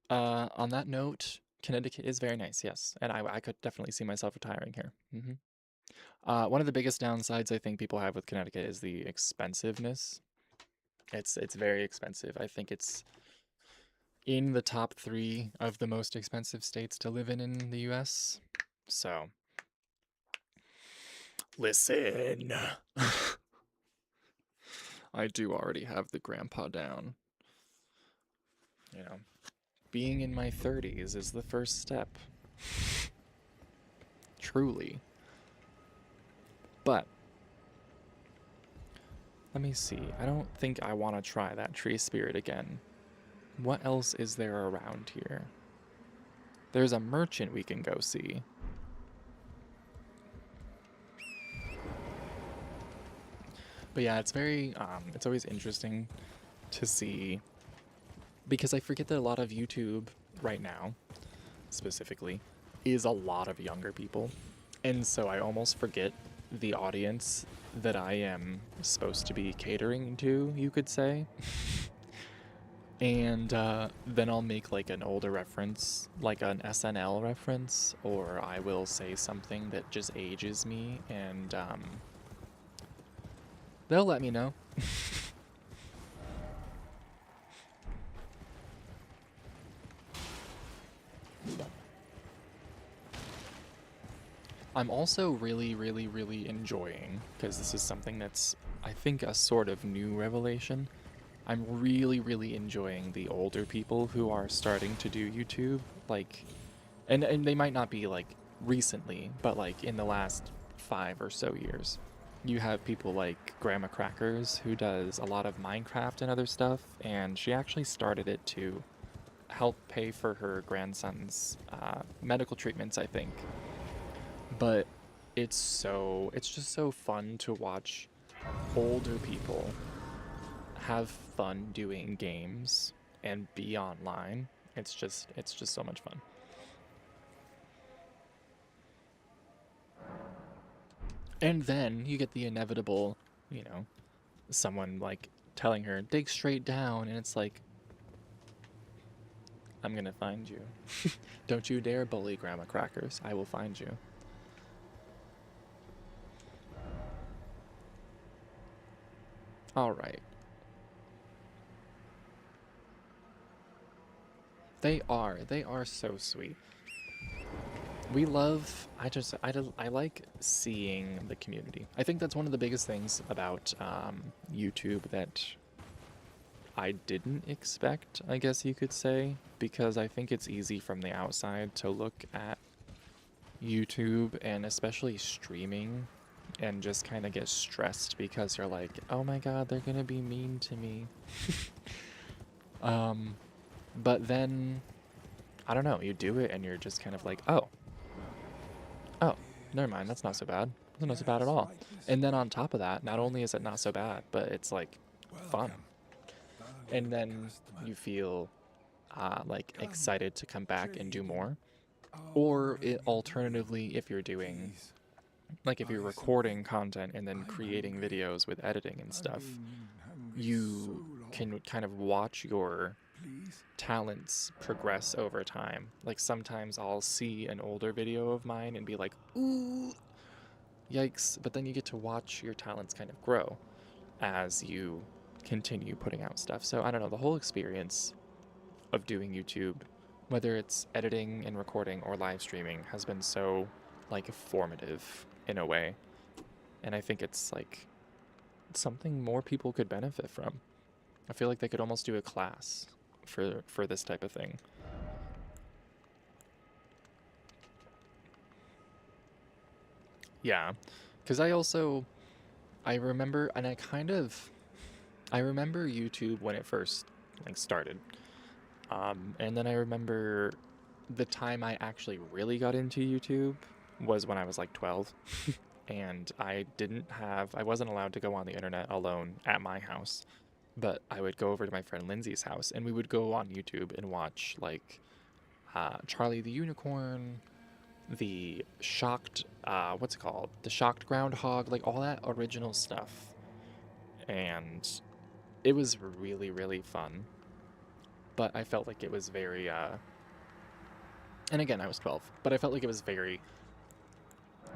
on that note, Connecticut is very nice, yes, and I could definitely see myself retiring here. One of the biggest downsides I think people have with Connecticut is the expensiveness. It's very expensive. I think it's in the top 3 of the most expensive states to live in the US. So, listen. I do already have the grandpa down. You know, being in my 30s is the first step. Truly. But let me see. I don't think I want to try that tree spirit again. What else is there around here? There's a merchant we can go see. But yeah, it's very, it's always interesting to see, because I forget that a lot of YouTube right now, specifically, is a lot of younger people. And so I almost forget the audience that I am supposed to be catering to, you could say. And then I'll make like an older reference, like an SNL reference, or I will say something that just ages me, and they'll let me know. I'm also really, really, really enjoying, because this is something that's, I think, a sort of new revelation. I'm really, really enjoying the older people who are starting to do YouTube, like, and they might not be like recently, but like in the last 5 or so years. You have people like Grandma Crackers, who does a lot of Minecraft and other stuff, and she actually started it to help pay for her grandson's medical treatments, I think. But it's just so fun to watch older people have fun doing games and be online. It's just so much fun. And then you get the inevitable, you know, someone like telling her, dig straight down, and it's like, I'm gonna find you. Don't you dare bully Grandma Crackers. I will find you. All right. They are so sweet. We love, I like seeing the community. I think that's one of the biggest things about YouTube that I didn't expect, I guess you could say, because I think it's easy from the outside to look at YouTube and especially streaming and just kind of get stressed because you're like, oh my god, they're gonna be mean to me. But then, I don't know, you do it and you're just kind of like, oh, never mind, that's not so bad. That's not so bad at all. And then on top of that, not only is it not so bad, but it's like fun. And then you feel like excited to come back and do more. Or alternatively, if you're doing, like if you're recording content and then creating videos with editing and stuff, you can kind of watch your talents progress over time. Like sometimes I'll see an older video of mine and be like, ooh, yikes. But then you get to watch your talents kind of grow as you continue putting out stuff. So I don't know, the whole experience of doing YouTube, whether it's editing and recording or live streaming, has been so like formative in a way. And I think it's like something more people could benefit from. I feel like they could almost do a class for this type of thing. Yeah, because I remember, and I remember YouTube when it first like started. And then I remember the time I actually really got into YouTube was when I was like 12. And I wasn't allowed to go on the internet alone at my house. But I would go over to my friend Lindsay's house and we would go on YouTube and watch like Charlie the Unicorn, the Shocked, what's it called? The Shocked Groundhog, like all that original stuff. And it was really, really fun. But I felt like it was very, and again, I was 12, but I felt like it was very,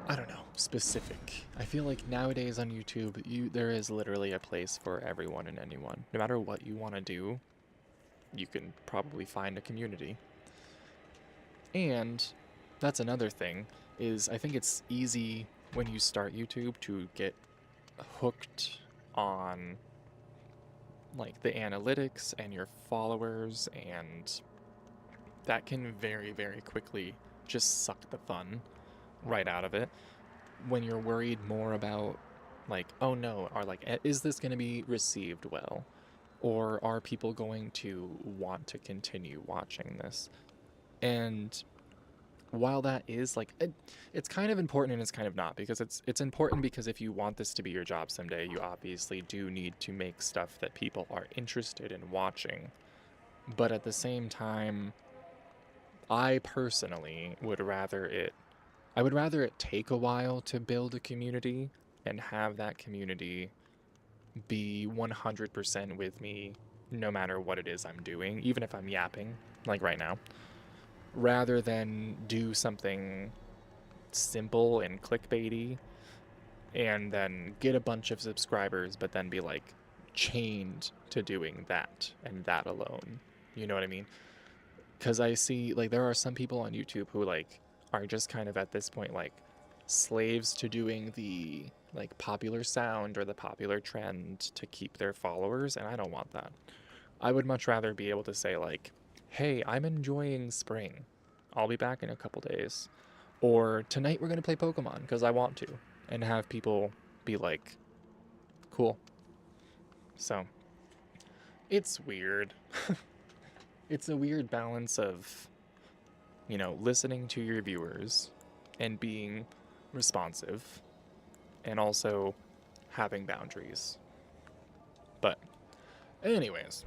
I don't know, specific. I feel like nowadays on YouTube, there is literally a place for everyone and anyone. No matter what you want to do, you can probably find a community. And that's another thing, is I think it's easy when you start YouTube to get hooked on like the analytics and your followers, and that can very, very quickly just suck the fun right out of it when you're worried more about like, oh no, are like, is this going to be received well, or are people going to want to continue watching this? And while that is like it's kind of important and it's kind of not, because it's important because if you want this to be your job someday, you obviously do need to make stuff that people are interested in watching. But at the same time, I personally would rather it take a while to build a community and have that community be 100% with me no matter what it is I'm doing, even if I'm yapping like right now, rather than do something simple and clickbaity and then get a bunch of subscribers but then be like chained to doing that and that alone. You know what I mean? Because I see like there are some people on YouTube who like are just kind of at this point like slaves to doing the like popular sound or the popular trend to keep their followers, and I don't want that. I would much rather be able to say like, hey, I'm enjoying spring, I'll be back in a couple days, or tonight we're gonna play Pokemon because I want to, and have people be like, cool. So it's weird. It's a weird balance of, you know, listening to your viewers and being responsive and also having boundaries. But anyways,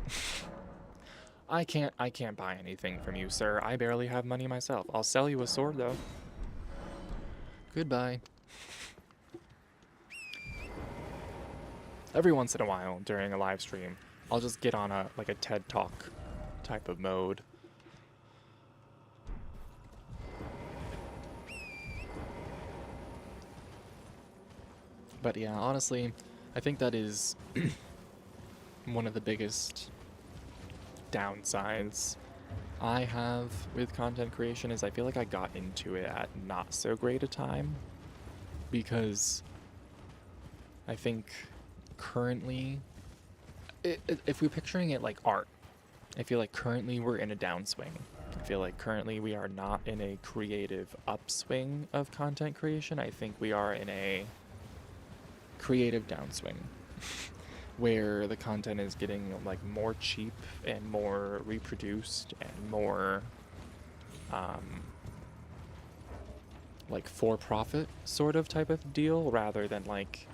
I can't buy anything from you, sir. I barely have money myself. I'll sell you a sword though. Goodbye. Every once in a while during a live stream, I'll just get on a like a TED Talk type of mode. But yeah, honestly, I think that is one of the biggest downsides I have with content creation, is I feel like I got into it at not so great a time, because I think currently, if we're picturing it like art, I feel like currently we're in a downswing. I feel like currently we are not in a creative upswing of content creation. I think we are in a creative downswing where the content is getting like more cheap and more reproduced and more like for-profit sort of type of deal, rather than like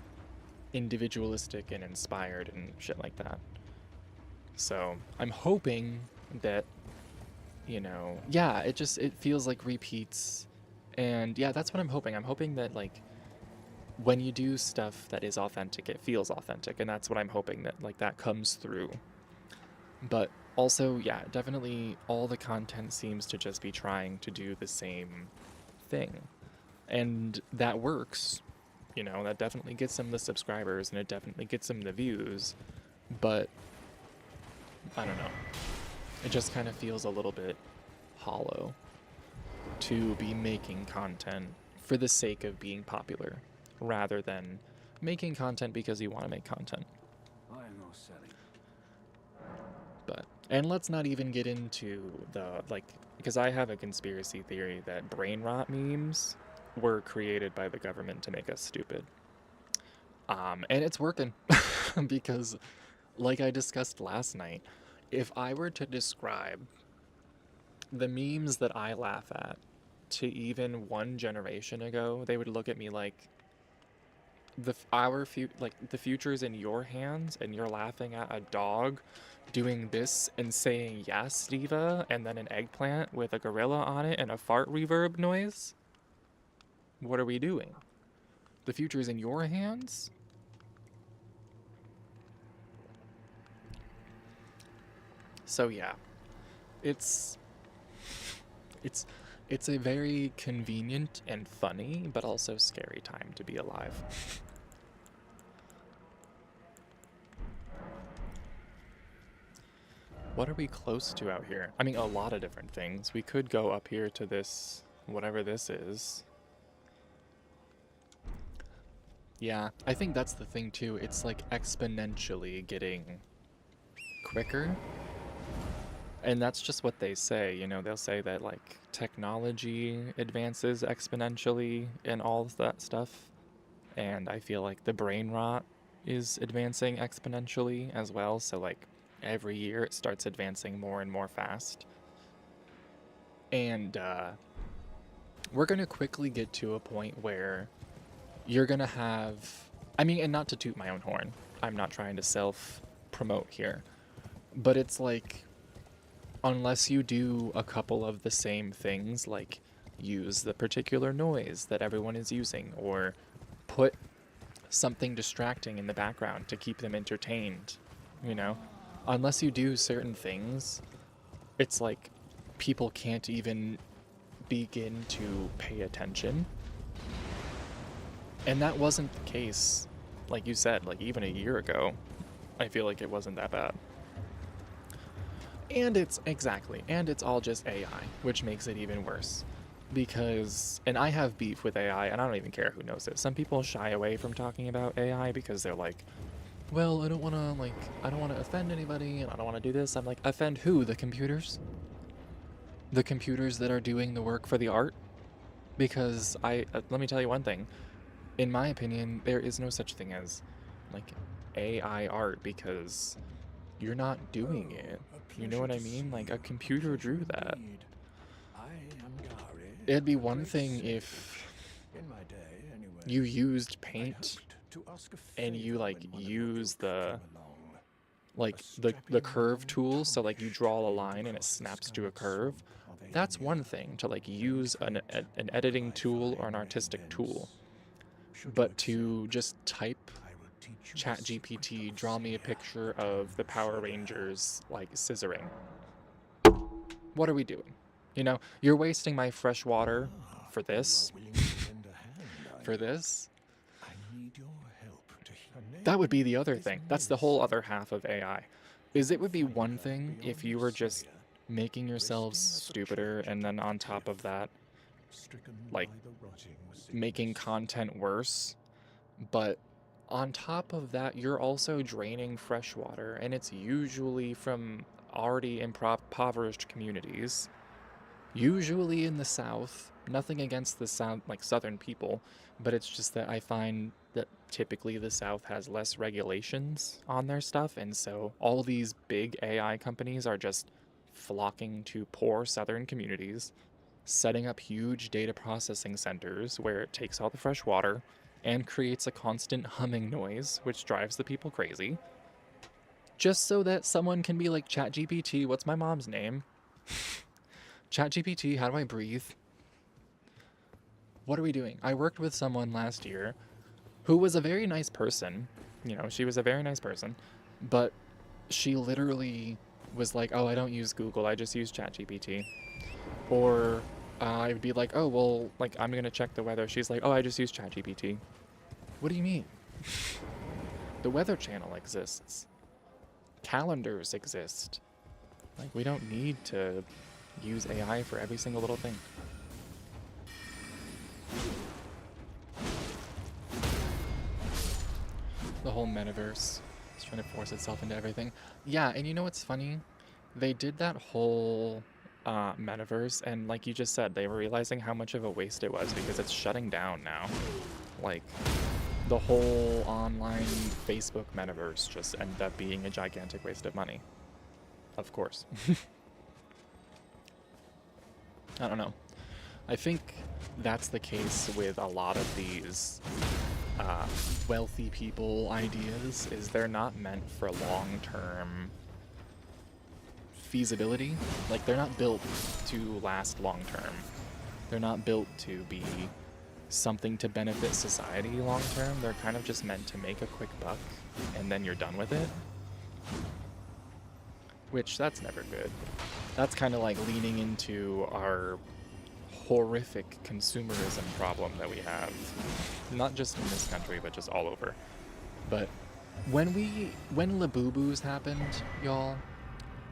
individualistic and inspired and shit like that. So I'm hoping that, you know, yeah, it feels like repeats, and yeah, that's what I'm hoping. I'm hoping that like when you do stuff that is authentic, it feels authentic, and that's what I'm hoping, that like that comes through. But also, yeah, definitely all the content seems to just be trying to do the same thing, and that works. You know, that definitely gets them the subscribers and it definitely gets them the views, but I don't know. It just kind of feels a little bit hollow to be making content for the sake of being popular, rather than making content because you want to make content. I am no selling. But, and let's not even get into the, like, because I have a conspiracy theory that brain rot memes were created by the government to make us stupid. And it's working because, like I discussed last night, if I were to describe the memes that I laugh at to even one generation ago, they would look at me like, the future's in your hands and you're laughing at a dog doing this and saying yes, Diva, and then an eggplant with a gorilla on it and a fart reverb noise? What are we doing? The future's in your hands? So yeah, it's a very convenient and funny, but also scary time to be alive. What are we close to out here? I mean, a lot of different things. We could go up here to this, whatever this is. Yeah, I think that's the thing too. It's like exponentially getting quicker. And that's just what they say, you know, they'll say that like technology advances exponentially and all of that stuff. And I feel like the brain rot is advancing exponentially as well. So like every year it starts advancing more and more fast. And we're going to quickly get to a point where you're going to have, I mean, and not to toot my own horn, I'm not trying to self-promote here, but it's like, unless you do a couple of the same things, like use the particular noise that everyone is using, or put something distracting in the background to keep them entertained, you know? Unless you do certain things, it's like people can't even begin to pay attention. And that wasn't the case, like you said, like even a year ago. I feel like it wasn't that bad. And it's all just AI, which makes it even worse. Because, and I have beef with AI, and I don't even care who knows it. Some people shy away from talking about AI because they're like, well, I don't want to offend anybody, and I don't want to do this. I'm like, offend who? The computers? The computers that are doing the work for the art? Because let me tell you one thing. In my opinion, there is no such thing as, like, AI art, because you're not doing it. You know what I mean? Like, a computer drew that. It'd be one thing if you used paint and you, like, use the curve tool, so, like, you draw a line and it snaps to a curve. That's one thing, to, like, use an editing tool or an artistic tool. But to just type ChatGPT, draw me a picture of the Power Rangers, like, scissoring. What are we doing? You know, you're wasting my fresh water for this. For this. That would be the other thing. That's the whole other half of AI. Is it would be one thing if you were just making yourselves stupider, and then on top of that, like, making content worse. But on top of that, you're also draining fresh water, and it's usually from already impoverished communities, usually in the South. Nothing against the South, like Southern people, but it's just that I find that typically the South has less regulations on their stuff, and so all these big AI companies are just flocking to poor Southern communities, setting up huge data processing centers where it takes all the fresh water and creates a constant humming noise, which drives the people crazy, just so that someone can be like, ChatGPT, what's my mom's name? ChatGPT, how do I breathe? What are we doing? I worked with someone last year who was a very nice person. You know, she was a very nice person, but she literally was like, oh, I don't use Google, I just use ChatGPT. Or I'd be like, oh, well, like, I'm gonna check the weather. She's like, oh, I just use ChatGPT. What do you mean? The Weather Channel exists. Calendars exist. Like, we don't need to use AI for every single little thing. The whole metaverse is trying to force itself into everything. Yeah, and you know what's funny? They did that whole metaverse, and like you just said, they were realizing how much of a waste it was because it's shutting down now. Like, the whole online Facebook metaverse just ended up being a gigantic waste of money. Of course. I don't know. I think that's the case with a lot of these wealthy people ideas, is they're not meant for long-term feasibility. Like, they're not built to last long-term. They're not built to be something to benefit society long-term. They're kind of just meant to make a quick buck, and then you're done with it. Which, that's never good. That's kind of like leaning into our horrific consumerism problem that we have. Not just in this country, but just all over. But when Labubu's happened, y'all,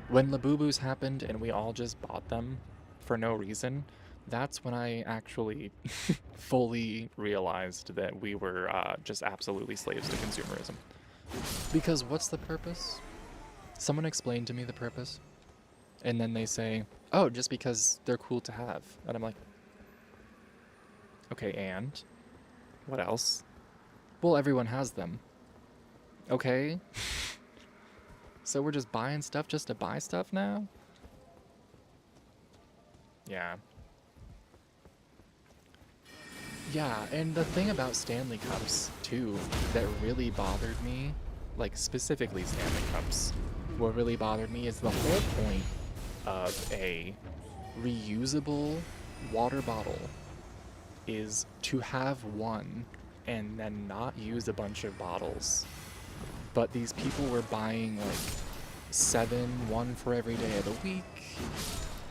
When Labubus happened and we all just bought them for no reason, that's when I actually fully realized that we were just absolutely slaves to consumerism. Because what's the purpose? Someone explained to me the purpose, and then they say, oh, just because they're cool to have. And I'm like, okay, and? What else? Well, everyone has them. Okay. So we're just buying stuff just to buy stuff now? Yeah. Yeah, and the thing about Stanley Cups, too, that really bothered me, like specifically Stanley Cups, what really bothered me is the whole point of a reusable water bottle is to have one and then not use a bunch of bottles. But these people were buying like 7, one for every day of the week.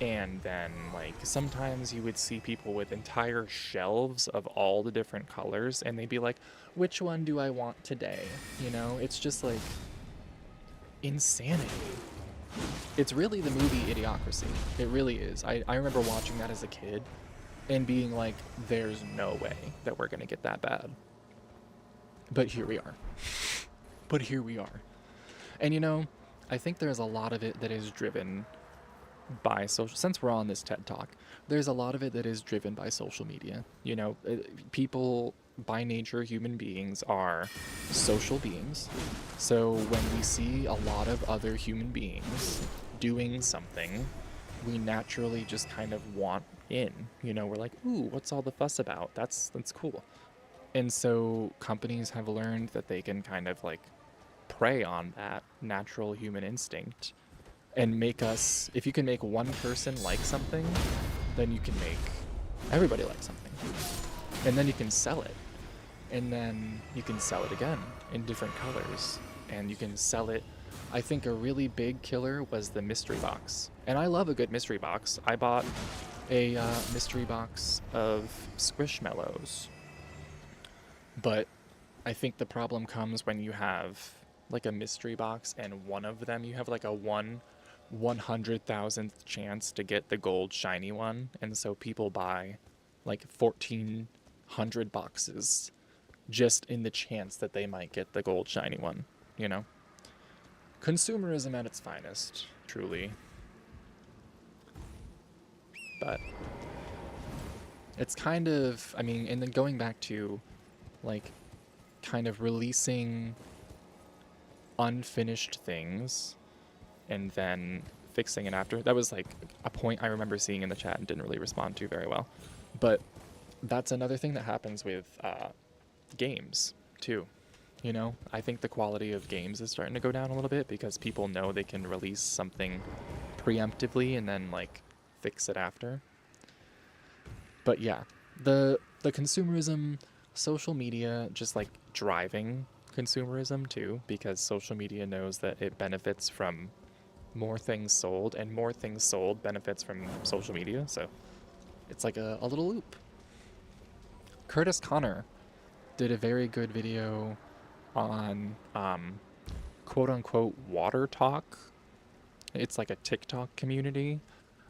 And then, like, sometimes you would see people with entire shelves of all the different colors, and they'd be like, which one do I want today? You know, it's just like insanity. It's really the movie Idiocracy. It really is. I remember watching that as a kid and being like, there's no way that we're going to get that bad. But here we are. But here we are. And, you know, I think there's a lot of it that is driven by social, since we're on this TED Talk, there's a lot of it that is driven by social media. You know, people by nature, human beings are social beings. So when we see a lot of other human beings doing something, we naturally just kind of want in. You know, we're like, ooh, what's all the fuss about? That's cool. And so companies have learned that they can kind of like prey on that natural human instinct and make us, if you can make one person like something, then you can make everybody like something. And then you can sell it. And then you can sell it again in different colors. And you can sell it. I think a really big killer was the mystery box. And I love a good mystery box. I bought a mystery box of Squishmallows. But I think the problem comes when you have like a mystery box and one of them, you have like a 1/100,000th chance to get the gold shiny one. And so people buy like 1,400 boxes just in the chance that they might get the gold shiny one, you know? Consumerism at its finest, truly. But it's kind of, I mean, and then going back to like kind of releasing unfinished things and then fixing it after. That was like a point I remember seeing in the chat and didn't really respond to very well. But that's another thing that happens with games too. You know, I think the quality of games is starting to go down a little bit because people know they can release something preemptively and then like fix it after. But yeah, the consumerism, social media just like driving consumerism too, because social media knows that it benefits from more things sold, and more things sold benefits from social media. So it's like a little loop. Curtis Connor did a very good video on quote unquote water talk. It's like a TikTok community.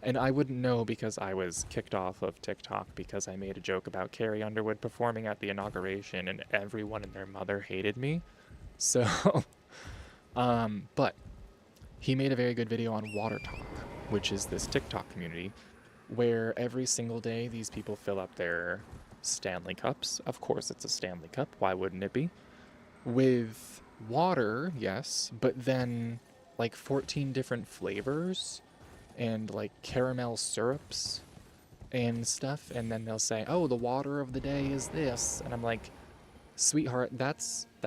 And I wouldn't know because I was kicked off of TikTok because I made a joke about Carrie Underwood performing at the inauguration and everyone and their mother hated me. So, but he made a very good video on Water Talk, which is this TikTok community where every single day these people fill up their Stanley Cups. Of course it's a Stanley Cup. Why wouldn't it be? With water, yes, but then like 14 different flavors and like caramel syrups and stuff, and then they'll say, oh, the water of the day is this, and I'm like, sweetheart, that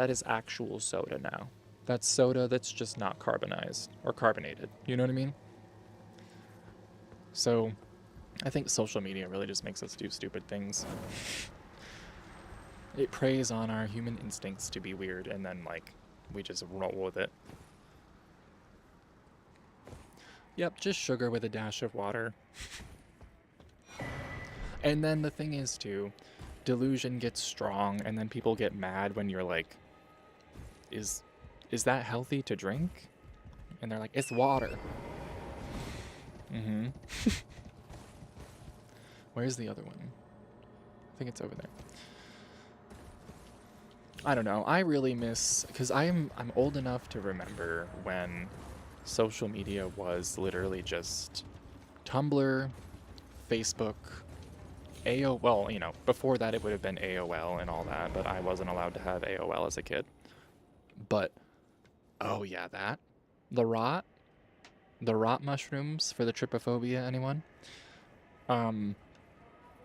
is actual soda now. That's soda that's just not carbonized or carbonated, you know what I mean? So I think social media really just makes us do stupid things. It preys on our human instincts to be weird, and then like we just roll with it. Yep, just sugar with a dash of water. And then the thing is too, delusion gets strong, and then people get mad when you're like, is that healthy to drink? And they're like, it's water. Mm-hmm. Where's the other one? I think it's over there. I don't know. I really miss, because I'm old enough to remember when social media was literally just Tumblr, Facebook, AOL. Well, you know, before that it would have been AOL and all that, but I wasn't allowed to have AOL as a kid. But oh yeah, that the rot mushrooms for the trypophobia. Anyone?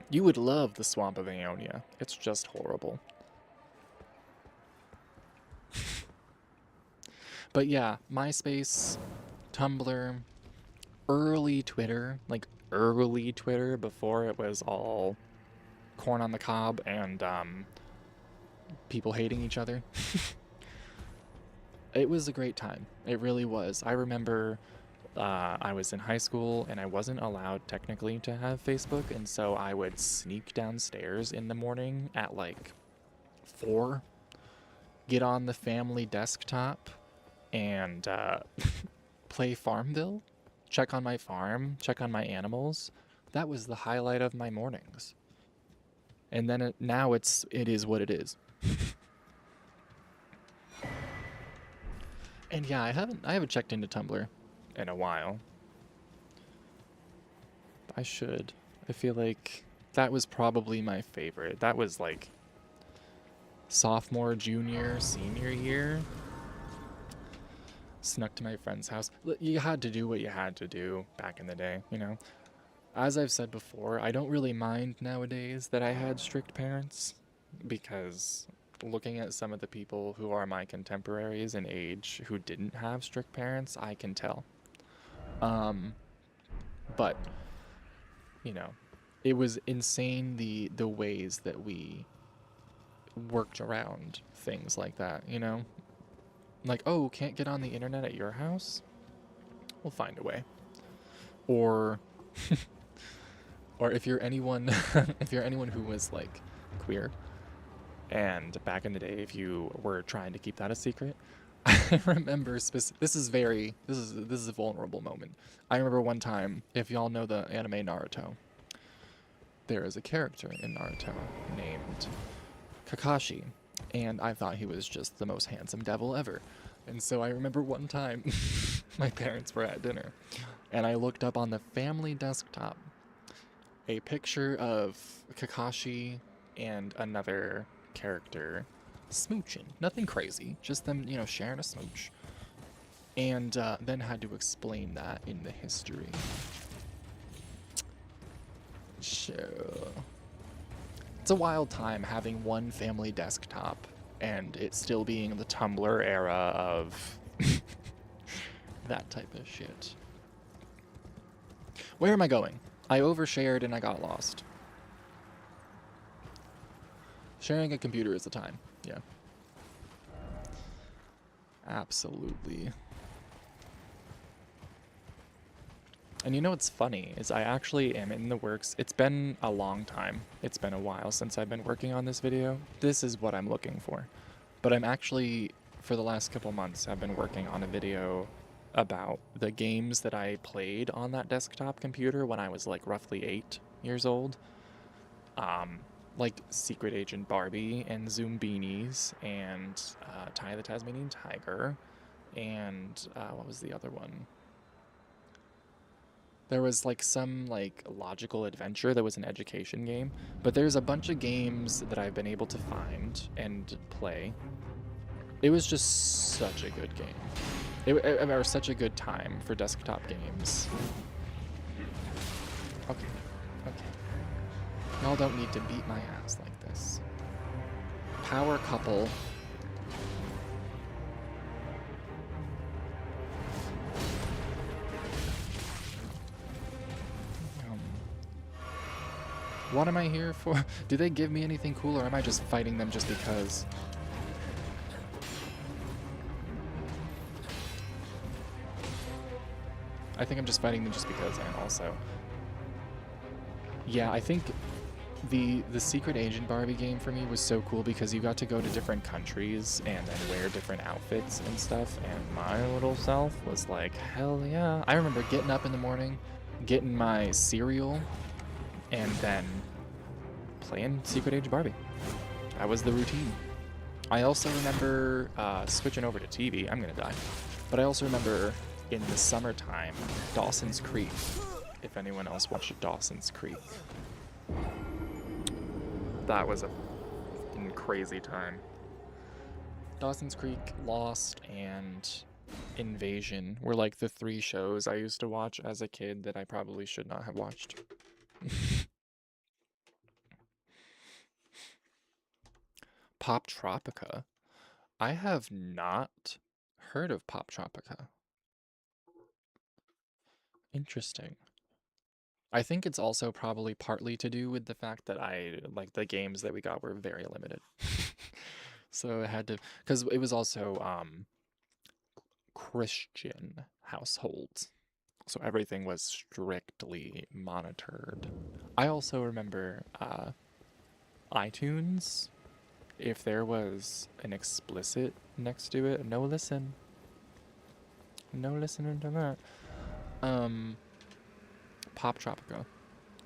You would love the Swamp of Aeonia. It's just horrible. But yeah, MySpace, Tumblr, early Twitter, like early Twitter before it was all corn on the cob and people hating each other. It was a great time. It really was. I remember I was in high school and I wasn't allowed technically to have Facebook, and so I would sneak downstairs in the morning at like 4, get on the family desktop and play Farmville, check on my farm, check on my animals. That was the highlight of my mornings. And then now it is what it is. And yeah, I haven't checked into Tumblr in a while. I should. I feel like that was probably my favorite. That was like sophomore, junior, senior year. Snuck to my friend's house. You had to do what you had to do back in the day, you know? As I've said before, I don't really mind nowadays that I had strict parents, because looking at some of the people who are my contemporaries in age who didn't have strict parents, I can tell. But, you know, it was insane the ways that we worked around things like that, you know? Like, oh, can't get on the internet at your house? We'll find a way. Or or if you're anyone who was like queer, and back in the day if you were trying to keep that a secret, I remember this is a vulnerable moment. I remember one time, if y'all know the anime Naruto, there is a character in Naruto named Kakashi, and I thought he was just the most handsome devil ever. And so I remember one time my parents were at dinner, and I looked up on the family desktop a picture of Kakashi and another character smooching. Nothing crazy, just them, you know, sharing a smooch. And then had to explain that in the history. So it's a wild time having one family desktop and it still being the Tumblr era of that type of shit. Where am I going? I overshared and I got lost. Sharing a computer is the time. Yeah. Absolutely. And you know what's funny is I actually am in the works. It's been a long time. It's been a while since I've been working on this video. This is what I'm looking for. But I'm actually, for the last couple months, I've been working on a video about the games that I played on that desktop computer when I was like roughly 8 years old. Like Secret Agent Barbie and Zoombinis and Ty the Tasmanian Tiger and what was the other one? There was like some like logical adventure that was an education game, but there's a bunch of games that I've been able to find and play. It was just such a good game. It was such a good time for desktop games. Okay. Y'all don't need to beat my ass like this. Power couple. What am I here for? Do they give me anything cool, or am I just fighting them just because? I think I'm just fighting them just because, and also... Yeah, I think the Secret Agent Barbie game for me was so cool because you got to go to different countries and then wear different outfits and stuff, and my little self was like, hell yeah. I remember getting up in the morning, getting my cereal, and then playing Secret Age Barbie. That was the routine. I also remember switching over to TV. I'm gonna die. But I also remember in the summertime, Dawson's Creek. If anyone else watched Dawson's Creek. That was a crazy time. Dawson's Creek, Lost, and Invasion were like the 3 shows I used to watch as a kid that I probably should not have watched. Pop Tropica. I have not heard of Pop Tropica. Interesting. I think it's also probably partly to do with the fact that the games that we got were very limited. So it had to, because it was also Christian households. So everything was strictly monitored. I also remember iTunes, if there was an explicit next to it, no listen. No listening to that. Pop Tropica.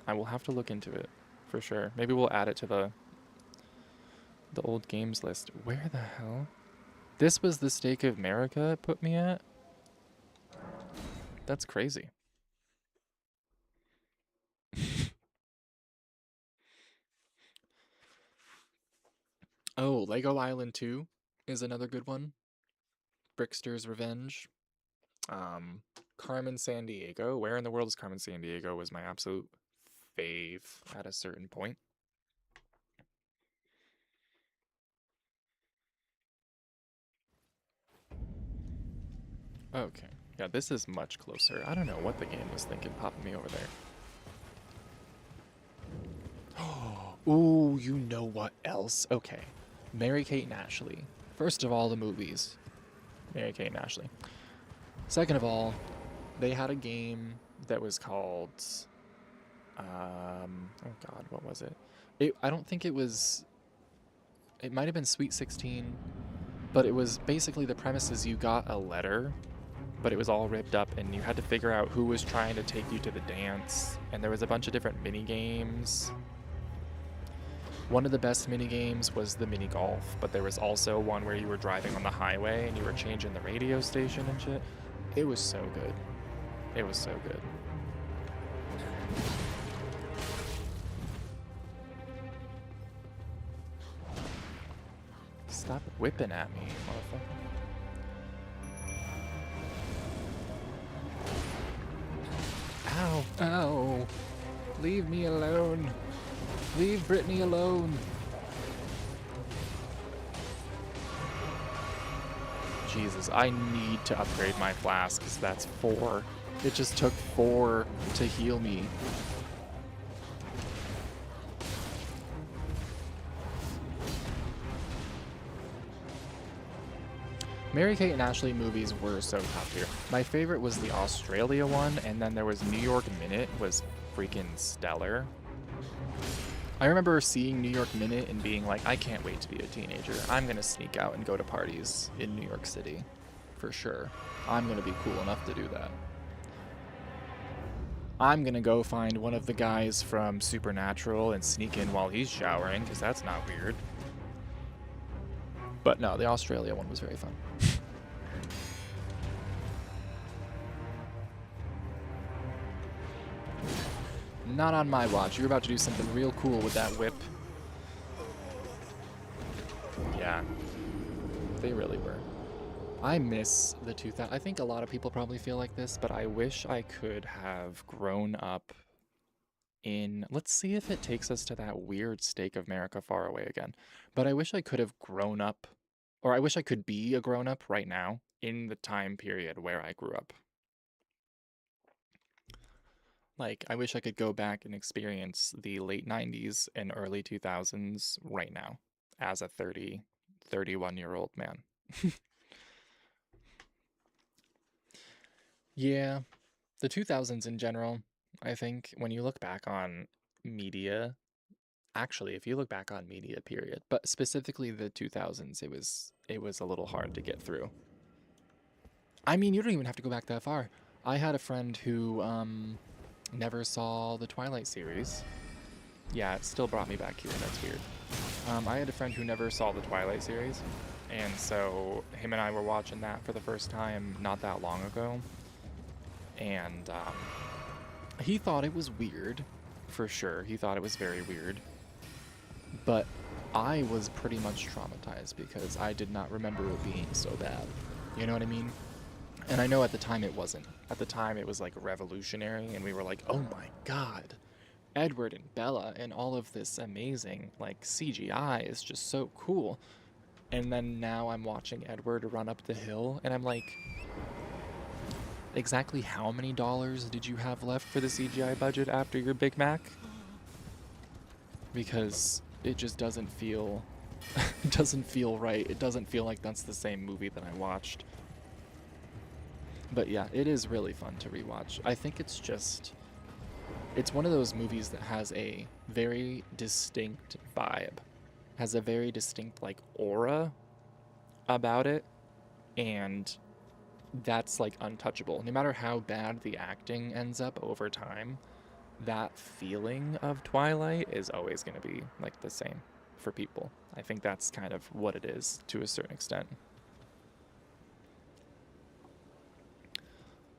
I will have to look into it for sure. Maybe we'll add it to the old games list. Where the hell? This was the Stake of America it put me at? That's crazy. Oh, Lego Island 2 is another good one. Brickster's Revenge. Carmen Sandiego. Where in the world is Carmen Sandiego was my absolute fave at a certain point. Okay. Yeah, this is much closer. I don't know what the game was thinking popping me over there. Ooh, you know what else? Okay. Mary-Kate and Ashley. First of all, the movies. Mary-Kate and Ashley. Second of all, they had a game that was called... oh god, what was it? I don't think it was... It might have been Sweet 16, but it was basically the premise is you got a letter, but it was all ripped up, and you had to figure out who was trying to take you to the dance, and there was a bunch of different mini-games. One of the best mini-games was the mini-golf, but there was also one where you were driving on the highway and you were changing the radio station and shit. It was so good. It was so good. Stop whipping at me, motherfucker. Ow, ow. Leave me alone. Leave Brittany alone. Jesus, I need to upgrade my flask because that's 4. It just took 4 to heal me. Mary-Kate and Ashley movies were so top tier. My favorite was the Australia one, and then there was New York Minute was freaking stellar. I remember seeing New York Minute and being like, I can't wait to be a teenager. I'm going to sneak out and go to parties in New York City. For sure. I'm going to be cool enough to do that. I'm going to go find one of the guys from Supernatural and sneak in while he's showering, because that's not weird. But no, the Australia one was very fun. Not on my watch. You're about to do something real cool with that whip. Yeah. They really were. I miss the 2000s. I think a lot of people probably feel like this, but I wish I could have grown up in... Let's see if it takes us to that weird Stake of America far away again. But I wish I could have grown up, or I wish I could be a grown-up right now in the time period where I grew up. Like, I wish I could go back and experience the late 90s and early 2000s right now as a 31-year-old man. Yeah, the 2000s in general, I think, when you look back on media, actually, if you look back on media, period, but specifically the 2000s, it was a little hard to get through. I mean, you don't even have to go back that far. I had a friend who, never saw the Twilight series. Yeah, it still brought me back here. That's weird. I had a friend who never saw the Twilight series, and so him and I were watching that for the first time not that long ago. And he thought it was weird, for sure. He thought it was very weird. But I was pretty much traumatized because I did not remember it being so bad. You know what I mean? And I know at the time it wasn't. At the time it was like revolutionary, and we were like, oh my god, Edward and Bella and all of this amazing like CGI is just so cool. And then now I'm watching Edward run up the hill, and I'm like, exactly how many dollars did you have left for the CGI budget after your Big Mac? Because it just doesn't feel doesn't feel right. It doesn't feel like that's the same movie that I watched. But yeah, it is really fun to rewatch. I think it's one of those movies that has a very distinct vibe, has a very distinct like aura about it, and that's like untouchable. No matter how bad the acting ends up over time, that feeling of Twilight is always going to be like the same for people. I think that's kind of what it is to a certain extent.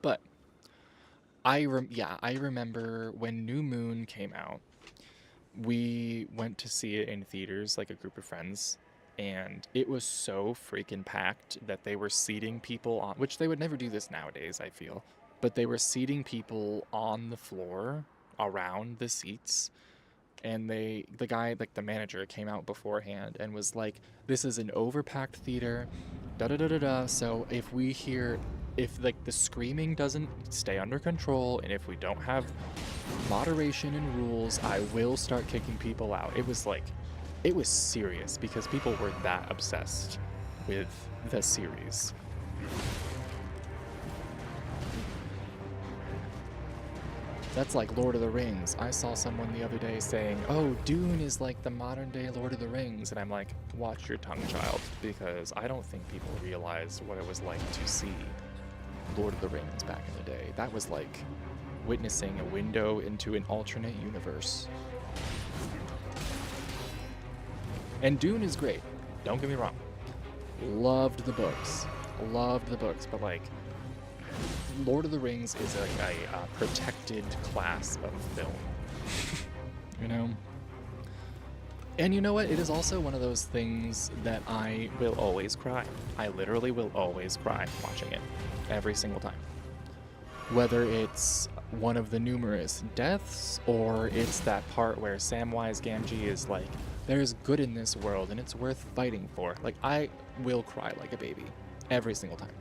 But I remember when New Moon came out, we went to see it in theaters, like a group of friends, and it was so freaking packed that they were seating people on, which they would never do this nowadays, I feel, but they were seating people on the floor around the seats. And the guy, like the manager, came out beforehand and was like, this is an overpacked theater, da da da da da, so if like the screaming doesn't stay under control, and if we don't have moderation and rules, I will start kicking people out. It was serious because people were that obsessed with the series. That's like Lord of the Rings. I saw someone the other day saying, oh, Dune is like the modern day Lord of the Rings. And I'm like, watch your tongue, child, because I don't think people realized what it was like to see Lord of the Rings back in the day. That was like witnessing a window into an alternate universe. And Dune is great. Don't get me wrong. Loved the books, but like, Lord of the Rings is like a protected class of film, you know? And you know what? It is also one of those things that I will always cry. I literally will always cry watching it, every single time. Whether it's one of the numerous deaths, or it's that part where Samwise Gamgee is like, there's good in this world and it's worth fighting for. Like, I will cry like a baby, every single time.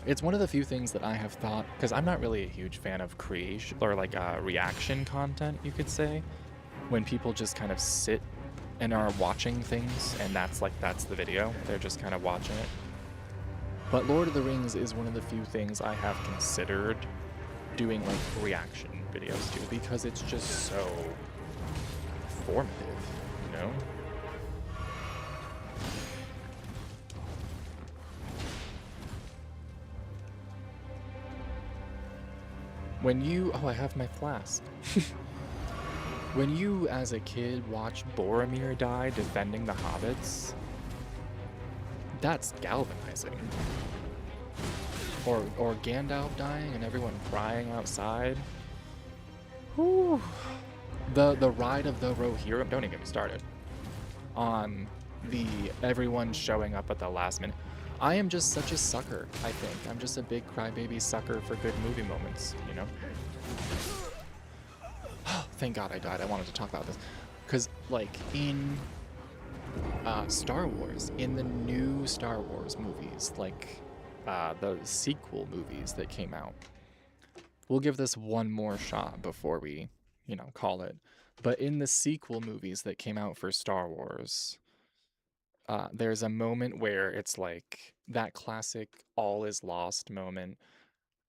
It's one of the few things that I have thought, because I'm not really a huge fan of creation or like reaction content, you could say, when people just kind of sit and are watching things, and that's the video. They're just kind of watching it. But Lord of the Rings is one of the few things I have considered doing like reaction videos to, because it's just so formative, you know? When you, oh, I have my flask. When you, as a kid, watch Boromir die defending the hobbits, that's galvanizing. Or Gandalf dying and everyone crying outside. Whew. The ride of the Rohirrim, don't even get me started. On the everyone showing up at the last minute. I am just such a sucker, I think. I'm just a big crybaby sucker for good movie moments, you know? Thank God I died. I wanted to talk about this. Because, like, in Star Wars, in the new Star Wars movies, like the sequel movies that came out, we'll give this one more shot before we, you know, call it. But in the sequel movies that came out for Star Wars, there's a moment where it's like that classic all is lost moment.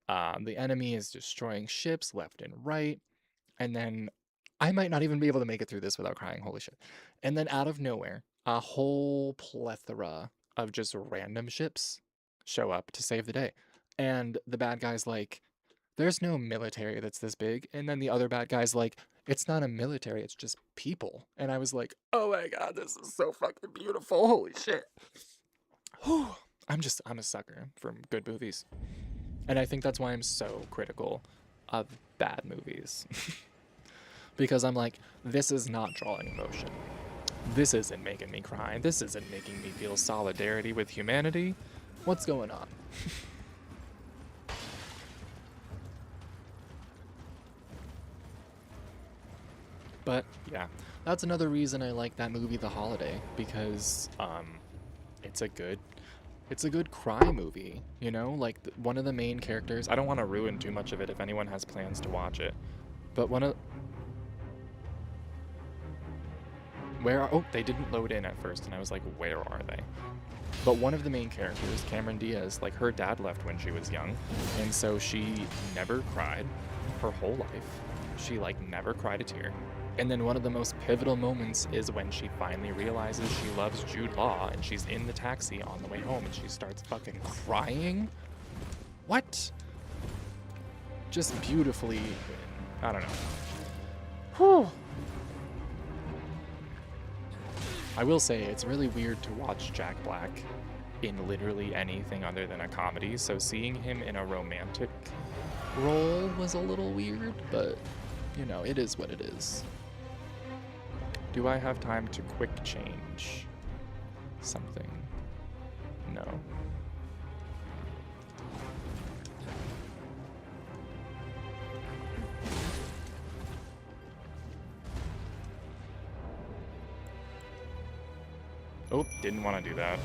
The enemy is destroying ships left and right, and then I might not even be able to make it through this without crying, holy shit. And then out of nowhere, a whole plethora of just random ships show up to save the day. And the bad guy's like, there's no military that's this big. And then the other bad guy's like, it's not a military, it's just people. And I was like, oh my god, this is so fucking beautiful. Holy shit. Whew. I'm a sucker for good movies. And I think that's why I'm so critical of bad movies. Because I'm like, this is not drawing emotion. This isn't making me cry. This isn't making me feel solidarity with humanity. What's going on? But yeah, that's another reason I like that movie The Holiday, because it's a good cry movie, you know? Like one of the main characters, I don't want to ruin too much of it if anyone has plans to watch it. But oh, they didn't load in at first and I was like, where are they? But one of the main characters, Cameron Diaz, like her dad left when she was young, and so she never cried her whole life. She like never cried a tear. And then one of the most pivotal moments is when she finally realizes she loves Jude Law and she's in the taxi on the way home and she starts fucking crying. What? Just beautifully, I don't know. Whew. I will say it's really weird to watch Jack Black in literally anything other than a comedy, so seeing him in a romantic role was a little weird, but you know, it is what it is. Do I have time to quick change something? No. Oh, didn't want to do that.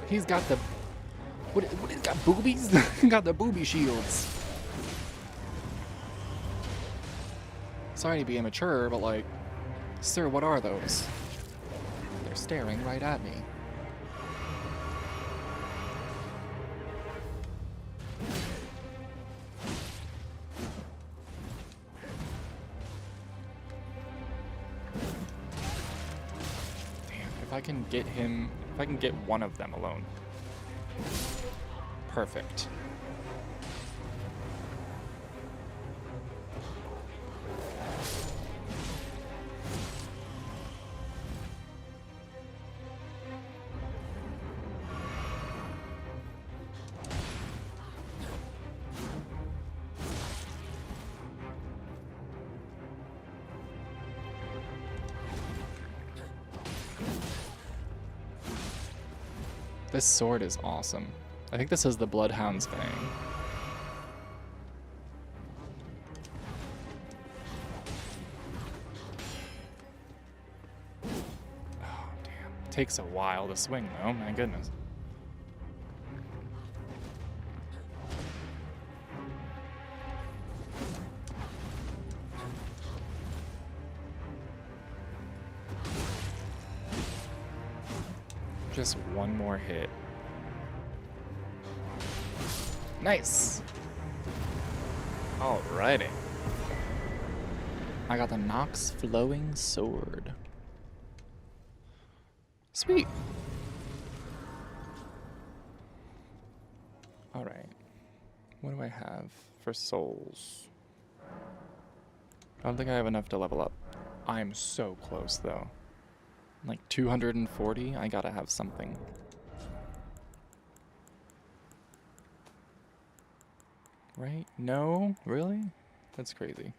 He's got the... What he's got, boobies? He got the booby shields. Sorry to be immature, but like... Sir, what are those? They're staring right at me. If I can get him, if I can get one of them alone. Perfect. This sword is awesome. I think this is the Bloodhound's Fang. Oh, damn. Takes a while to swing, though. My goodness. Just one more hit. Nice. Alrighty. I got the Nox Flowing Sword. Sweet. Alright. What do I have for souls? I don't think I have enough to level up. I'm so close, though. Like 240, I gotta have something. Right? No? Really? That's crazy.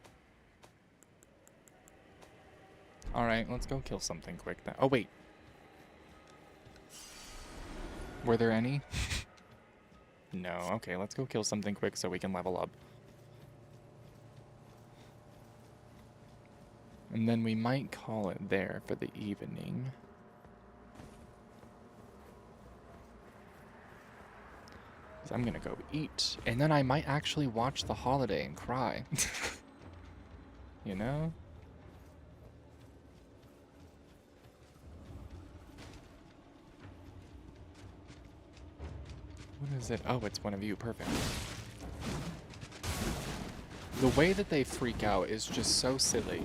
Alright, let's go kill something quick then. Oh, wait. Were there any? No. Okay, let's go kill something quick so we can level up. And then we might call it there for the evening. I'm gonna go eat. And then I might actually watch The Holiday and cry. You know? What Is it? Oh, it's one of you. Perfect. The way that they freak out is just so silly.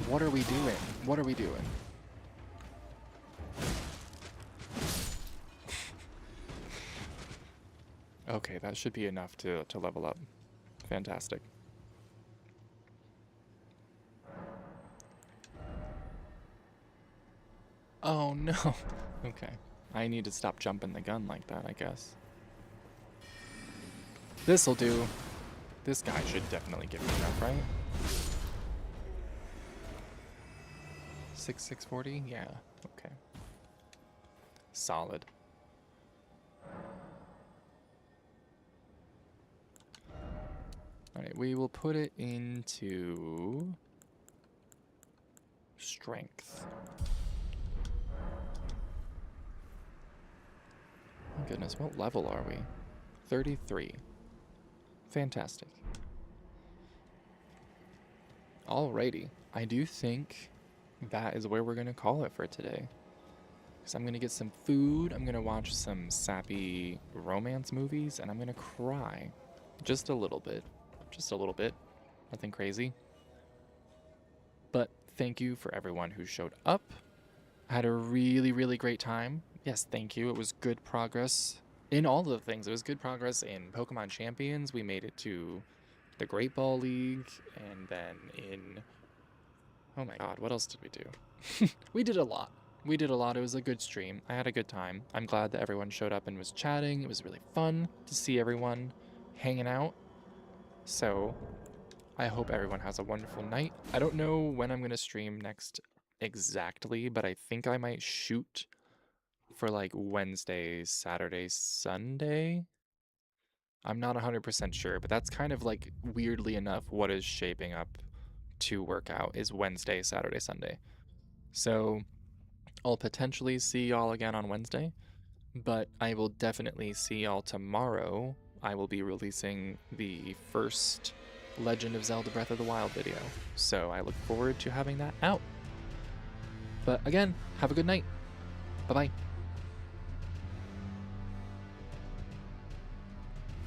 What are we doing? What are we doing? Okay, that should be enough to level up. Fantastic. Oh no. Okay. I need to stop jumping the gun like that, I guess. This'll do. This guy should definitely give me enough, right? 640? Yeah. Okay. Solid. Alright, we will put it into strength. Oh goodness, what level are we? 33. Fantastic. Alrighty, I do think that is where we're going to call it for today. Because I'm going to get some food, I'm going to watch some sappy romance movies, and I'm going to cry. Just a little bit. Just a little bit. Nothing crazy. But thank you for everyone who showed up. I had a really, really great time. Yes, thank you. It was good progress in all of the things. It was good progress in Pokemon Champions. We made it to the Great Ball League, and then in... Oh my god, what else did we do? We did a lot. We did a lot. It was a good stream. I had a good time. I'm glad that everyone showed up and was chatting. It was really fun to see everyone hanging out. So, I hope everyone has a wonderful night. I don't know when I'm going to stream next exactly, but I think I might shoot for like Wednesday, Saturday, Sunday. I'm not 100% sure, but that's kind of like, weirdly enough, what is shaping up to work out is Wednesday, Saturday, Sunday. So I'll potentially see y'all again on Wednesday, but I will definitely see y'all tomorrow. I will be releasing the first Legend of Zelda Breath of the Wild video, so I look forward to having that out. But again, have a good night. Bye-bye.